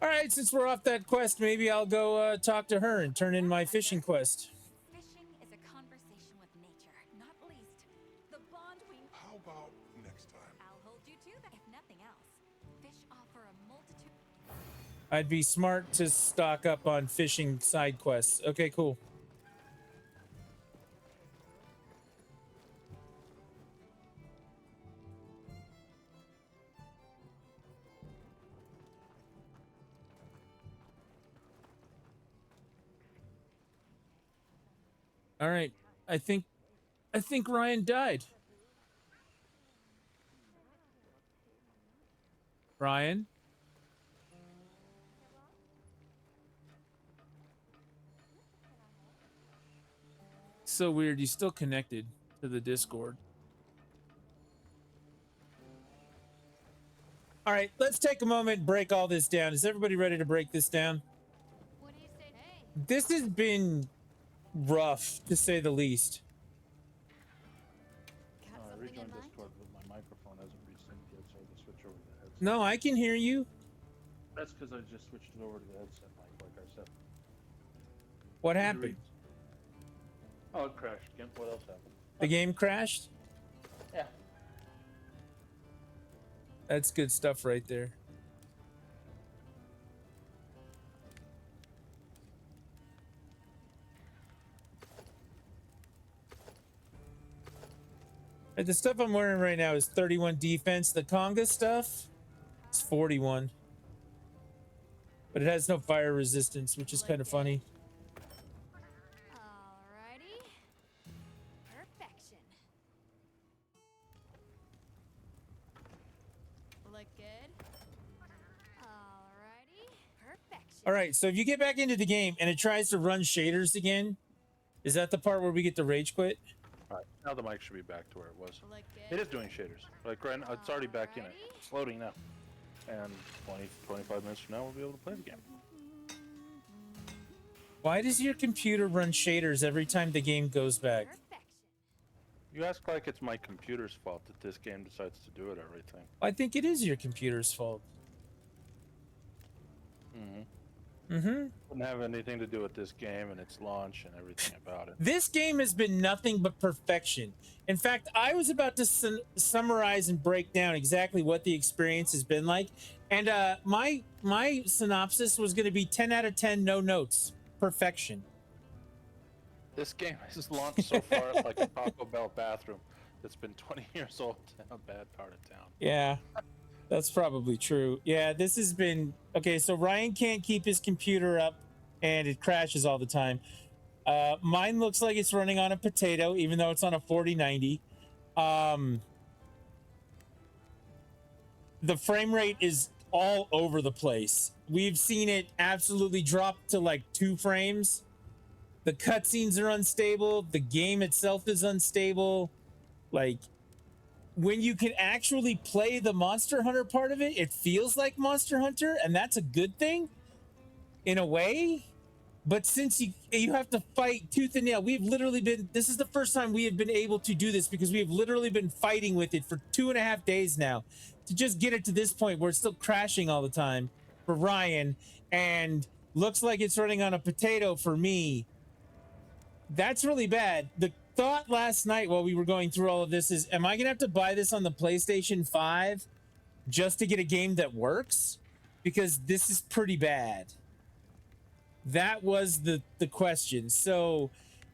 All right, since we're off that quest, maybe I'll go talk to her and turn in my fishing quest. Fishing is a conversation with nature, not least the bond we... How about next time? I'll hold you to that, if nothing else. Fish offer a multitude... I'd be smart to stock up on fishing side quests. Okay, cool. All right. I think Ryan died. Ryan? So weird. He's still connected to the Discord. All right, let's take a moment and break all this down. Is everybody ready to break this down? What do you say? Hey. This has been rough, to say the least. Got I something in rejoined mind? Discord, but my microphone hasn't resynced yet, so I had to switch over to the headset. No, I can hear you. That's because I just switched it over to the headset mic, like I said. What happened? Oh, it crashed again. What else happened? The game crashed? Yeah. That's good stuff right there. And the stuff I'm wearing right now is 31 defense. The Conga stuff is 41. But it has no fire resistance, which is kind of funny. Alrighty. Perfection. Look good. Alrighty. Perfection. All right, so if you get back into the game and it tries to run shaders again, is that the part where we get the rage quit? Alright, now the mic should be back to where it was. Look It good. is doing shaders. Like right now, it's already back in it. It's loading now. And 25 minutes from now, we'll be able to play the game. Why does your computer run shaders every time the game goes back? Perfection. You ask like it's my computer's fault that this game decides to do it everything. I think it is your computer's fault. Wouldn't have anything to do with this game and its launch and everything about it. This game has been nothing but perfection. In fact, I was about to summarize and break down exactly what the experience has been like, and my synopsis was going to be 10 out of 10, no notes, perfection. This game has launched so far like a Taco Bell bathroom that's been 20 years old in a bad part of town. Yeah, that's probably true. Yeah, this has been okay. So Ryan can't keep his computer up, and it crashes all the time. Mine looks like it's running on a potato, even though it's on a 4090. The frame rate is all over the place. We've seen it absolutely drop to like 2 frames. The cutscenes are unstable. The game itself is unstable. Like, when you can actually play the Monster Hunter part of it, it feels like Monster Hunter, and that's a good thing in a way. But since you have to fight tooth and nail, this is the first time we have been able to do this, because we have literally been fighting with it for 2.5 days now to just get it to this point where it's still crashing all the time for Ryan, and looks like it's running on a potato for me. That's really bad. The thought last night while we were going through all of this is, am I gonna have to buy this on the PlayStation 5 just to get a game that works? Because this is pretty bad. That was the question. So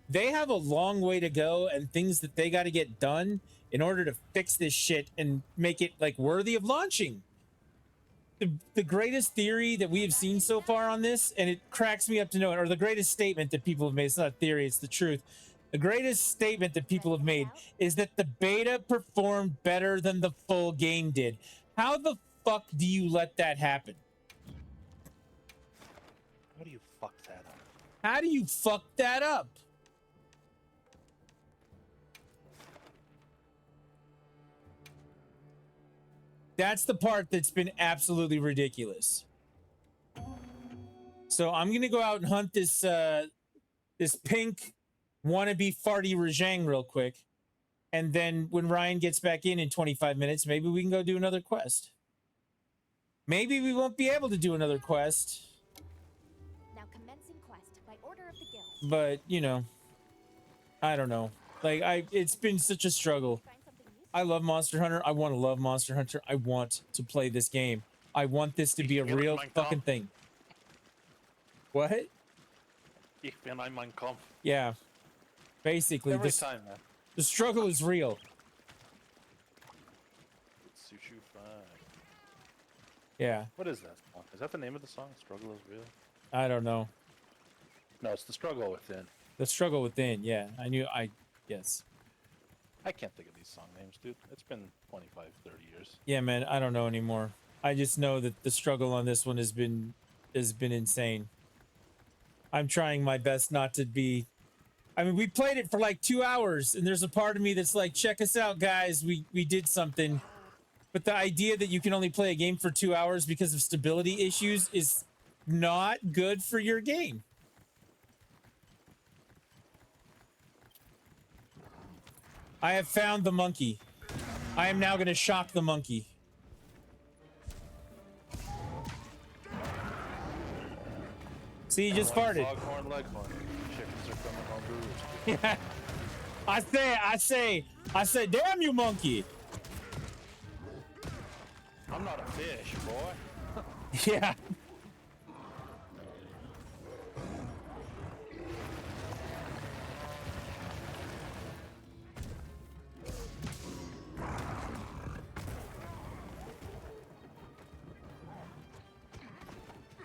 they have a long way to go and things that they got to get done in order to fix this shit and make it like worthy of launching. The greatest theory that we have seen so far on this, and it cracks me up to know it, or the greatest statement that people have made, it's not a theory, it's the truth. The greatest statement that people have made is that the beta performed better than the full game did. How the fuck do you let that happen? How do you fuck that up? How do you fuck that up? That's the part that's been absolutely ridiculous. So I'm gonna go out and hunt this this pink wannabe farty Rajang real quick, and then when Ryan gets back in 25 minutes, maybe we can go do another quest. Maybe we won't be able to do another quest. Now commencing quest by order of the guild. But, you know, I don't know. Like, it's been such a struggle. I love Monster Hunter. I want to love Monster Hunter. I want to play this game. I want this to be a real fucking thing. What? Ich bin ein Mein Kampf. Yeah. Basically, Every time, man. the struggle is real. Sushi fine. Yeah. What is that song? Is that the name of the song? Struggle is real? I don't know. No, it's The Struggle Within. The struggle within. Yeah. Yes. I can't think of these song names, dude. It's been 25, 30 years. Yeah, man. I don't know anymore. I just know that the struggle on this one has been insane. I'm trying my best not to be. I mean, we played it for like 2 hours, and there's a part of me that's like, check us out, guys. We did something. But the idea that you can only play a game for 2 hours because of stability issues is not good for your game. I have found the monkey. I am now going to shock the monkey. See, you just farted. Foghorn Leghorn. Chickens are coming home to roost. Yeah. I say, damn you, monkey. I'm not a fish, boy. Yeah.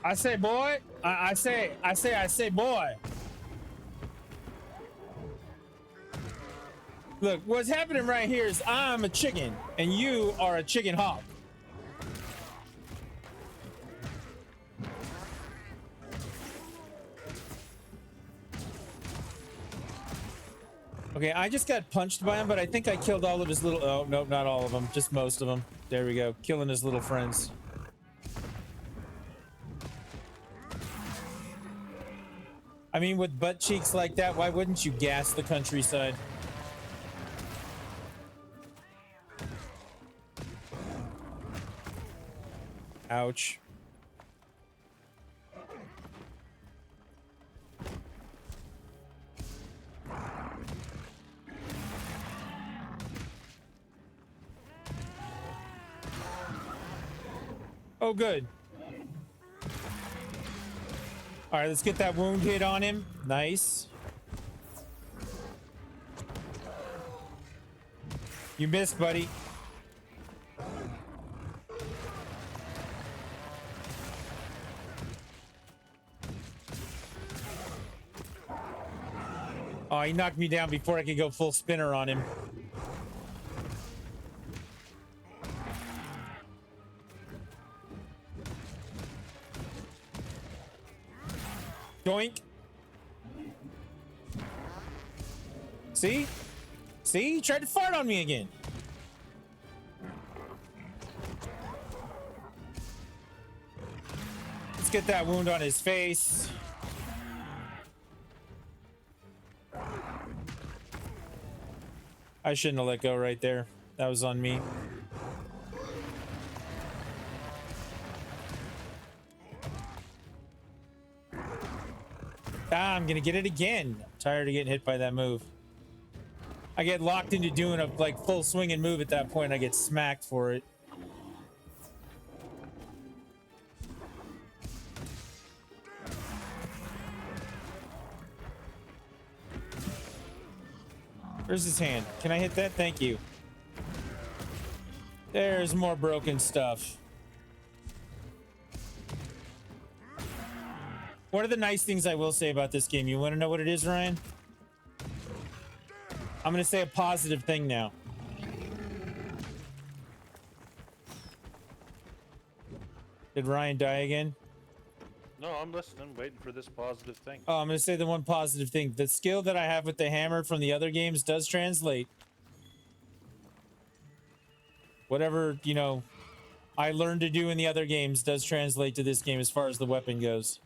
I say, boy. I say, boy. Look, what's happening right here is I'm a chicken, and you are a chicken hawk. Okay, I just got punched by him, but I think I killed all of his little... Oh, no, not all of them. Just most of them. There we go. Killing his little friends. I mean, with butt cheeks like that, why wouldn't you gas the countryside? Ouch. Oh, good. All right, let's get that wound hit on him. Nice. You missed, buddy. Oh, he knocked me down before I could go full spinner on him. Doink. See? See? He tried to fart on me again. Let's get that wound on his face. I shouldn't have let go right there. That was on me. Ah, I'm gonna get it again. I'm tired of getting hit by that move. I get locked into doing a like full swinging move at that point. I get smacked for it. Where's his hand? Can I hit that? Thank you. There's more broken stuff. One of the nice things I will say about this game, you want to know what it is, Ryan? I'm going to say a positive thing now. Did Ryan die again? No, I'm listening, waiting for this positive thing. Oh, I'm going to say the one positive thing. The skill that I have with the hammer from the other games does translate. Whatever, you know, I learned to do in the other games does translate to this game as far as the weapon goes.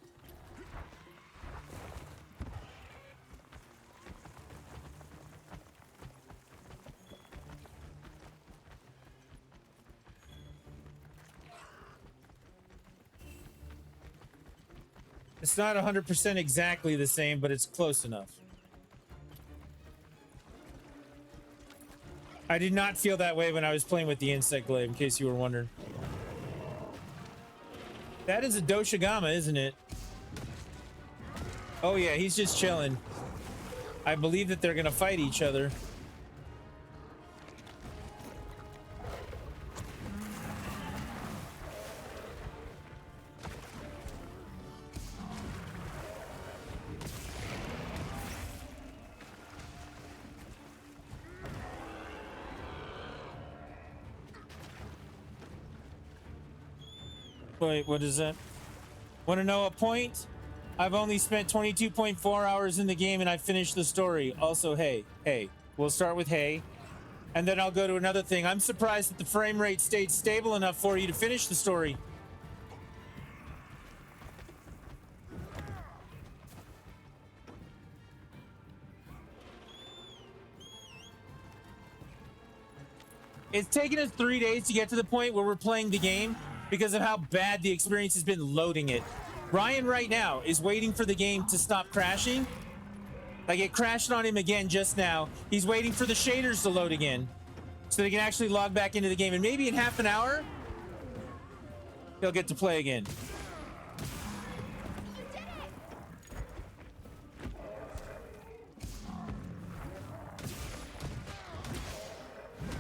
It's not 100% exactly the same, but it's close enough. I did not feel that way when I was playing with the insect glaive, in case you were wondering. That is a Doshigama, isn't it? Oh yeah, he's just chilling. I believe that they're gonna fight each other. Wait, what is that? Want to know a point? I've only spent 22.4 hours in the game and I finished the story. Also, hey. We'll start with hey. And then I'll go to another thing. I'm surprised that the frame rate stayed stable enough for you to finish the story. It's taken us 3 days to get to the point where we're playing the game because of how bad the experience has been loading it. Ryan right now is waiting for the game to stop crashing. Like it crashed on him again just now. He's waiting for the shaders to load again so they can actually log back into the game. And maybe in half an hour, he'll get to play again.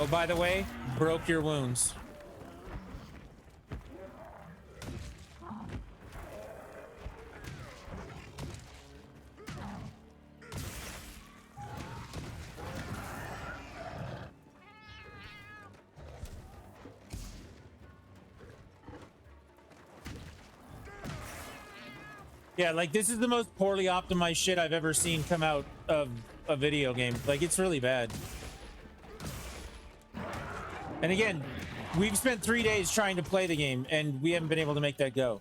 Oh, by the way, broke your wounds. Yeah, like this is the most poorly optimized shit I've ever seen come out of a video game. Like it's really bad. And again, we've spent 3 days trying to play the game and we haven't been able to make that go.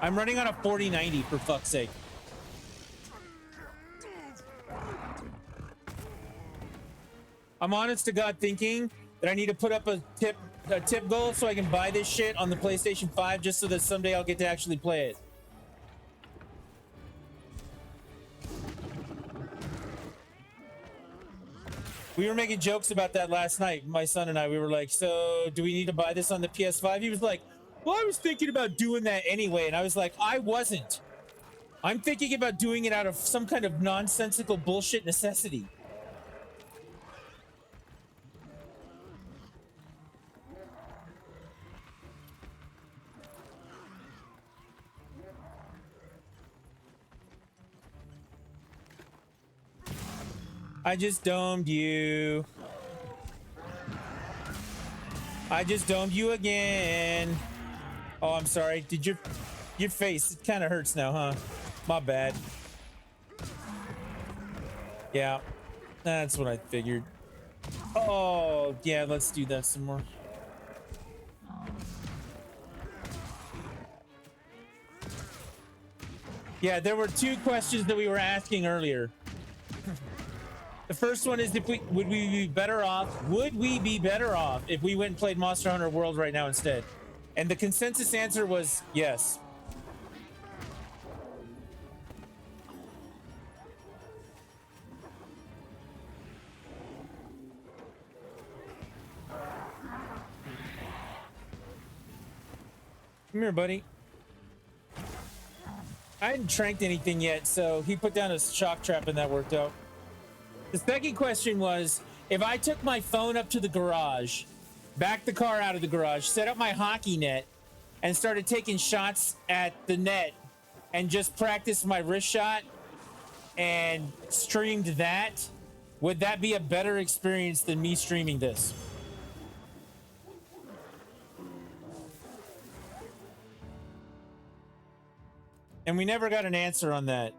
I'm running on a 4090 for fuck's sake. I'm honest to God thinking that I need to put up a tip a tip goal so I can buy this shit on the PlayStation 5 just so that someday I'll get to actually play it. We were making jokes about that last night, my son and I. We were like, so do we need to buy this on the PS5? He was like, well, I was thinking about doing that anyway. And I was like, I wasn't. I'm thinking about doing it out of some kind of nonsensical bullshit necessity. I just domed you. I just domed you again. Oh, I'm sorry. Did your face, it kind of hurts now, huh? My bad. Yeah, that's what I figured. Oh, yeah, let's do that some more. Yeah, there were two questions that we were asking earlier. The first one is would we be better off if we went and played Monster Hunter World right now instead? And the consensus answer was yes. Come here, buddy. I hadn't tranked anything yet, so he put down a shock trap and that worked out. The second question was, if I took my phone up to the garage, backed the car out of the garage, set up my hockey net, and started taking shots at the net and just practiced my wrist shot and streamed that, would that be a better experience than me streaming this? And we never got an answer on that.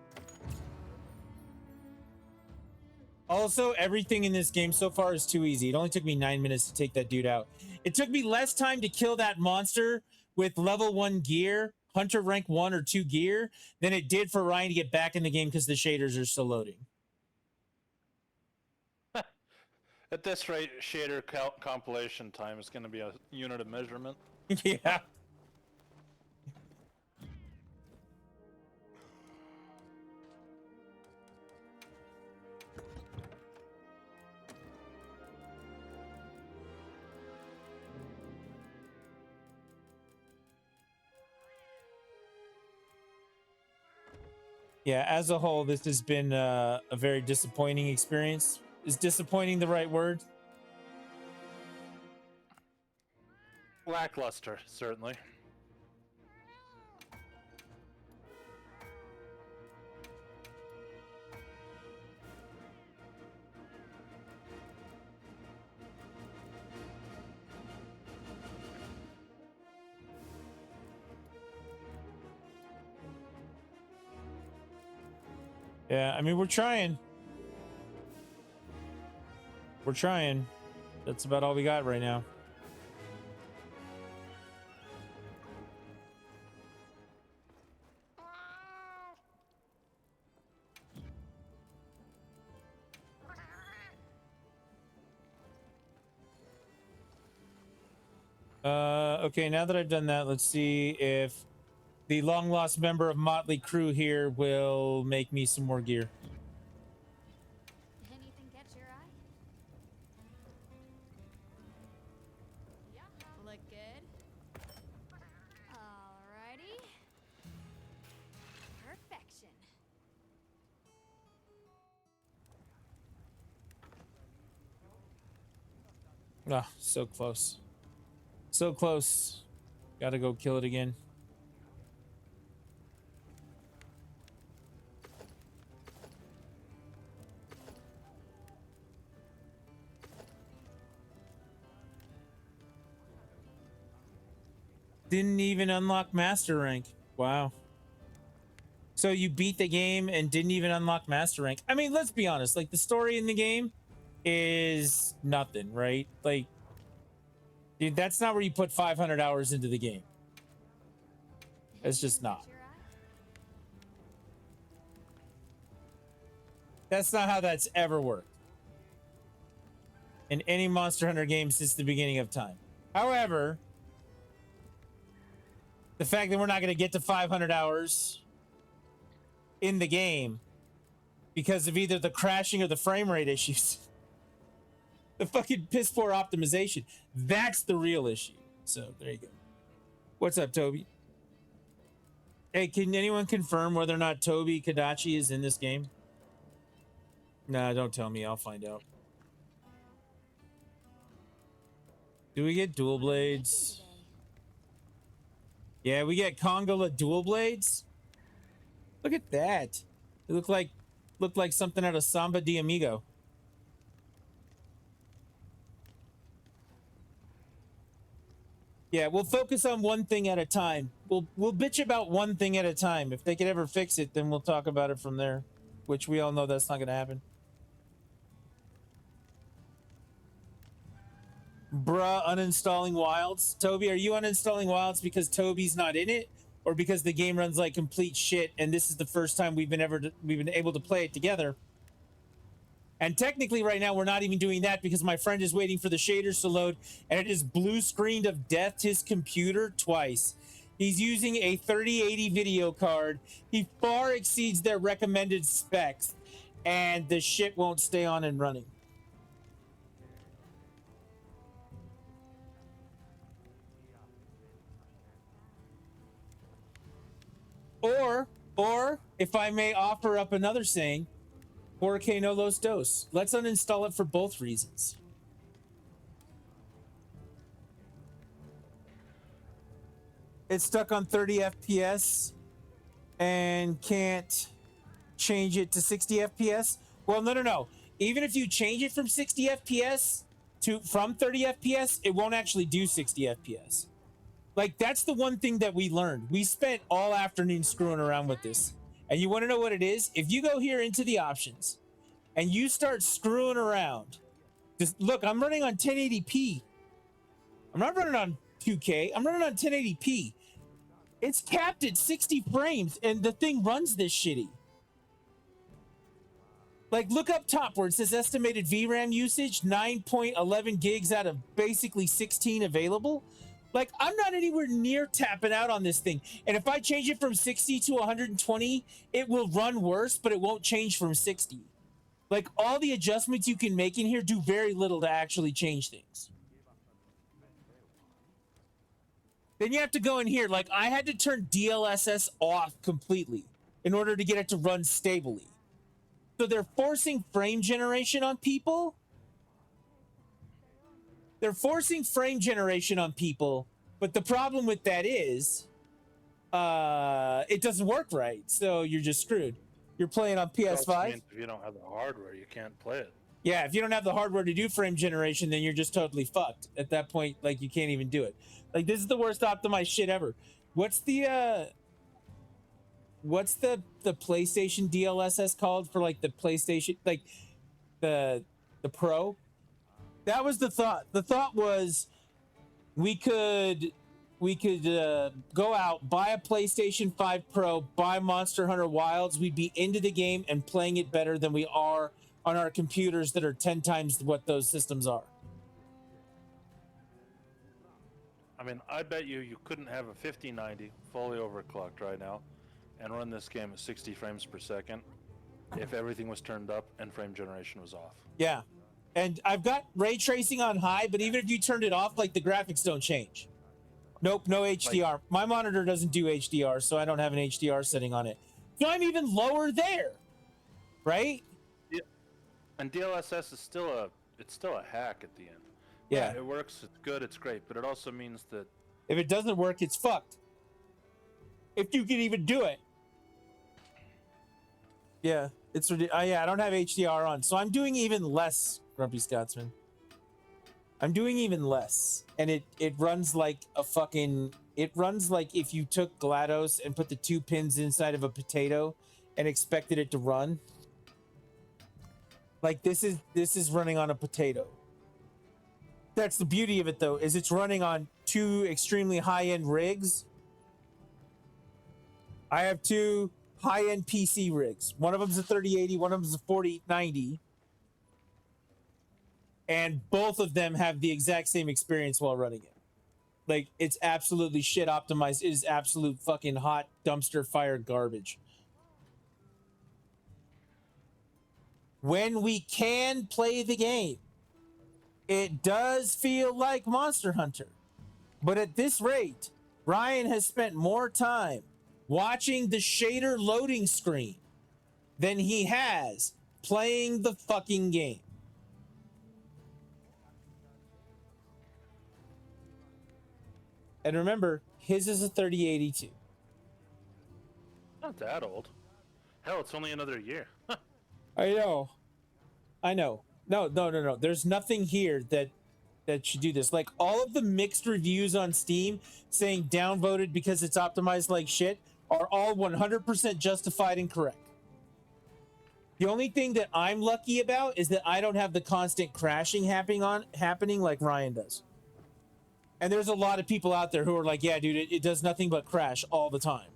Also, everything in this game so far is too easy. It only took me 9 minutes to take that dude out. It took me less time to kill that monster with level 1 gear, Hunter rank 1 or 2 gear, than it did for Ryan to get back in the game because the shaders are still loading. At this rate, shader compilation time is going to be a unit of measurement. Yeah. Yeah, as a whole, this has been a very disappointing experience. Is disappointing the right word? Lackluster, certainly. Yeah, I mean, we're trying. We're trying. That's about all we got right now. Okay, now that I've done that, let's see if the long lost member of Motley Crue here will make me some more gear. Anything catch your eye? Yeah, look good. Alrighty. Perfection. Ah, so close. So close. Gotta go kill it again. Didn't even unlock master rank. Wow. So you beat the game and didn't even unlock master rank. I mean, let's be honest. Like, the story in the game is nothing, right? Like, dude, that's not where you put 500 hours into the game. It's just not. That's not how that's ever worked in any Monster Hunter game since the beginning of time. However, the fact that we're not going to get to 500 hours in the game because of either the crashing or the frame rate issues, the fucking piss poor optimization, that's the real issue. So there you go. What's up, Toby? Hey, can anyone confirm whether or not Toby Kadachi is in this game? Nah, don't tell me. I'll find out. Do we get dual blades? Yeah, we get Kongola dual blades. Look at that. It looked like something out of Samba de Amigo. Yeah, we'll focus on one thing at a time. We'll bitch about one thing at a time. If they could ever fix it, then we'll talk about it from there, which we all know that's not going to happen. Bruh, uninstalling Wilds. Toby, are you uninstalling Wilds because Toby's not in it, or because the game runs like complete shit and this is the first time we've been able to play it together? And technically right now we're not even doing that because my friend is waiting for the shaders to load and it is blue screened of death his computer twice. He's using a 3080 video card. He far exceeds their recommended specs and the shit won't stay on and running. Or if I may offer up another saying, 4K no los dos. Let's uninstall it for both reasons. It's stuck on 30 FPS and can't change it to 60 FPS. Well, no. Even if you change it from 60 FPS from 30 FPS, it won't actually do 60 FPS. Like, that's the one thing that we learned. We spent all afternoon screwing around with this. And you want to know what it is? If you go here into the options and you start screwing around, just look, I'm running on 1080p. I'm not running on 2K. I'm running on 1080p. It's capped at 60 frames and the thing runs this shitty. Like, look up top where it says estimated VRAM usage, 9.11 gigs out of basically 16 available. Like, I'm not anywhere near tapping out on this thing. And if I change it from 60 to 120, it will run worse, but it won't change from 60. Like, all the adjustments you can make in here do very little to actually change things. Then you have to go in here. Like, I had to turn DLSS off completely in order to get it to run stably. So they're forcing frame generation on people. They're forcing frame generation on people, but the problem with that is it doesn't work right, so you're just screwed. You're playing on PS5. If you don't have the hardware, you can't play it. Yeah, if you don't have the hardware to do frame generation, then you're just totally fucked. At that point, like, you can't even do it. Like, this is the worst optimized shit ever. What's the PlayStation DLSS called for, like, the PlayStation, like, the Pro? That was the thought. The thought was we could go out, buy a PlayStation 5 Pro, buy Monster Hunter Wilds. We'd be into the game and playing it better than we are on our computers that are 10 times what those systems are. I mean, I bet you couldn't have a 5090 fully overclocked right now and run this game at 60 frames per second if everything was turned up and frame generation was off. Yeah. And I've got ray tracing on high, but even if you turned it off, like, the graphics don't change. Nope, no HDR. My monitor doesn't do HDR, so I don't have an HDR setting on it. So I'm even lower there, right? Yeah. And DLSS is still a hack at the end. Yeah. It works, it's good, it's great, but it also means that if it doesn't work, it's fucked. If you can even do it. Yeah, it's ridiculous. Yeah, I don't have HDR on, so I'm doing even less, Grumpy Scotsman. I'm doing even less, and it runs like a fucking. It runs like if you took GLaDOS and put the 2 pins inside of a potato and expected it to run. Like, this is running on a potato. That's the beauty of it, though, is it's running on 2 extremely high-end rigs. I have 2 high-end PC rigs. One of them's a 3080, one of them's a 4090. And both of them have the exact same experience while running it. Like, it's absolutely shit optimized. It is absolute fucking hot dumpster fire garbage. When we can play the game, it does feel like Monster Hunter. But at this rate, Ryan has spent more time watching the shader loading screen than he has playing the fucking game. And remember, his is a 3082. Not that old. Hell, it's only another year. I know. No. There's nothing here that should do this. Like, all of the mixed reviews on Steam saying downvoted because it's optimized like shit are all 100% justified and correct. The only thing that I'm lucky about is that I don't have the constant crashing happening like Ryan does. And there's a lot of people out there who are like, yeah, dude, it does nothing but crash all the time.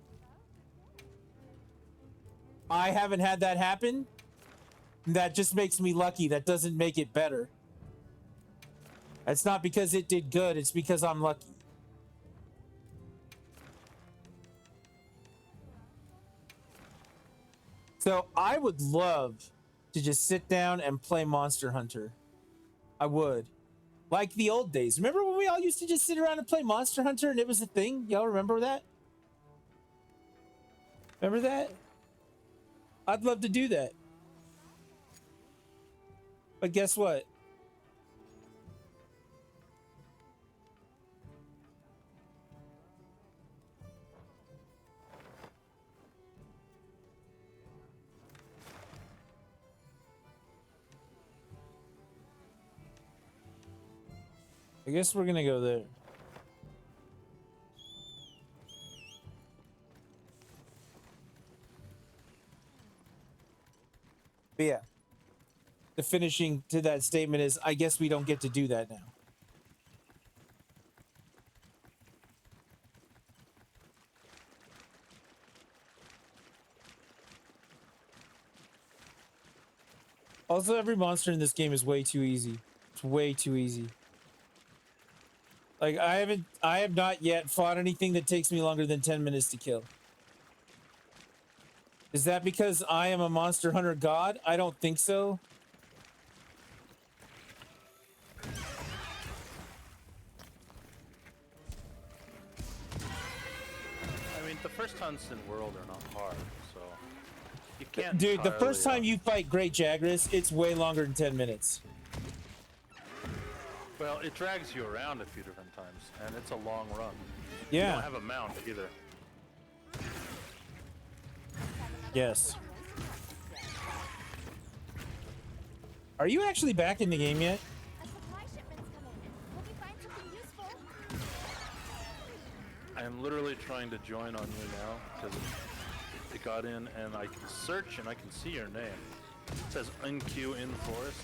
I haven't had that happen. That just makes me lucky. That doesn't make it better. It's not because it did good. It's because I'm lucky. So I would love to just sit down and play Monster Hunter. I would. Like the old days. Remember when we all used to just sit around and play Monster Hunter and it was a thing? Y'all remember that? Remember that? I'd love to do that. But guess what? I guess we're gonna go there. But yeah, the finishing to that statement is, I guess we don't get to do that now. Also, every monster in this game is way too easy. It's way too easy. Like, I have not yet fought anything that takes me longer than 10 minutes to kill. Is that because I am a Monster Hunter god? I don't think so. I mean, the first hunts in World are not hard, so you can't. Dude, the first time you fight Great Jagras, it's way longer than 10 minutes. Well, it drags you around a few different times, and it's a long run. Yeah. You don't have a mount either. Yes. Are you actually back in the game yet? A supply shipment's come in. Hope you find something useful. I am literally trying to join on you now because it got in, and I can search and I can see your name. It says unqueue in forest.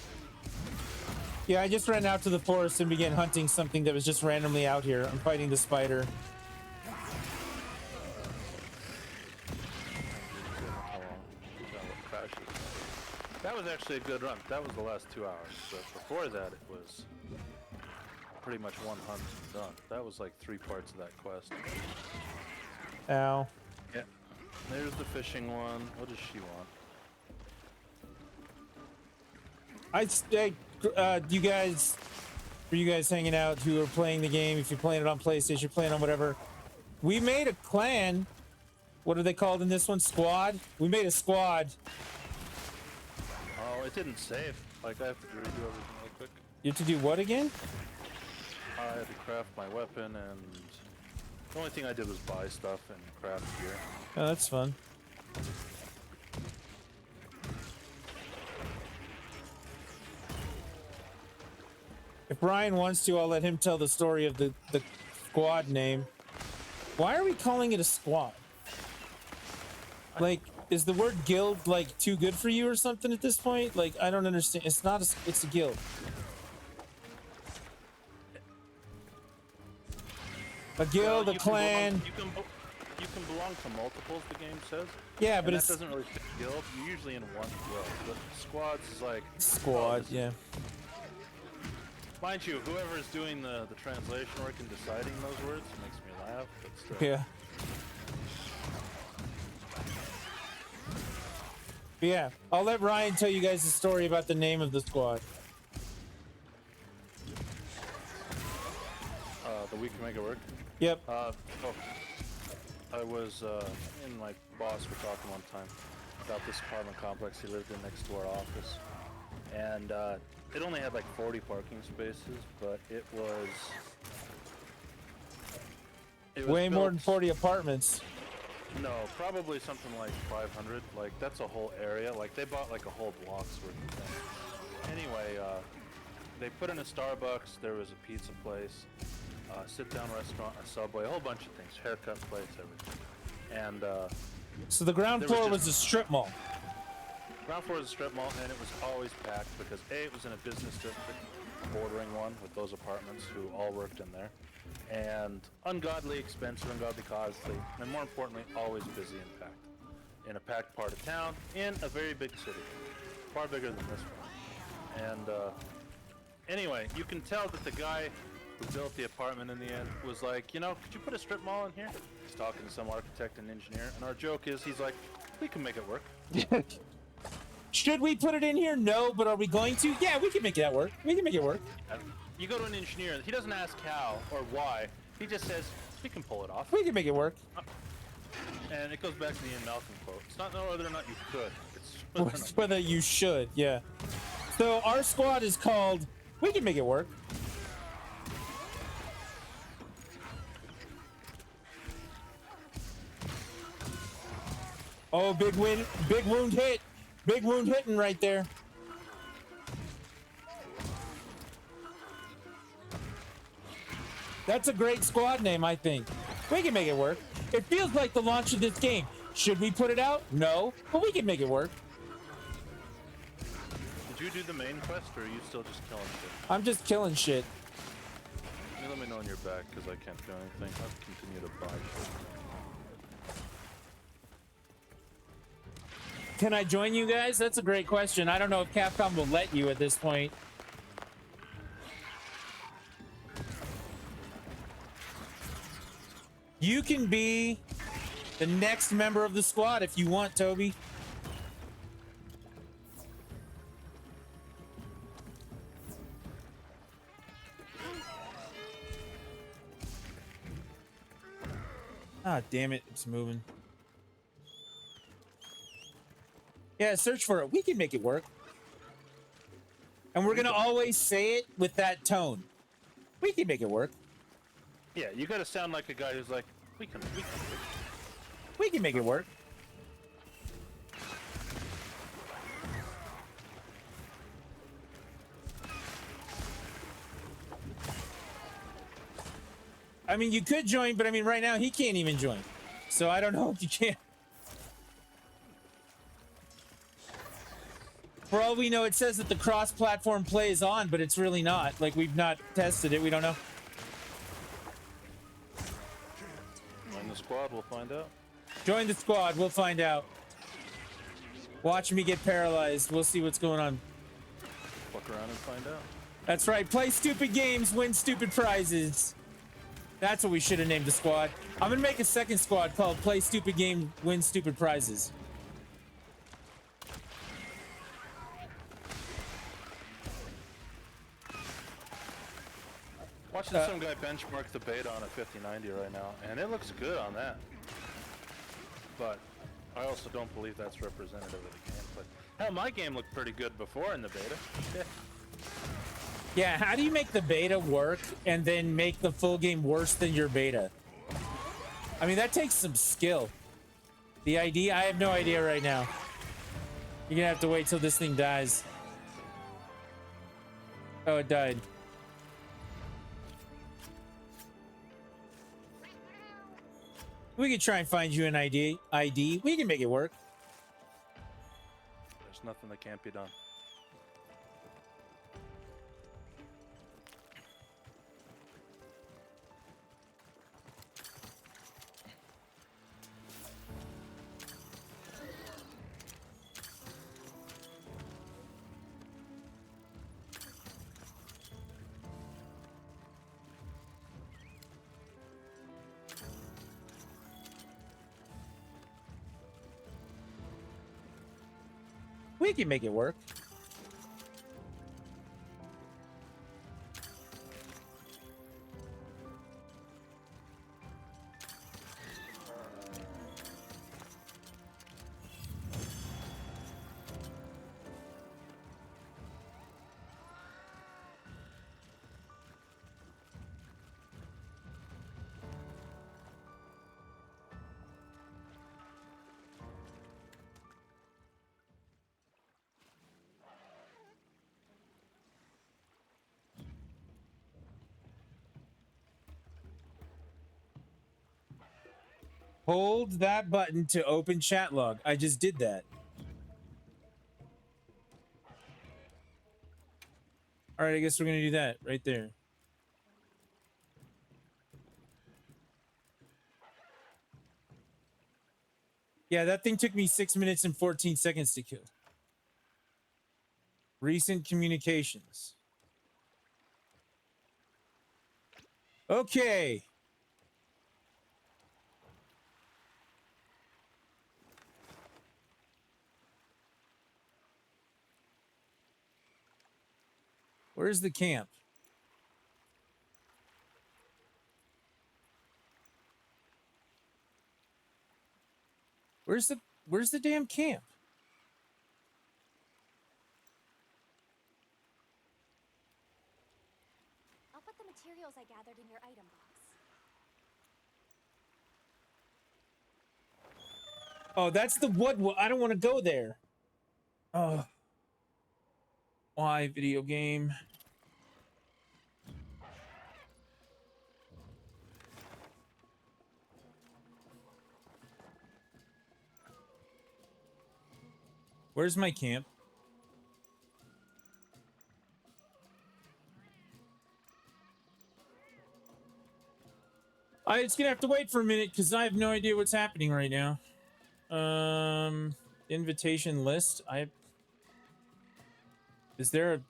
Yeah, I just ran out to the forest and began hunting something that was just randomly out here. I'm fighting the spider. That was actually a good run. That was the last 2 hours. But before that, it was pretty much one hunt and done. That was like 3 parts of that quest. Ow. Yeah. There's the fishing one. What does she want? You guys, for you guys hanging out who are playing the game, if you're playing it on PlayStation, playing on whatever, we made a clan. What are they called in this one? Squad? We made a squad. Oh, it didn't save. Like, I have to redo everything real quick. You have to do what again? I had to craft my weapon, and the only thing I did was buy stuff and craft gear. Oh, that's fun. If Brian wants to, I'll let him tell the story of the squad name. Why are we calling it a squad? Like, is the word guild, like, too good for you or something at this point? Like, I don't understand. It's not it's a guild. A guild, well, a clan. You can belong to multiples, the game says. Yeah, but that doesn't really fit guild. You're usually in one guild. But squads is like... Squad, yeah. Mind you, whoever's doing the translation work and deciding those words makes me laugh, but still. Yeah. Yeah, I'll let Ryan tell you guys the story about the name of the squad. The We Can Make It Work? Yep. I was in my boss were talking one time about this apartment complex he lived in next to our office, and it only had like 40 parking spaces, but it was way more built- than 40 apartments. No, probably something like 500. Like that's a whole area. Like they bought like a whole block's worth of things. Anyway, they put in a Starbucks. There was a pizza place, sit-down restaurant, a Subway, a whole bunch of things, haircut place, everything. And So the ground there floor was was a strip mall. ground floor was a strip mall, and it was always packed because A, it was in a business district bordering one with those apartments who all worked in there, and ungodly expensive, ungodly costly, and more importantly, always busy and packed. In a packed part of town, in a very big city, far bigger than this one. And anyway, you can tell that the guy who built the apartment in the end was like, you know, could you put a strip mall in here? He's talking to some architect and engineer, and our joke is, he's like, we can make it work. Should we put it in here? No, but are we going to? Yeah, we can make that work. We can make it work. You go to an engineer, he doesn't ask how or why, he just says, we can pull it off. We can make it work. And it goes back to the Ian Malcolm quote. It's not whether or not you could, it's whether or not It's whether you should, yeah. So our squad is called We Can Make It Work. Oh, big wound hit. Big wound hitting right there. That's a great squad name, I think. We can make it work. It feels like the launch of this game. Should we put it out? No, but we can make it work. Did you do the main quest, or are you still just killing shit? I'm just killing shit. Let me know when you're back, because I can't do anything. I'll continue to buy shit. Can I join you guys? That's a great question. I don't know if Capcom will let you at this point. You can be the next member of the squad if you want, Toby. Ah, damn it. It's moving. Yeah, search for it. We can make it work. And we're going to always say it with that tone. We can make it work. Yeah, you gotta sound like a guy who's like, we can make it work. I mean, you could join, but I mean, right now he can't even join. So I don't know if you can. For all we know, it says that the cross-platform play is on, but it's really not. Like, we've not tested it. We don't know. Join the squad, we'll find out. Join the squad. We'll find out. Watch me get paralyzed. We'll see what's going on. Fuck around and find out. That's right. Play stupid games, win stupid prizes. That's what we should have named the squad. I'm going to make a second squad called Play Stupid Game, Win Stupid Prizes. Watching some guy benchmark the beta on a 5090 right now, and it looks good on that. But I also don't believe that's representative of the game. But hell, my game looked pretty good before in the beta. Yeah. Yeah, how do you make the beta work and then make the full game worse than your beta? I mean, that takes some skill. The ID? I have no idea right now. You're gonna have to wait till this thing dies. Oh, it died. We could try and find you an ID. We can make it work. There's nothing that can't be done. We can make it work. Hold that button to open chat log. I just did that. All right, I guess we're going to do that right there. Yeah, that thing took me 6 minutes and 14 seconds to kill. Recent communications. Okay. Where's the camp? Where's the damn camp? I'll put the materials I gathered in your item box. Oh, that's the wood. I don't want to go there. Oh. Why video game? Where's my camp? It's gonna have to wait for a minute because I have no idea what's happening right now. Invitation list. Is there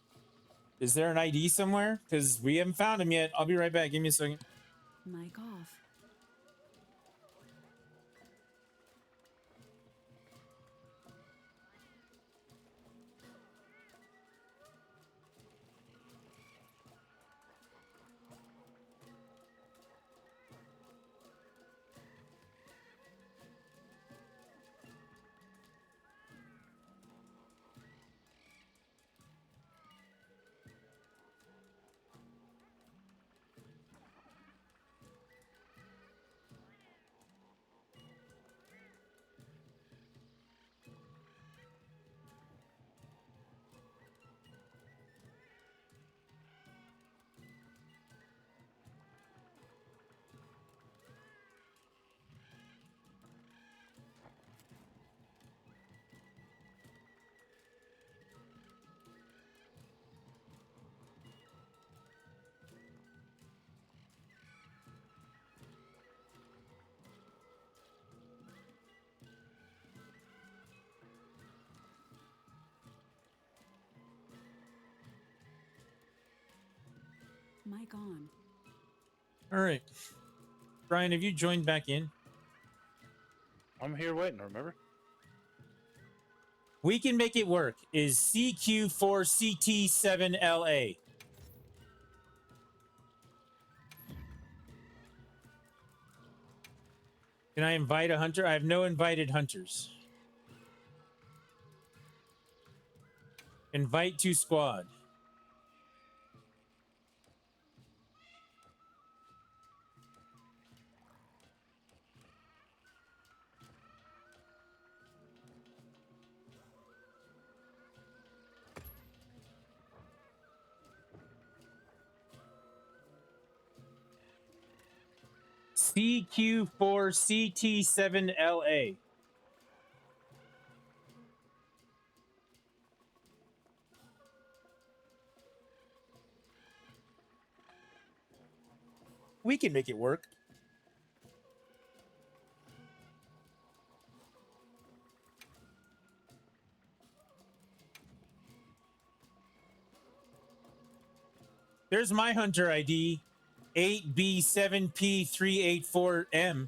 an ID somewhere? Because we haven't found him yet. I'll be right back. Give me a second. Mic off. Mic on. All right. Brian, have you joined back in? I'm here waiting, remember? We can make it work. Is CQ4CT7LA. Can I invite a hunter? I have no invited hunters. Invite to squad. CQ4CT7LA. We can make it work. There's my hunter ID. 8B7P384M.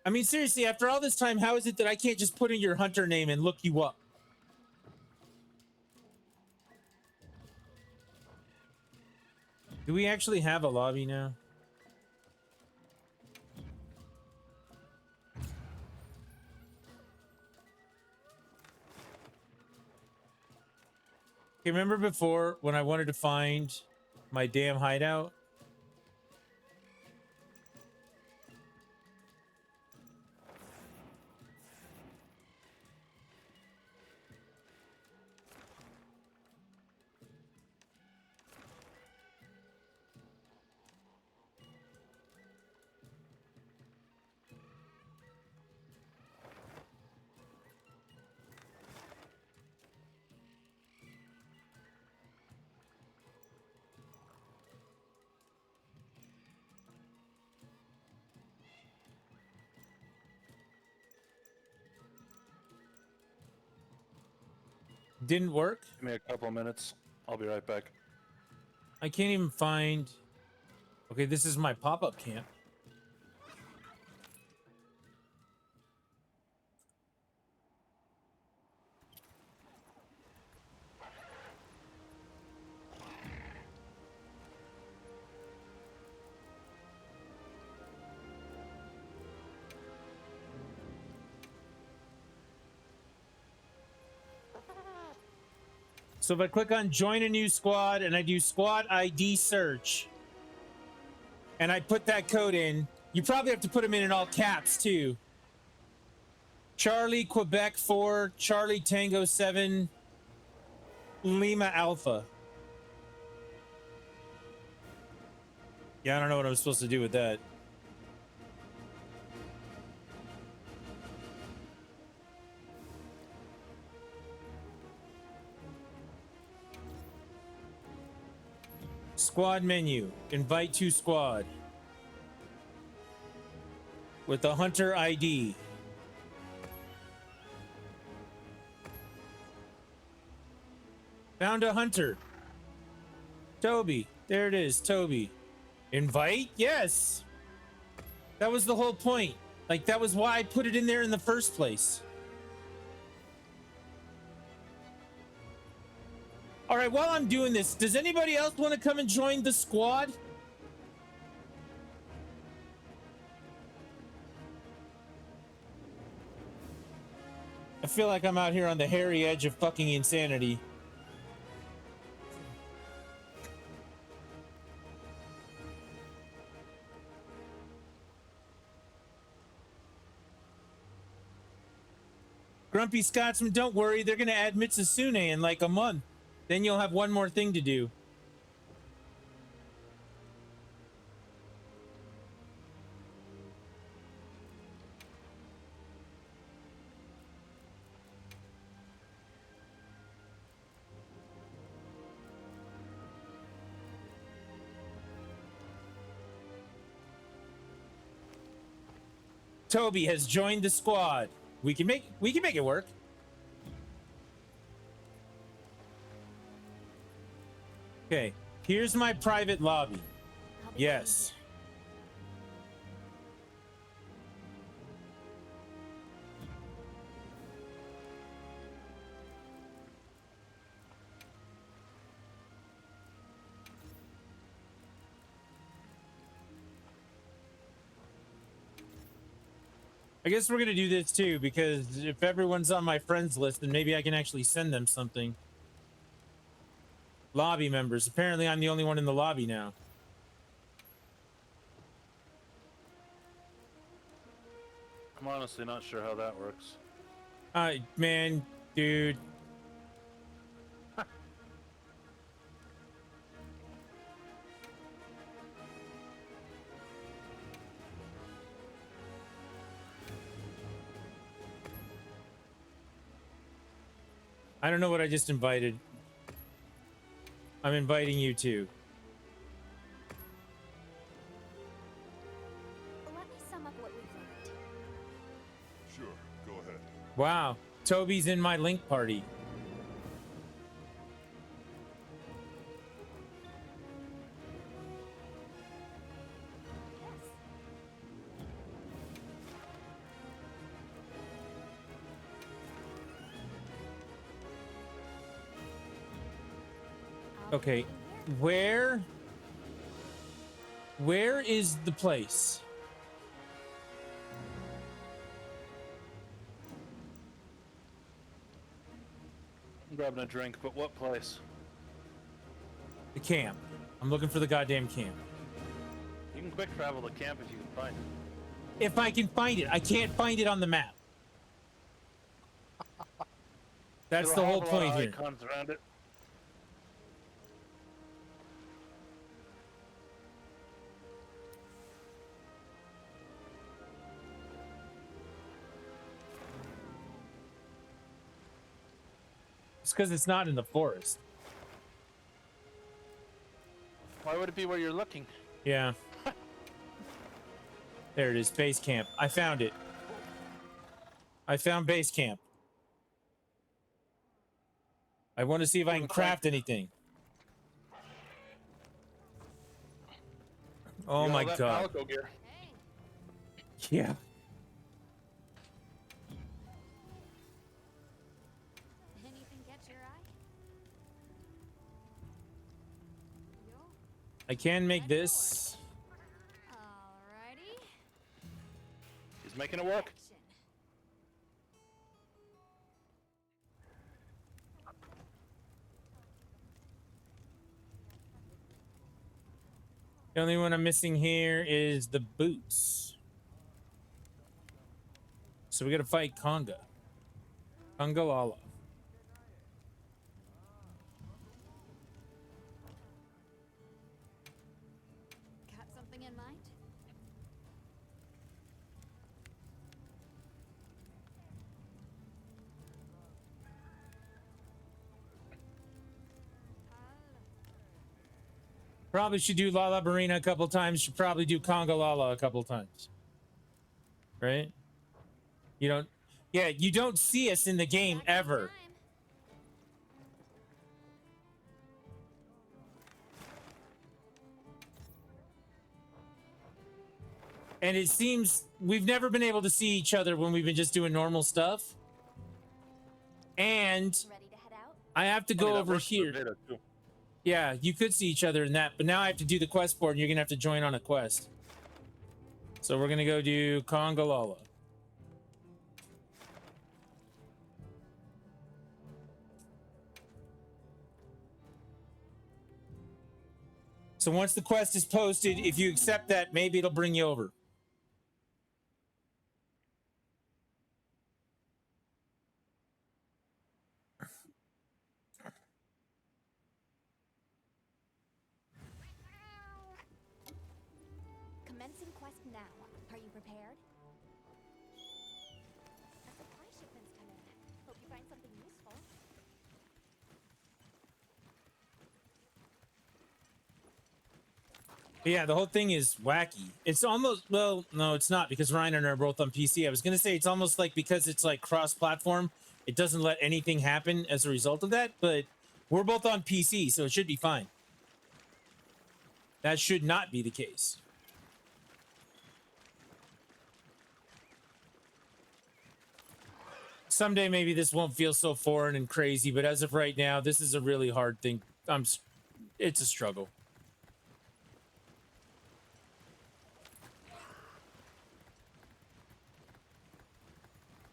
I mean, seriously, after all this time, how is it that I can't just put in your hunter name and look you up? Do we actually have a lobby now? Okay, remember before when I wanted to find my damn hideout? Didn't work? Give me a couple minutes. I'll be right back. I can't even find... Okay, this is my pop-up camp. So if I click on join a new squad and I do squad ID search and I put that code in, you probably have to put them in all caps too. Charlie Quebec 4, Charlie Tango 7, Lima Alpha. Yeah, I don't know what I'm supposed to do with that. Squad menu. Invite to squad. With the hunter ID. Found a hunter. Toby. There it is, Toby. Invite? Yes. That was the whole point. Like, that was why I put it in there in the first place. All right, while I'm doing this, does anybody else want to come and join the squad? I feel like I'm out here on the hairy edge of fucking insanity. Grumpy Scotsman, don't worry. They're going to add Mitsusune in like a month. Then you'll have one more thing to do. Toby has joined the squad. We can make it work. Okay, here's my private lobby. Yes. I guess we're gonna do this too, because if everyone's on my friends list, then maybe I can actually send them something. Lobby members. Apparently I'm the only one in the lobby now. I'm honestly not sure how that works. Man, dude. I don't know what I just invited. I'm inviting you too. Let me sum up what we've learned. Sure, go ahead. Wow, Toby's in my link party. Okay, where Where is the place? I'm grabbing a drink, but what place? The camp. I'm looking for the goddamn camp. You can quick travel the camp if you can find it. If I can find it, I can't find it on the map. That's the whole point here. Icons around it. It's because it's not in the forest. Why would it be where you're looking? Yeah. There it is, base camp. I found it. I found base camp. I want to see if I can craft anything. Oh my god. Gear. Yeah. Anything catch your eye? Yo. I can make this. Alrighty. He's making it work. Action. The only one I'm missing here is the boots. So we gotta fight Conga. Conga Lala. Got something in mind? Probably should do Lala Barina a couple times. Should probably do Conga Lala a couple times. Right? You don't... Yeah, you don't see us in the game ever. And it seems we've never been able to see each other when we've been just doing normal stuff. And Ready to head out? I have to go over here. Yeah, you could see each other in that, but now I have to do the quest board, and you're gonna have to join on a quest. So we're gonna go do Conga Lala. So once the quest is posted, if you accept that, maybe it'll bring you over. Commencing quest now. Are you prepared? A supply shipment's come in. Hope you find something useful. But yeah, the whole thing is wacky. It's almost, well, no, it's not, because Ryan and I are both on PC. I was going to say it's almost like because it's like cross-platform, it doesn't let anything happen as a result of that, but we're both on PC, so it should be fine. That should not be the case. Someday maybe this won't feel so foreign and crazy, but as of right now, this is a really hard thing. It's a struggle.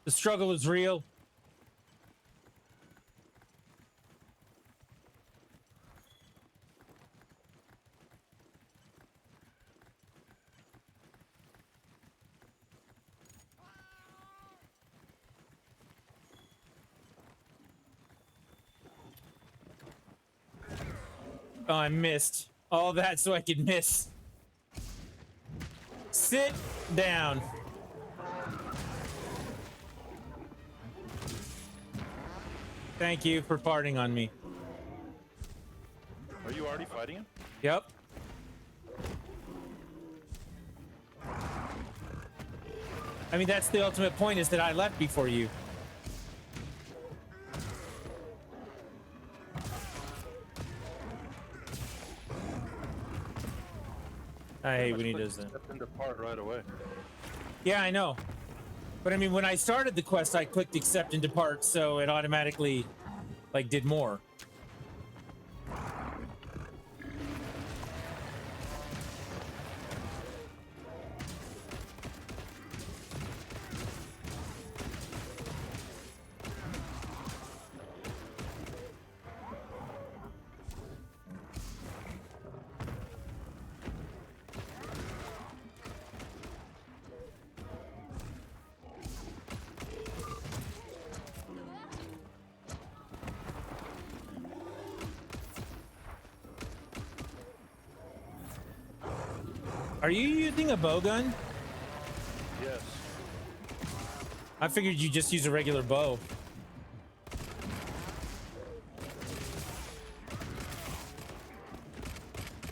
The struggle is real. Oh, I missed. All that so I could miss. Sit down. Thank you for farting on me. Are you already fighting him? Yep. I mean, that's the ultimate point, is that I left before you. I hate when he does that. Stepped into part right away. Yeah, I know. But I mean, when I started the quest, I clicked accept and depart, so it automatically, like, did more. Are you using a bow gun? Yes. I figured you just use a regular bow.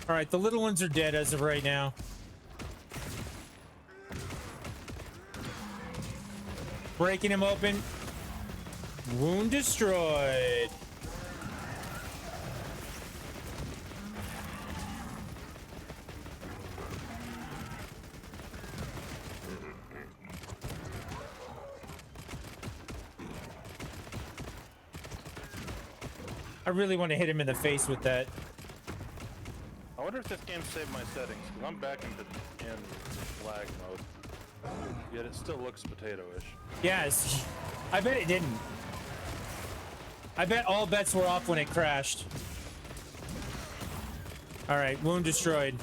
All right, the little ones are dead as of right now. Breaking him open. Wound destroyed. I really want to hit him in the face with that. I wonder if this game saved my settings, because I'm back in lag mode. Yet it still looks potato-ish. Yes, I bet it didn't. I bet all bets were off when it crashed. All right, wound destroyed.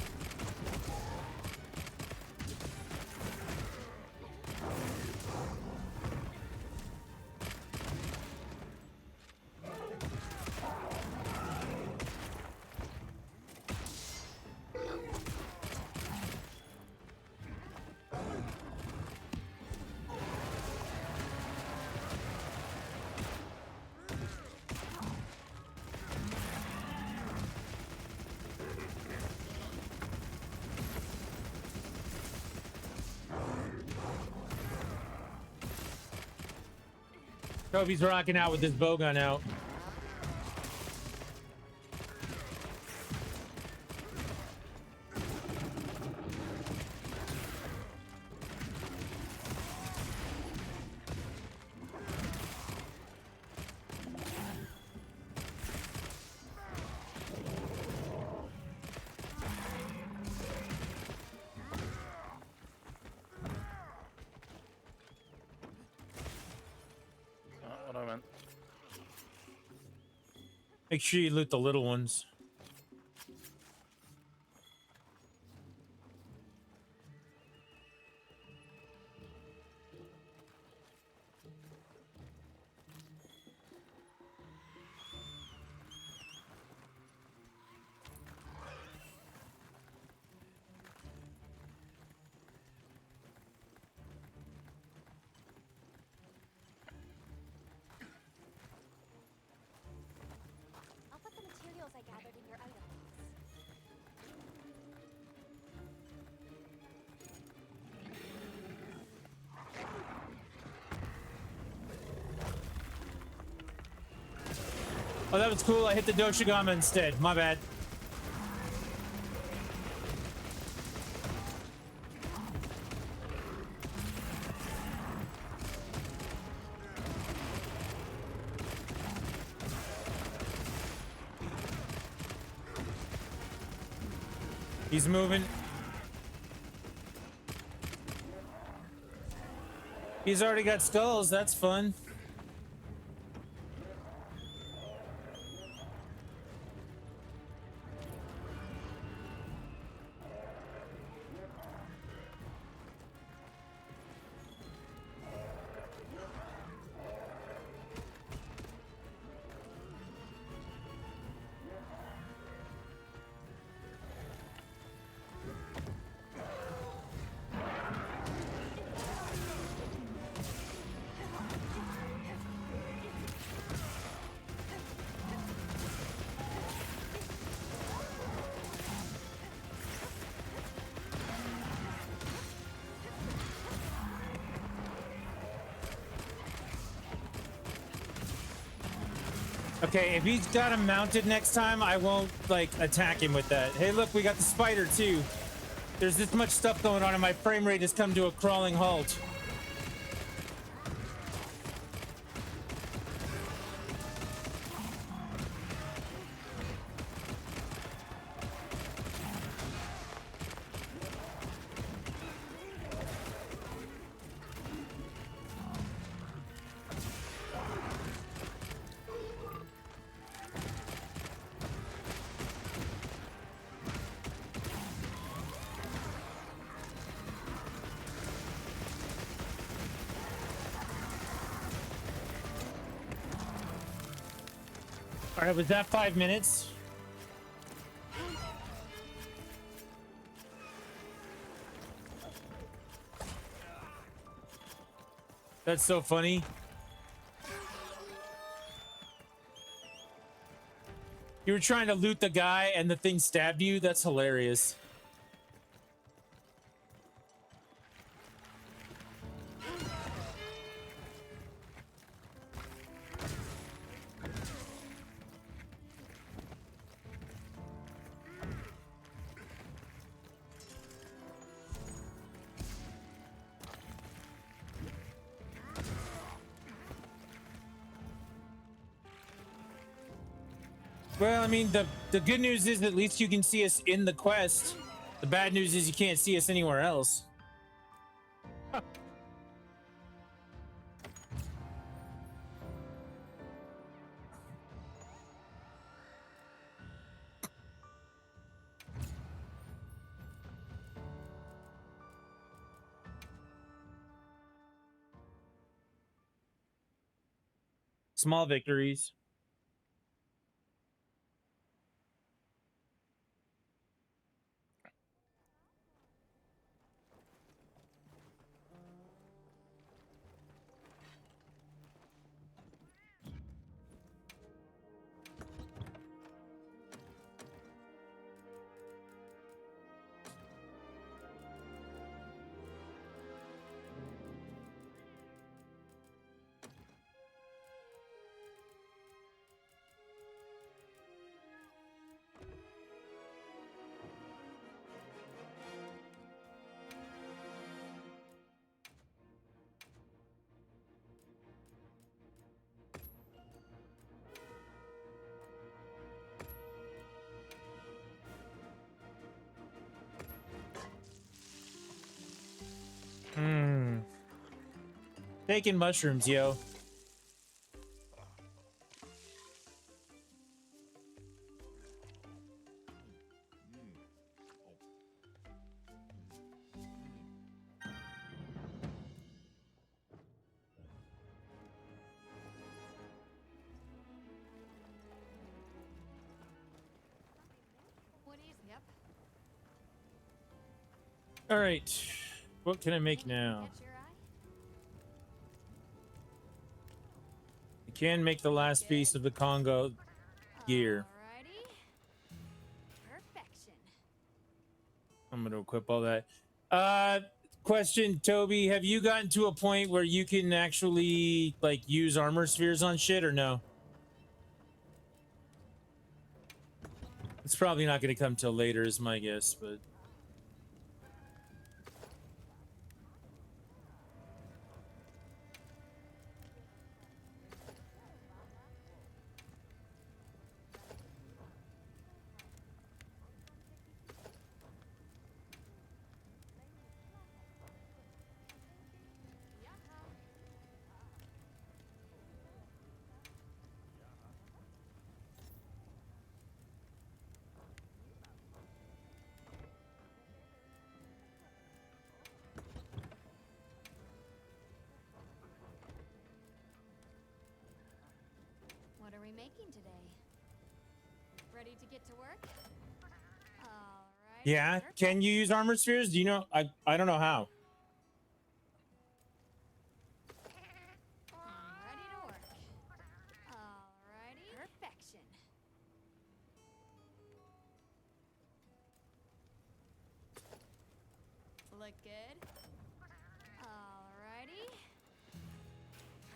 Toby's rocking out with his bowgun out. What I meant. Make sure you loot the little ones. I'll put the materials I gathered in your item box. Oh, that was cool. I hit the Doshigama instead. My bad. He's moving. He's already got skulls. That's fun. Okay, if he's got him mounted next time, I won't, like, attack him with that. Hey, look, we got the spider, too. There's this much stuff going on, and my frame rate has come to a crawling halt. All right, was that 5 minutes? That's so funny. You were trying to loot the guy and the thing stabbed you? That's hilarious. Well, I mean, the good news is at least you can see us in the quest. The bad news is you can't see us anywhere else. Small victories. Taking mushrooms, yo. What is? Yep. All right. What can I make now? Catch your eye? I can make the last piece of the Congo gear. Alrighty. Perfection. I'm going to equip all that. Question, Toby, have you gotten to a point where you can actually like use armor spheres on shit or no? It's probably not going to come till later is my guess, but What are we making today? Ready to get to work? Alright. yeah, can you use armor spheres? Do you know? I don't know how. I'm ready to work. Alrighty. Perfection. Look good. Alrighty.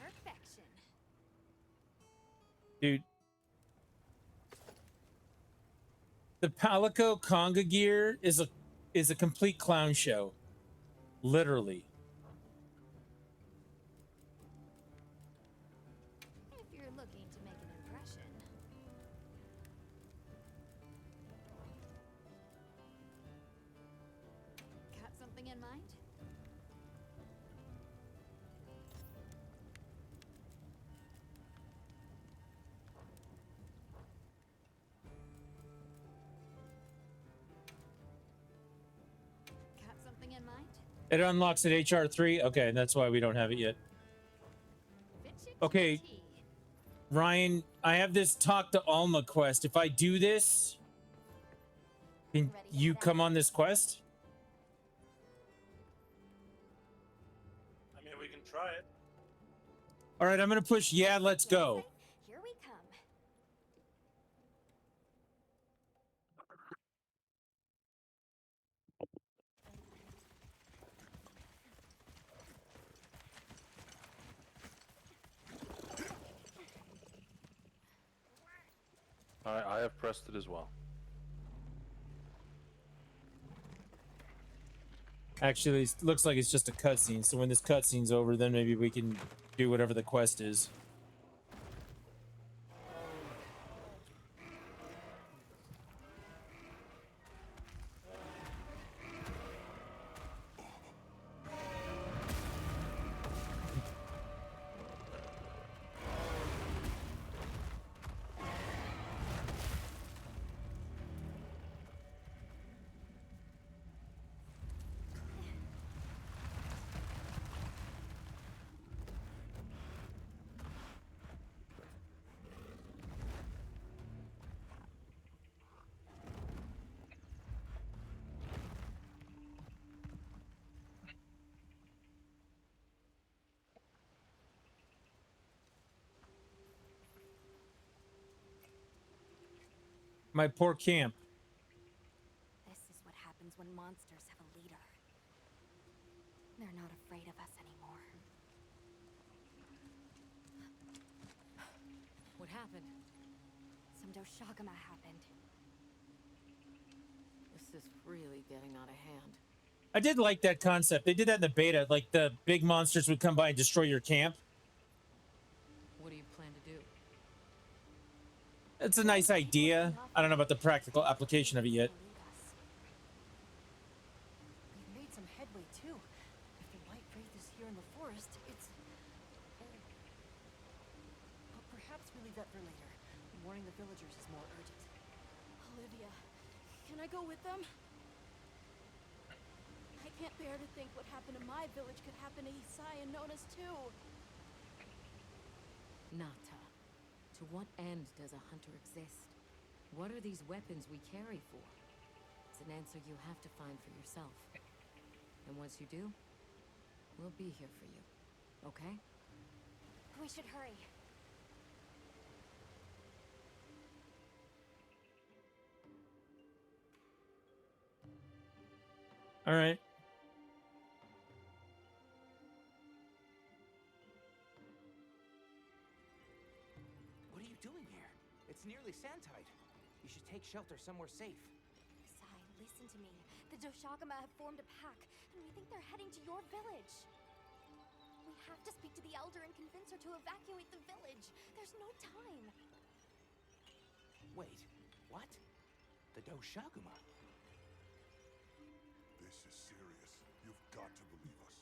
Perfection. Dude. The Palico Conga gear is a complete clown show. Literally. If you're looking to make an impression. Got something in mind? Got something in mind? It unlocks at HR3. Okay, that's why we don't have it yet. Okay, Ryan, I have this talk to Alma quest. If I do this, can you come on this quest? I mean, we can try it. All right, I'm gonna push. Yeah, let's go. Here we come. I have pressed it as well. Actually, it looks like it's just a cutscene. So when this cutscene's over, then maybe we can do whatever the quest is. My poor camp. This is what happens when monsters have a leader. They're not afraid of us anymore. What happened? Some Doshagama happened. This is really getting out of hand. I did like that concept. They did that in the beta. Like the big monsters would come by and destroy your camp. What do you plan to do? It's a nice idea. I don't know about the practical application of it yet. We've made some headway too. If the White Wraith is here in the forest, it's... Well, perhaps we leave that for later. Warning the villagers is more urgent. Olivia, can I go with them? I can't bear to think what happened to my village could happen to Isai and Nona's too. Nata, to what end does a hunter exist? What are these weapons we carry for? It's an answer you have to find for yourself. And once you do, we'll be here for you. Okay? We should hurry. All right. What are you doing here? It's nearly Sandtide. You should take shelter somewhere safe. Isai, listen to me. The Doshagama have formed a pack, and we think they're heading to your village. We have to speak to the Elder and convince her to evacuate the village. There's no time. Wait, what? The Doshaguma? This is serious. You've got to believe us.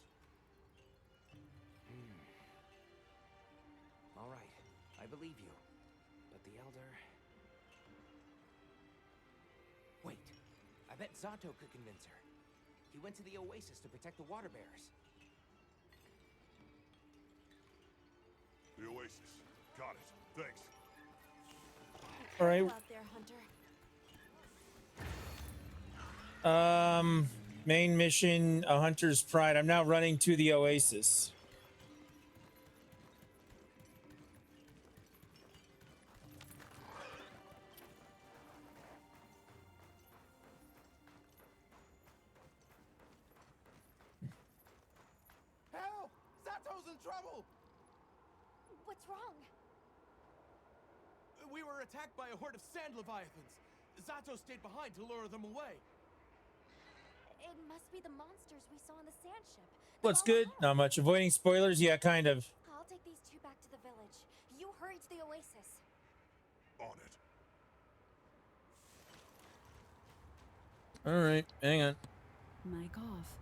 All right, I believe you. But the Elder... Wait, I bet Zato could convince her. He went to the Oasis to protect the water bearers. The Oasis. Got it. Thanks. All right. Out there, Hunter. Main mission, A Hunter's Pride. I'm now running to the Oasis. Help! Zato's in trouble! What's wrong? We were attacked by a horde of sand leviathans. Zato stayed behind to lure them away. It must be the monsters we saw on the sand ship. What's good? Not much. Avoiding spoilers? Yeah, kind of. I'll take these two back to the village. You hurry to the Oasis. On it. All right, hang on. Mic off.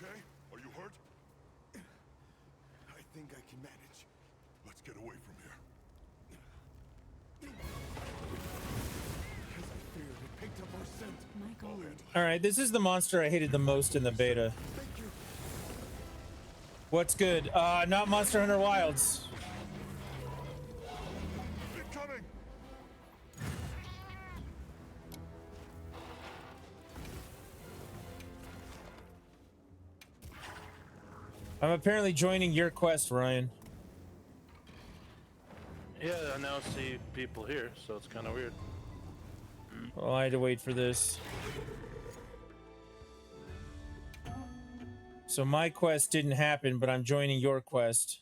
okay? Are you hurt? I think I can manage. Let's get away from here. As I feared, it picked up our scent. Michael. All right, this is the monster I hated the most in the beta. Thank you. What's good? Not Monster Hunter Wilds. Incoming! I'm apparently joining your quest, Ryan. Yeah, I now see people here, so it's kind of weird. Oh, I had to wait for this. So my quest didn't happen, but I'm joining your quest.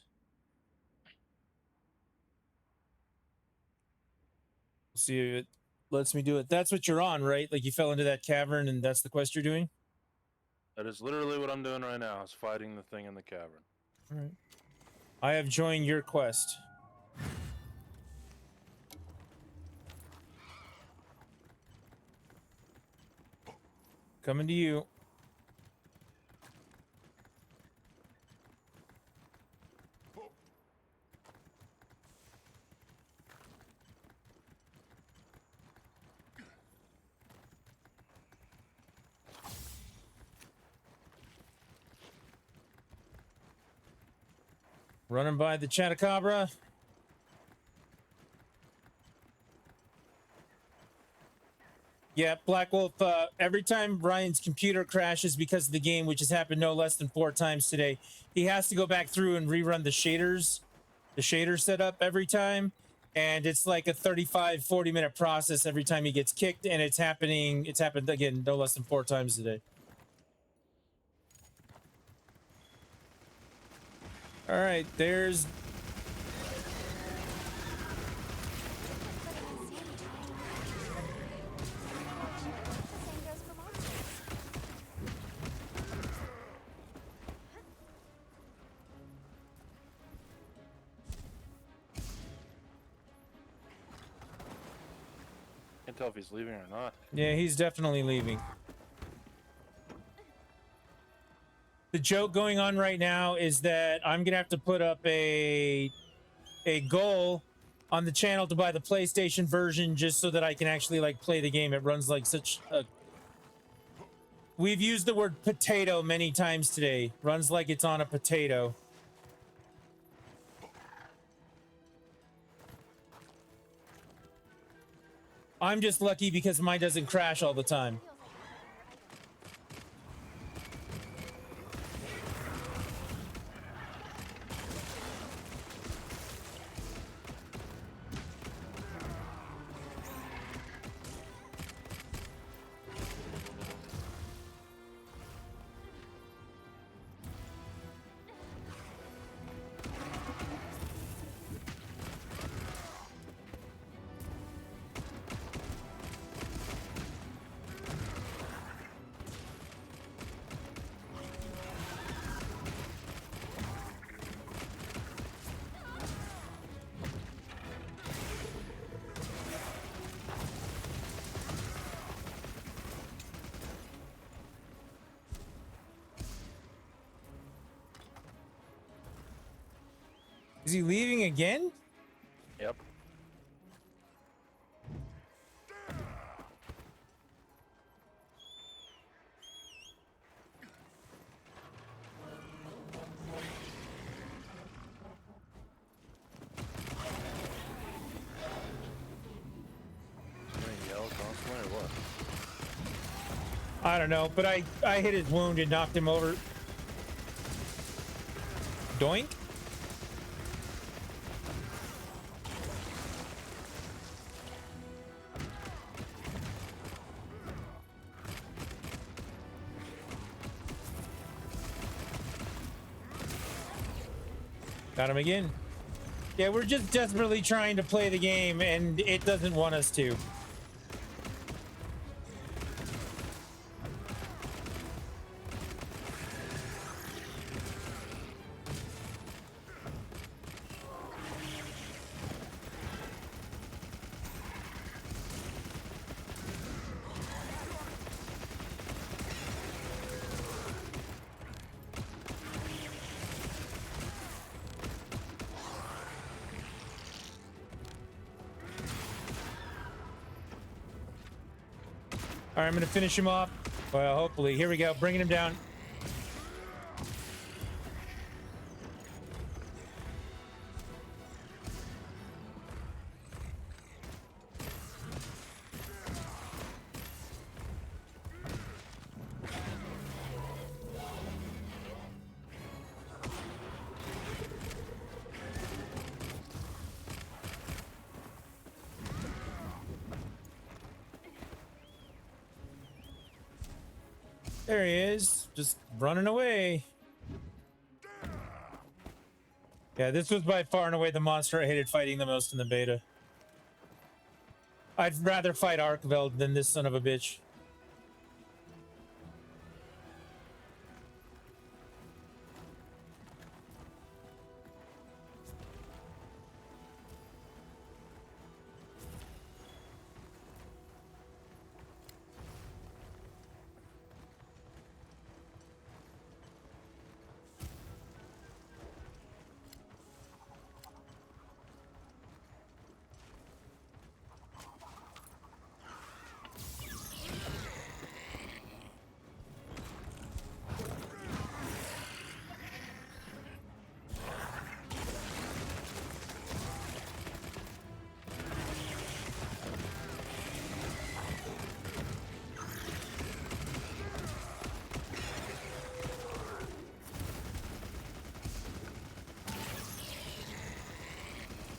See if it lets me do it. That's what you're on, right? Like you fell into that cavern and that's the quest you're doing? That is literally what I'm doing right now, is fighting the thing in the cavern. All right. I have joined your quest. Coming to you. Running by the Chatacabra. Yeah, Black Wolf, every time Ryan's computer crashes because of the game, which has happened no less than 4 times today, he has to go back through and rerun the shader setup every time. And it's like a 35-40 minute process every time he gets kicked, and it's happened again no less than 4 times today. All right, there's Same goes for monsters. Can't tell if he's leaving or not. Yeah, he's definitely leaving. The joke going on right now is that I'm gonna have to put up a goal on the channel to buy the PlayStation version just so that I can actually like play the game. It runs like such a... We've used the word potato many times today. Runs like it's on a potato. I'm just lucky because mine doesn't crash all the time. Is he leaving again? Yep. I don't know, but I hit his wound and knocked him over. Doink. Got him again. Yeah, we're just desperately trying to play the game, and it doesn't want us to. All right, I'm gonna finish him off. Well, hopefully. Here we go. Bringing him down. There he is, just running away. Yeah, this was by far and away the monster I hated fighting the most in the beta. I'd rather fight Arkveld than this son of a bitch.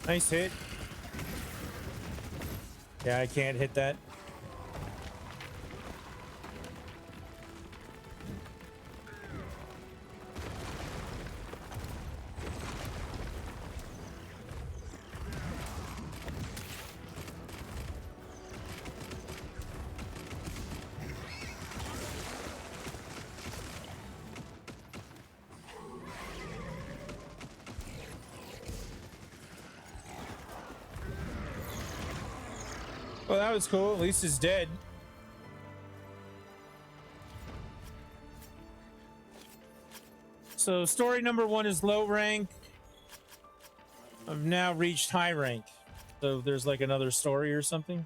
Nice hit. Yeah, I can't hit that. Well, that was cool. At least he's dead. So story number 1 is low rank. I've now reached high rank. So there's like another story or something.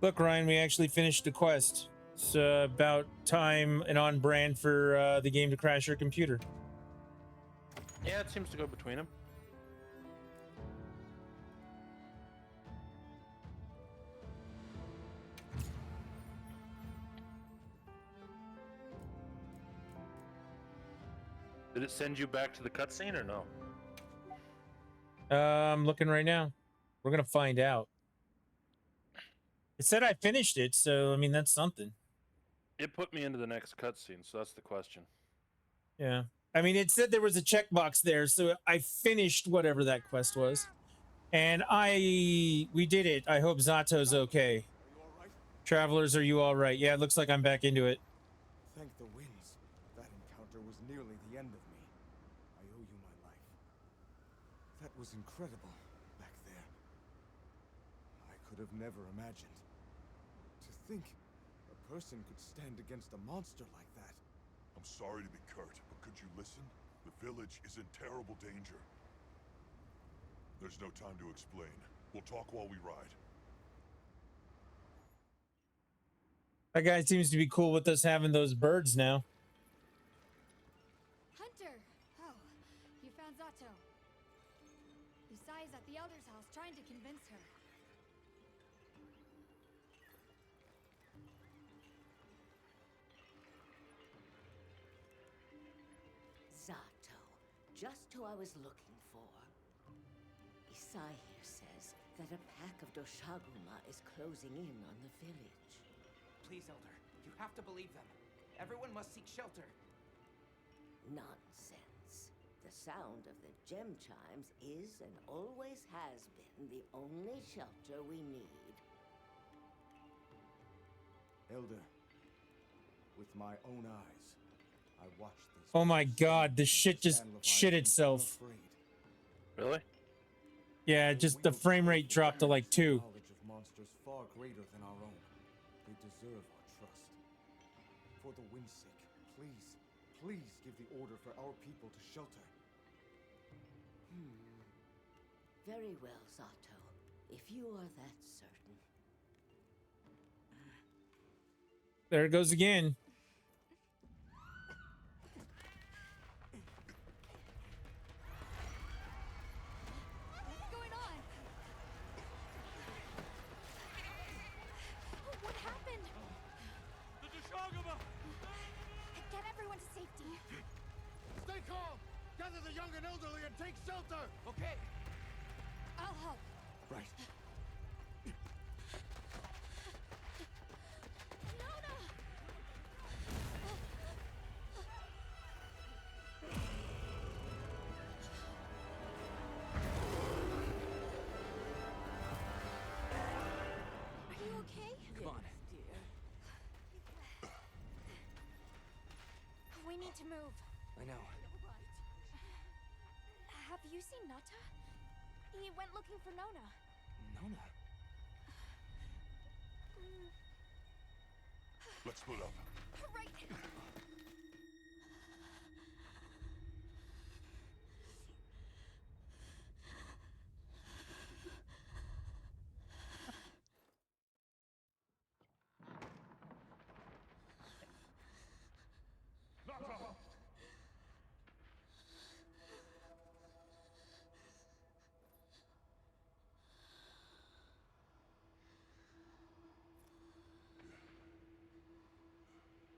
Look, Ryan, we actually finished the quest. It's about time and on brand for the game to crash your computer. Yeah, it seems to go between them. Did it send you back to the cutscene or no? I'm looking right now. We're gonna find out. It said I finished it, so I mean that's something. It put me into the next cutscene, so that's the question. Yeah. I mean, it said there was a checkbox there, so I finished whatever that quest was. And we did it. I hope Zato's okay. Travelers, are you all right? Yeah, it looks like I'm back into it. Thank the winds. That encounter was nearly the end of me. I owe you my life. That was incredible back there. I could have never imagined. To think a person could stand against a monster like that. I'm sorry to be curt, but could you listen? The village is in terrible danger. There's no time to explain. We'll talk while we ride. That guy seems to be cool with us having those birds now. Hunter! Oh, you found Zato. Yusai's at the Elder's house trying to convince her. Zato, just who I was looking for. Isai here says that a pack of Doshaguma is closing in on the village. Please, Elder, you have to believe them. Everyone must seek shelter. Nonsense. The sound of the gem chimes is and always has been the only shelter we need. Elder, with my own eyes, I watched this. Oh my god, this shit just shit itself. Really? Yeah, just the frame rate dropped to like 2. Knowledge of monsters far greater than our own. They deserve our trust. For the wind's sake, please, please give the order for our people to shelter. Very well, Zato. If you are that certain. There it goes again. What's going on? What happened? The Dashagama! Get everyone to safety. Stay calm! Gather the young and elderly and take shelter! Okay. I'll help. Right. Nona! Are you okay? Come on. We need to move. I know. Have you seen Nata? He went looking for Nona. Nona? Let's split up. Right.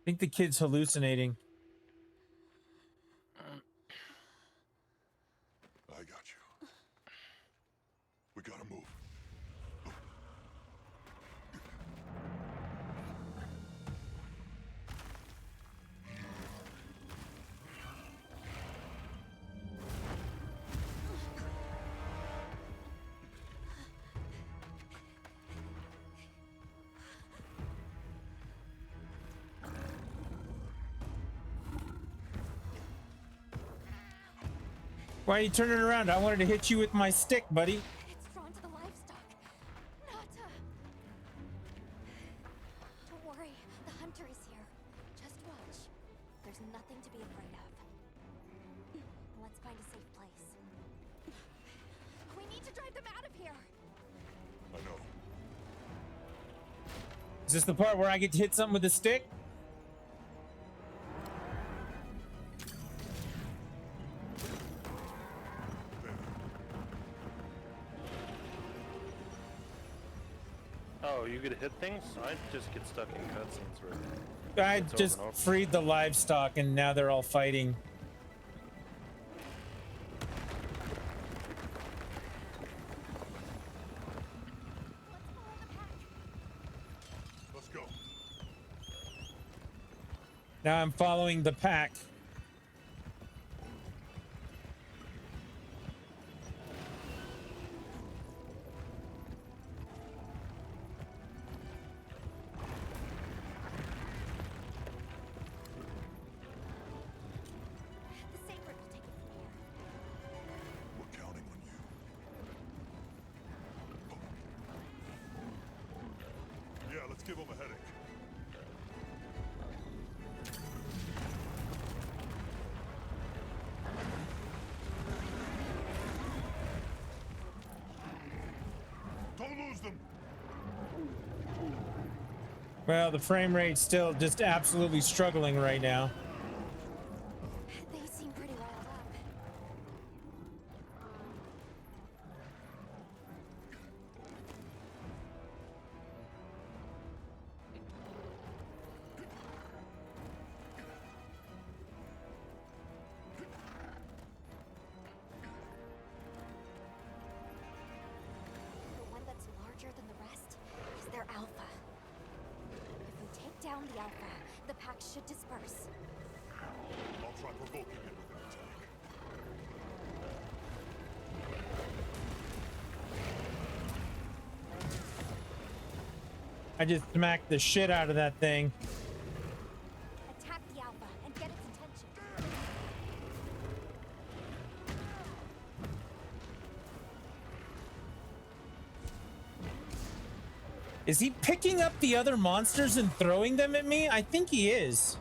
I think the kid's hallucinating. I got you. We gotta move. Why are you turning around? I wanted to hit you with my stick, buddy. It's drawn to the livestock. Nata! Don't worry, the hunter is here. Just watch. There's nothing to be afraid of. Let's find a safe place. We need to drive them out of here. I know. Is this the part where I get to hit something with a stick? Oh, you get to hit things? I just get stuck in cutscenes where I it's over just and over. freed the livestock and now they're all fighting. Let's go. Now I'm following the pack. The Sacred will take it from here. We're counting on you. Yeah, let's give him a headache. Don't lose them. Well, the frame rate's still just absolutely struggling right now. They seem pretty riled up. The one that's larger than the rest is their alpha. If we take down the alpha, the pack should disperse. I'll try provoking it with an attack. I just smacked the shit out of that thing. Attack the alpha and get its attention. Is he picking up the other monsters and throwing them at me? I think he is.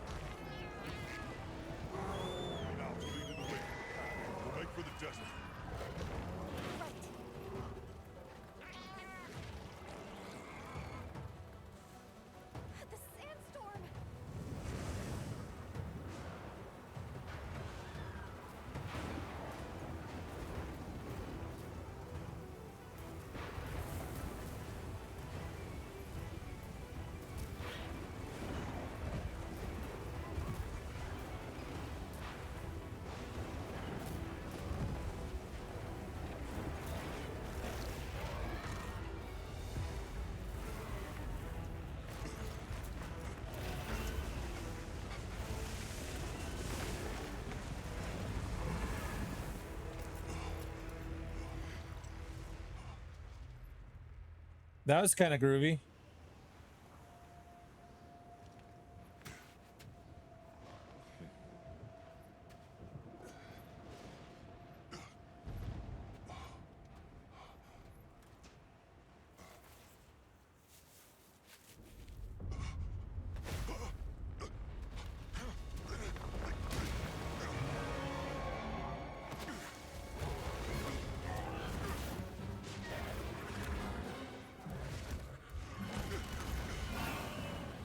That was kind of groovy.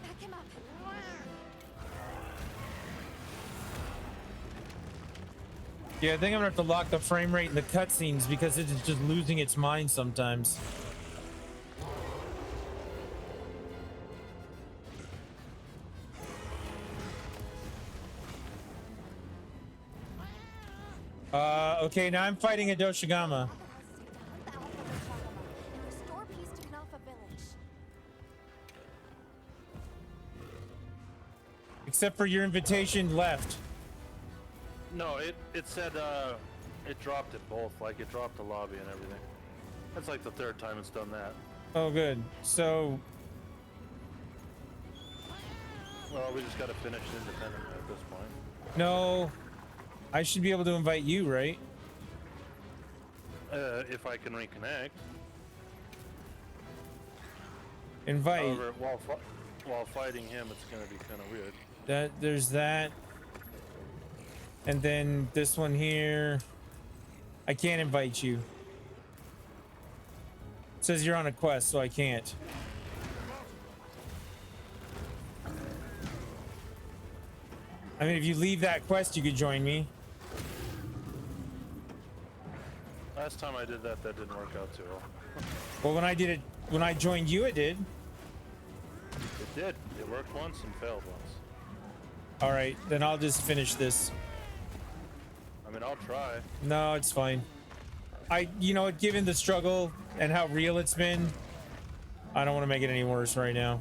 Back him up. Yeah, I think I'm gonna have to lock the frame rate in the cutscenes because it is just losing its mind sometimes. Okay, now I'm fighting a Doshigama. The Alpha Doshagama and restore peace to Knalfa Village. Except for your invitation left. No, it said it dropped it both. Like it dropped the lobby and everything. That's like the third time it's done that. Oh, good. So, Well, we just gotta finish it independently at this point. no, I should be able to invite you, right? If I can reconnect. Invite. However, while fighting him, it's gonna be kind of weird. There's that. And then this one here. I can't invite you. It says you're on a quest, so I can't. I mean, if you leave that quest, you could join me. Last time I did that didn't work out too well. Well, when I did it, when I joined you, it did. It did. It worked once and failed once. All right, then I'll just finish this. I mean, I'll try. No, it's fine. You know, given the struggle and how real it's been, I don't want to make it any worse right now.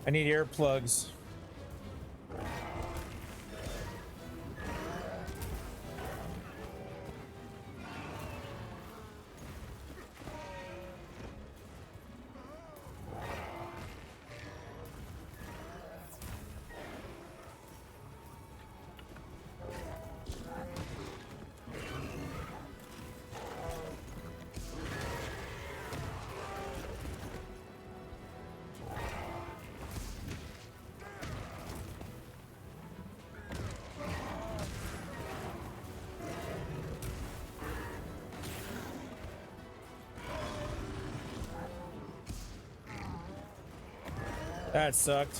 I need earplugs. That sucked.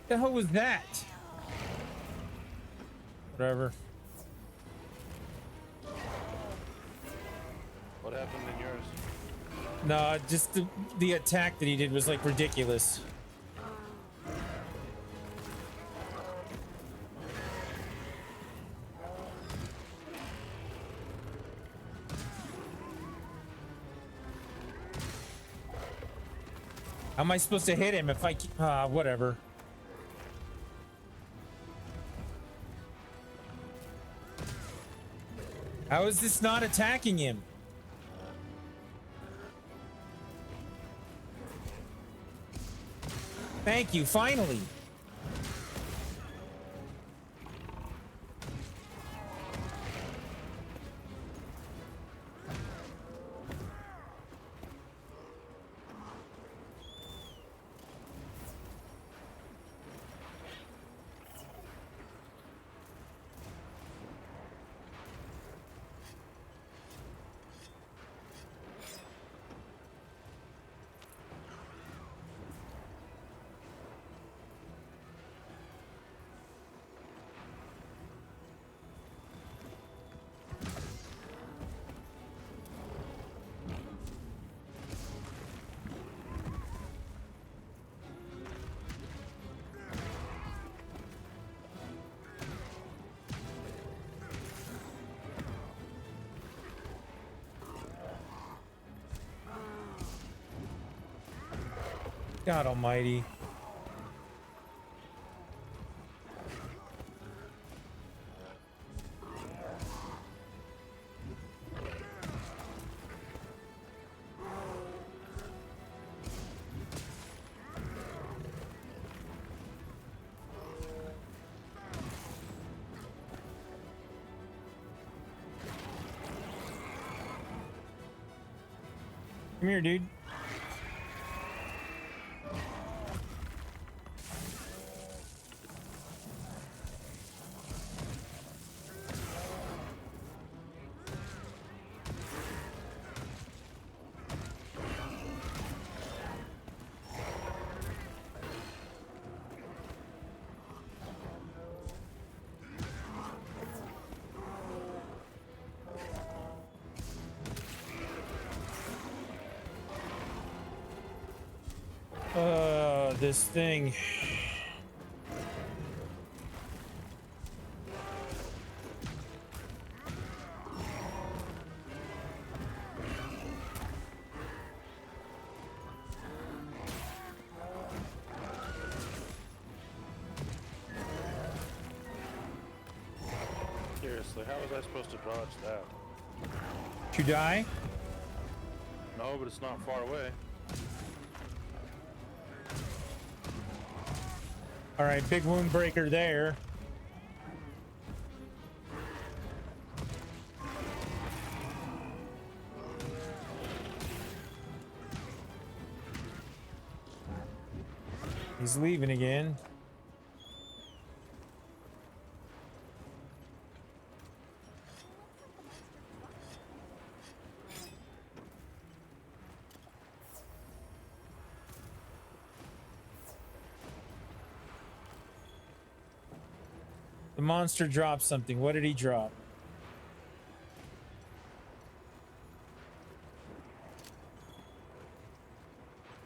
The hell was that? Whatever. What happened in yours? No, just the attack that he did was like ridiculous. How am I supposed to hit him if I whatever. How is this not attacking him? Thank you, finally. God almighty. Come here, dude. This thing. Seriously, how was I supposed to dodge that? To die? No, but it's not far away. All right, big wound breaker there. He's leaving again. The monster dropped something. What did he drop?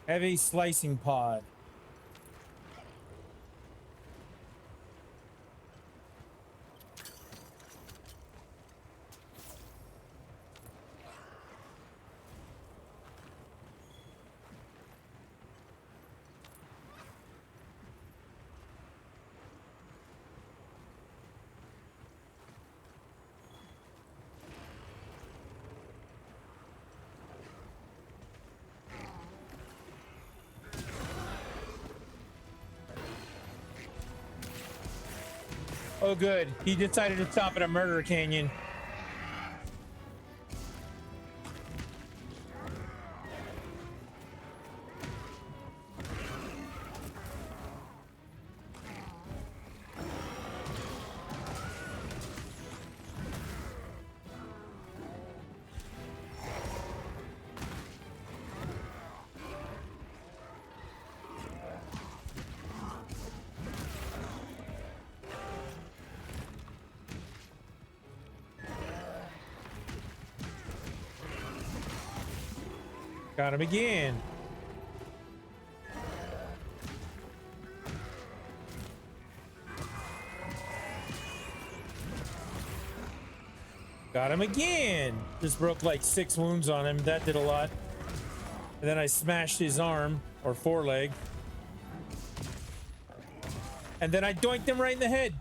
Heavy slicing pod. Oh, good. He decided to stop at a murder canyon. Got him again. Got him again. Just broke like 6 wounds on him. That did a lot. And then I smashed his arm or foreleg. And then I doinked him right in the head.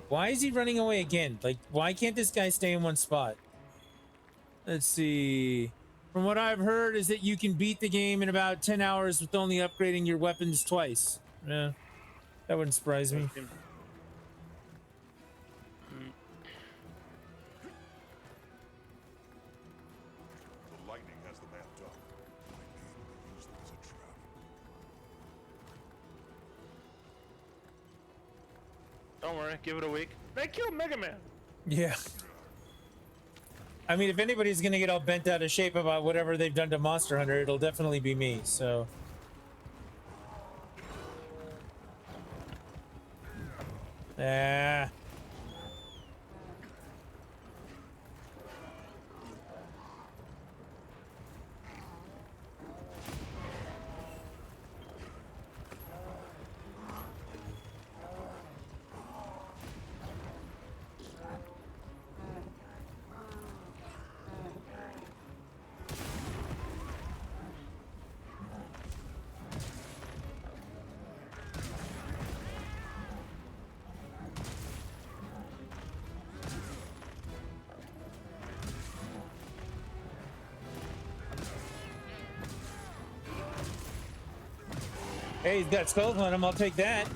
Why is he running away again? Like, why can't this guy stay in one spot? Let's see. From what I've heard is that you can beat the game in about 10 hours with only upgrading your weapons twice. Yeah, that wouldn't surprise me. The lightning has them amped up. Might be able to use them as a trap. Don't worry, give it a week. They killed Mega Man. Yeah. I mean, if anybody's gonna get all bent out of shape about whatever they've done to Monster Hunter, it'll definitely be me, so. Ah. Hey, he's got skulls on him. I'll take that.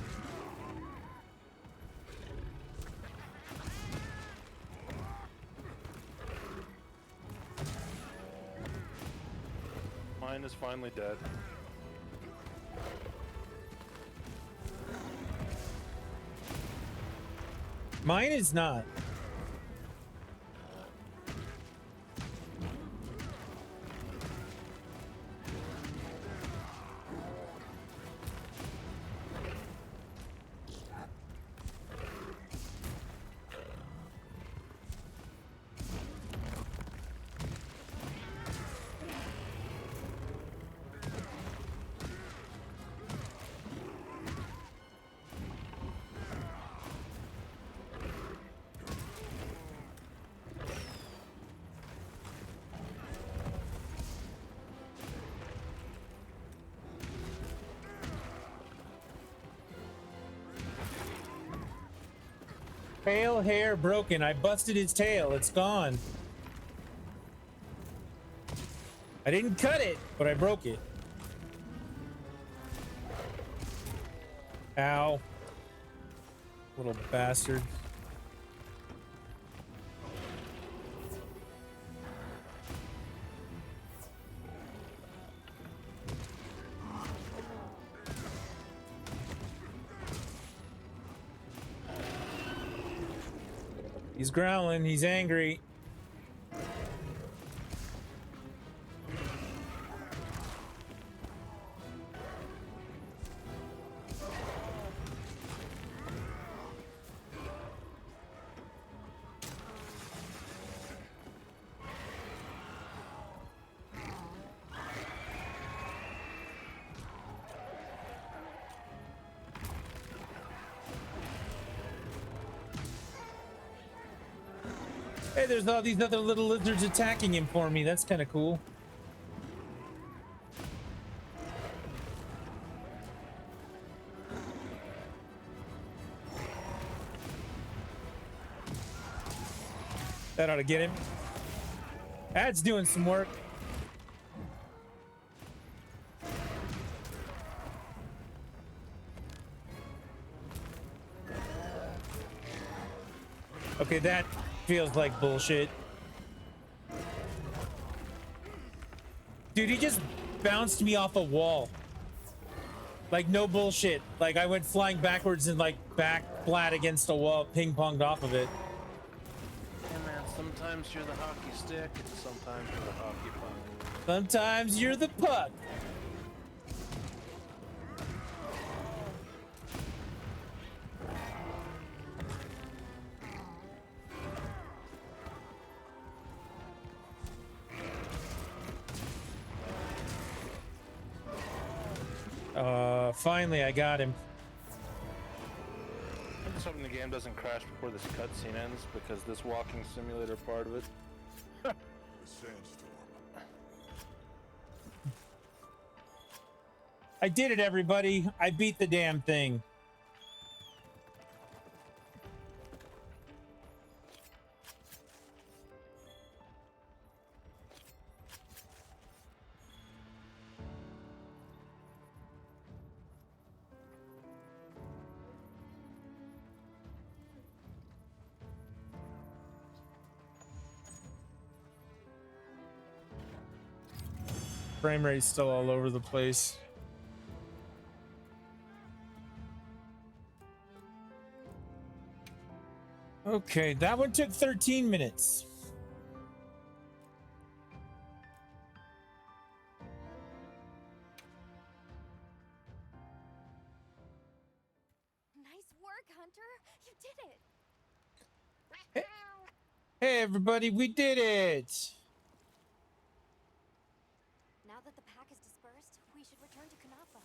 Mine is finally dead. Mine is not. Tail hair broken. I busted his tail. It's gone. I didn't cut it, but I broke it. Ow. Little bastard. He's growling. He's angry. Hey, there's all these other little lizards attacking him for me. That's kind of cool. That ought to get him. That's doing some work. Okay, that feels like bullshit. Dude, he just bounced me off a wall. Like, no bullshit. Like, I went flying backwards and, like, back flat against a wall, ping-ponged off of it. Yeah, man, sometimes you're the hockey stick, and sometimes you're the hockey puck. Sometimes you're the puck. Finally, I got him. I'm just hoping the game doesn't crash before this cutscene ends, because this walking simulator part of it. The sandstorm. I did it, everybody. I beat the damn thing. Frame rate's still all over the place. Okay, that one took 13 minutes. Nice work, Hunter. You did it. Hey, everybody, we did it. Now that the pack is dispersed, we should return to Kanafa.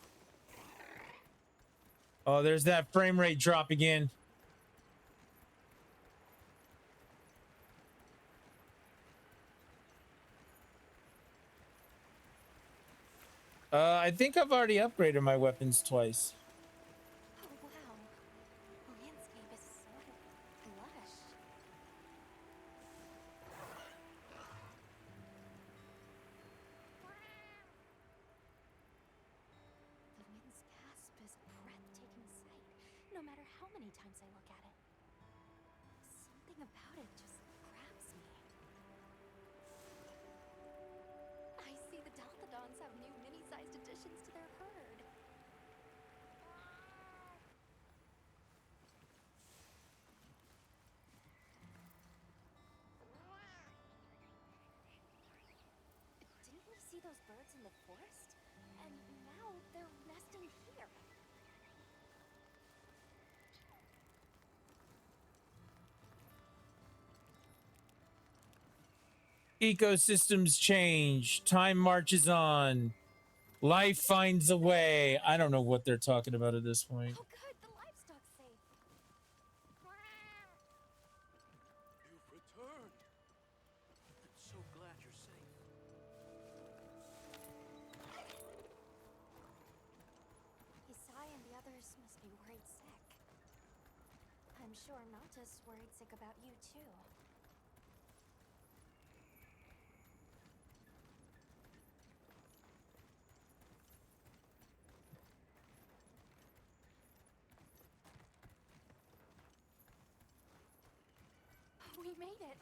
Oh, there's that frame rate drop again. I think I've already upgraded my weapons twice. Oh, wow. The landscape is sort of lush. The wind's castle. no matter how many times I look at it. Something about it just grabs me. I see the Dalthodons have new mini-sized additions to their herd. Didn't we see those birds in the forest? And now they're nesting here. Ecosystems change. Time marches on. Life finds a way. I don't know what they're talking about at this point. Oh good, the livestock's safe. You've returned. I'm so glad you're safe. Isai and the others must be worried sick. I'm sure Nauta's worried sick about you too. We made it.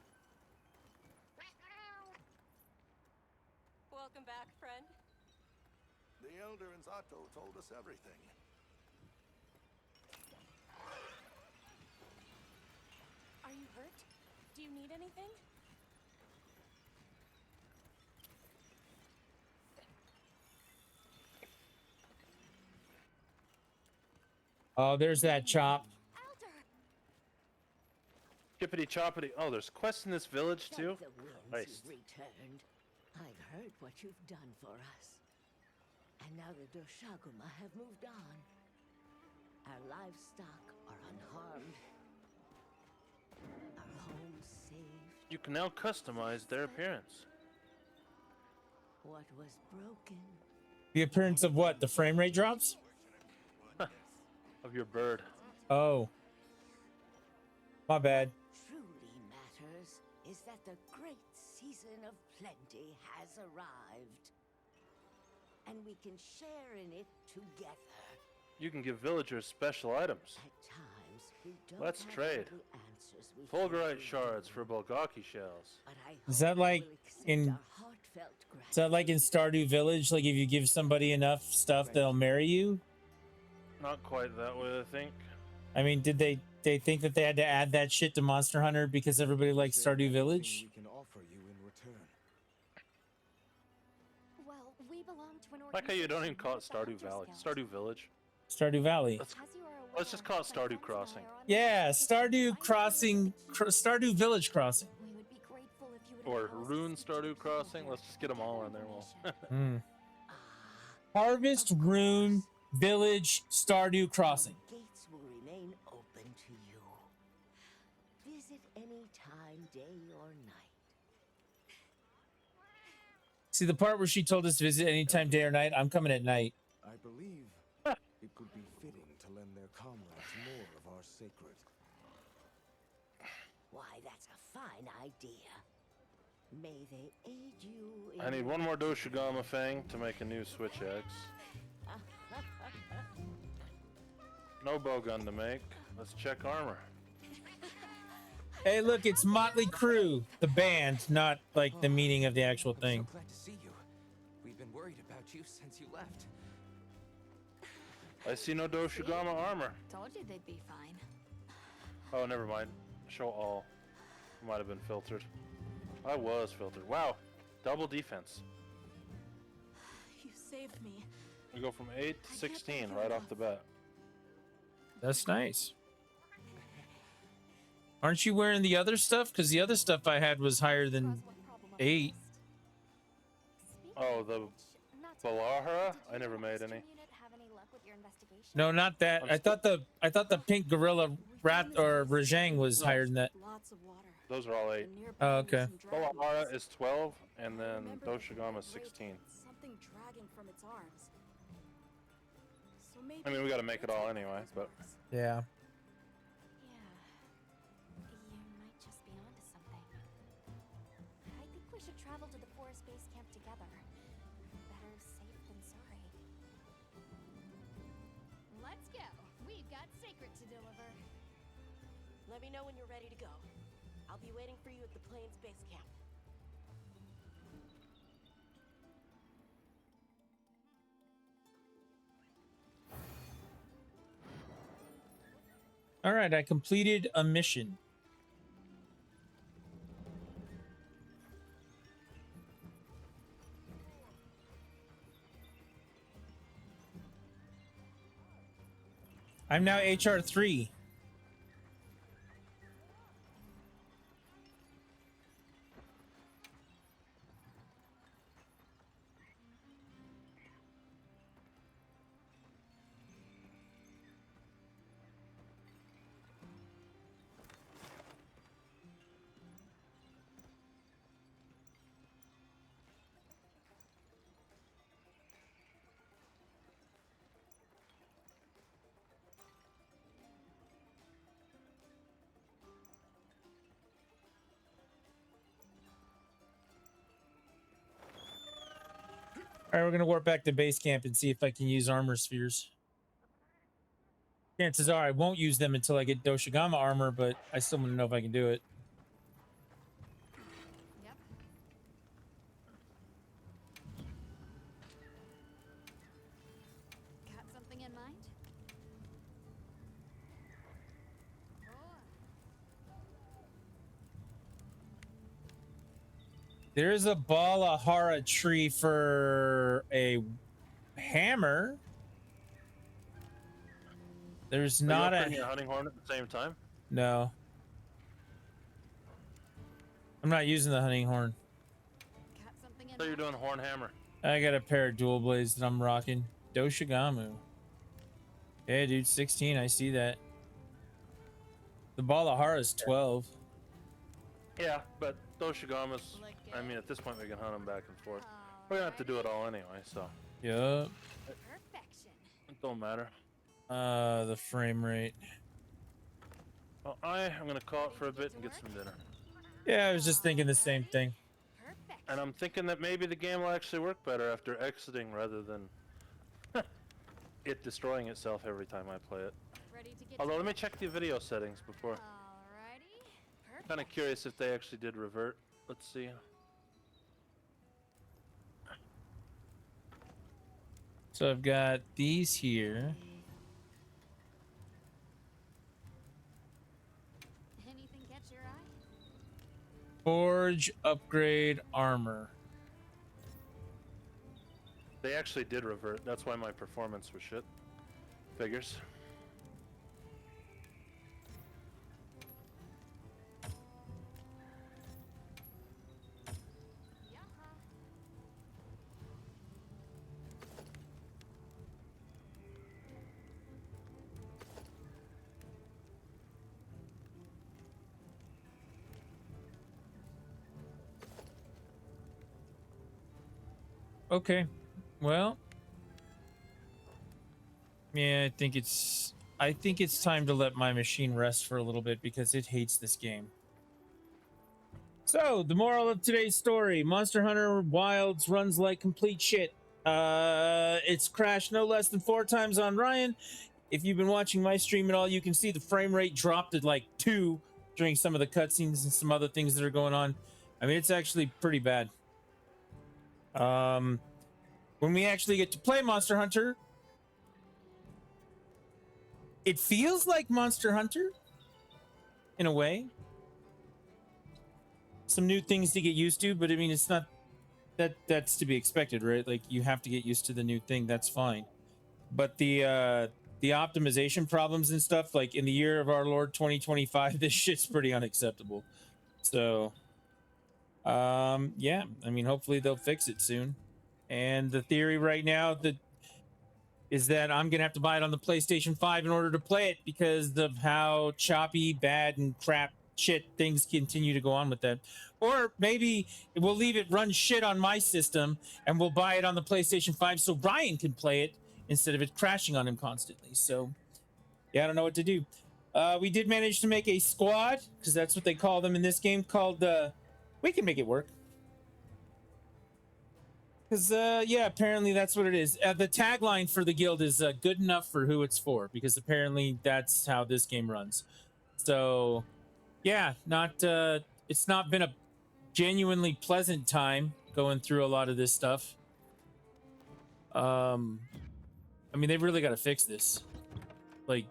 Welcome back, friend. The Elder and Zato told us everything. Are you hurt? Do you need anything? Oh, there's that chop. Chippity choppity. Oh, there's quests in this village too? Thank the winds Nice. you've returned. I've heard what you've done for us. And now the Doshaguma have moved on. Our livestock are unharmed. Our homes saved. You can now customize their appearance. What was broken The appearance of what? The frame rate drops? Of your bird. Oh. My bad. truly matters is that the great season of plenty has arrived. And we can share in it together. You can give villagers special items. At times, we don't Let's have trade. all the answers we Fulgurite think shards for Bulgaki shells. But I Is hope that like you will accept in our heartfelt Is that like in Stardew Village? Like if you give somebody enough stuff, they'll marry you? Not quite that way, I think. I mean, did they think that they had to add that shit to Monster Hunter because everybody likes Stardew Village? We can offer you in return. Well, we belong to an Like how you don't even call it organization Stardew Valley. with the Hunter Stardew Village. Stardew Valley. Let's just call it Stardew Crossing. Yeah, Stardew Crossing, Stardew Village Crossing. Or Rune Stardew Crossing. Let's just get them all in there. Well, Hmm. Harvest Rune Village Stardew Crossing. Gates will remain open to you. Visit any time, day or night. See the part where she told us to visit anytime, day or night? I'm coming at night. I believe it would be fitting to lend their comrades more of our sacred. Why, that's a fine idea. May they aid you in I need one more Doshigama Fang to make a new switch axe. No bowgun to make. Let's check armor. Hey, look, it's Motley Crue, the band, not like the meaning of the actual thing. Glad to see you. We've been worried about you since you left. I see no Doshigama armor. Told you they'd be fine. Oh, never mind. Show all. Might have been filtered. I was filtered. Wow. Double defense. You saved me. We go from 8 to 16 right off the bat. That's nice. Aren't you wearing the other stuff? Because the other stuff I had was higher than 8. Oh, the Balahara? I never made any. No, not that. I thought the pink gorilla rat or Rajang was higher than that. Those are all 8. Oh, okay. Balahara is 12, and then Doshigama is 16. Something dragging from its arms. So maybe I mean, we gotta make it all anyway, but... Yeah. You might just be onto something. I think we should travel to the forest base camp together. Better safe than sorry. Let's go. We've got sacred secret to deliver. Let me know when you're ready to go. I'll be waiting for you at the plane's base camp. All right, I completed a mission. I'm now HR3. All right, we're gonna warp back to base camp and see if I can use armor spheres. Chances are I won't use them until I get Doshigama armor, but I still want to know if I can do it. Yep. Got something in mind? There's a Balahara tree for a hammer. There's not Are you hunting horn at the same time? No. I'm not using the hunting horn. Got something in So you're mind? doing horn hammer. I got a pair of dual blades that I'm rocking. Doshigamu. Yeah, dude, 16. I see that. The Balahara is 12. Yeah, but those Shigamas, I mean, at this point we can hunt them back and forth. We're gonna have to do it all anyway, so. Yup. Perfection. It don't matter. The frame rate. Well, I'm gonna call it for a bit and get some dinner. Yeah, I was just thinking the same thing. And I'm thinking that maybe the game will actually work better after exiting rather than it destroying itself every time I play it. Ready to get Although, to let me check the video settings before. Alrighty. Kind of curious if they actually did revert. Let's see. So I've got these here. Anything catch your eye? Forge, upgrade, armor. They actually did revert. That's why my performance was shit. Figures. Okay. Well. Yeah, I think it's time to let my machine rest for a little bit because it hates this game. So, the moral of today's story, Monster Hunter Wilds runs like complete shit. It's crashed no less than 4 times on Ryan. If you've been watching my stream at all, you can see the frame rate dropped at like 2 during some of the cutscenes and some other things that are going on. I mean, it's actually pretty bad. When we actually get to play Monster Hunter, it feels like Monster Hunter in a way. Some new things to get used to, but I mean, it's not that's to be expected, right? Like, you have to get used to the new thing. That's fine. But the optimization problems and stuff, like in the year of our Lord 2025, this shit's pretty unacceptable. So, yeah, I mean, hopefully they'll fix it soon. And the theory right now is that I'm gonna have to buy it on the PlayStation 5 in order to play it because of how choppy, bad, and crap shit things continue to go on with that. Or maybe we'll leave it run shit on my system and we'll buy it on the PlayStation 5 so Ryan can play it instead of it crashing on him constantly. So, yeah, I don't know what to do. We did manage to make a squad, because that's what they call them in this game, called we can make it work. Because, yeah, apparently that's what it is. The tagline for the guild is good enough for who it's for, because apparently that's how this game runs. So, yeah, it's not been a genuinely pleasant time going through a lot of this stuff. I mean, they've really got to fix this. Like,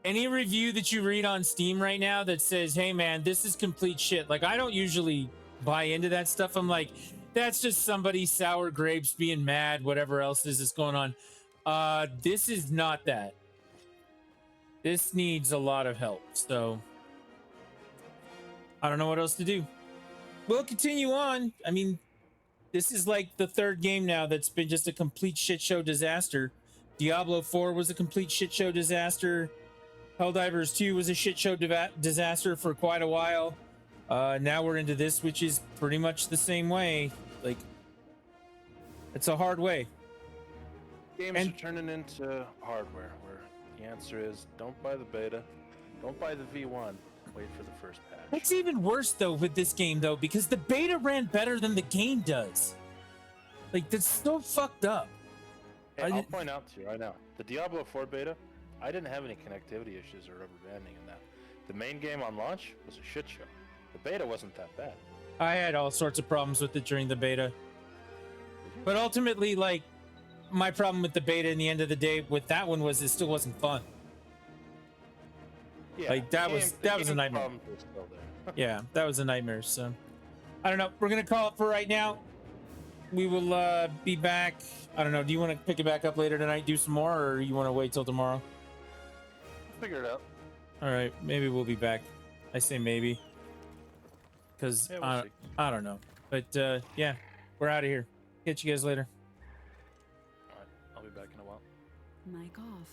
any review that you read on Steam right now that says, hey, man, this is complete shit. Like, I don't usually buy into that stuff. I'm like, that's just somebody sour grapes being mad, whatever else is going on. This is not that. This needs a lot of help. So, I don't know what else to do. We'll continue on. I mean, this is like the third game now that's been just a complete shit show disaster. Diablo 4 was a complete shit show disaster. Helldivers 2 was a shit show disaster for quite a while. Now we're into this, which is pretty much the same way. Like, it's a hard way. Games are turning into hardware, where the answer is don't buy the beta, don't buy the V1, wait for the first patch. It's even worse, though, with this game, though, because the beta ran better than the game does. Like, that's so fucked up. Hey, I'll point out to you right now, the Diablo 4 beta, I didn't have any connectivity issues or rubber banding in that. The main game on launch was a shit show. The beta wasn't that bad. I had all sorts of problems with it during the beta. But ultimately, like, my problem with the beta in the end of the day with that one was it still wasn't fun. Yeah, like, that was a nightmare. Yeah, that was a nightmare. So, I don't know. We're going to call it for right now. We will be back. I don't know. Do you want to pick it back up later tonight, do some more, or you want to wait till tomorrow? Figure it out. All right. Maybe we'll be back. I say maybe. Because Yeah, I don't know. But, yeah, we're out of here. Catch you guys later. All right. I'll be back in a while. Mic off.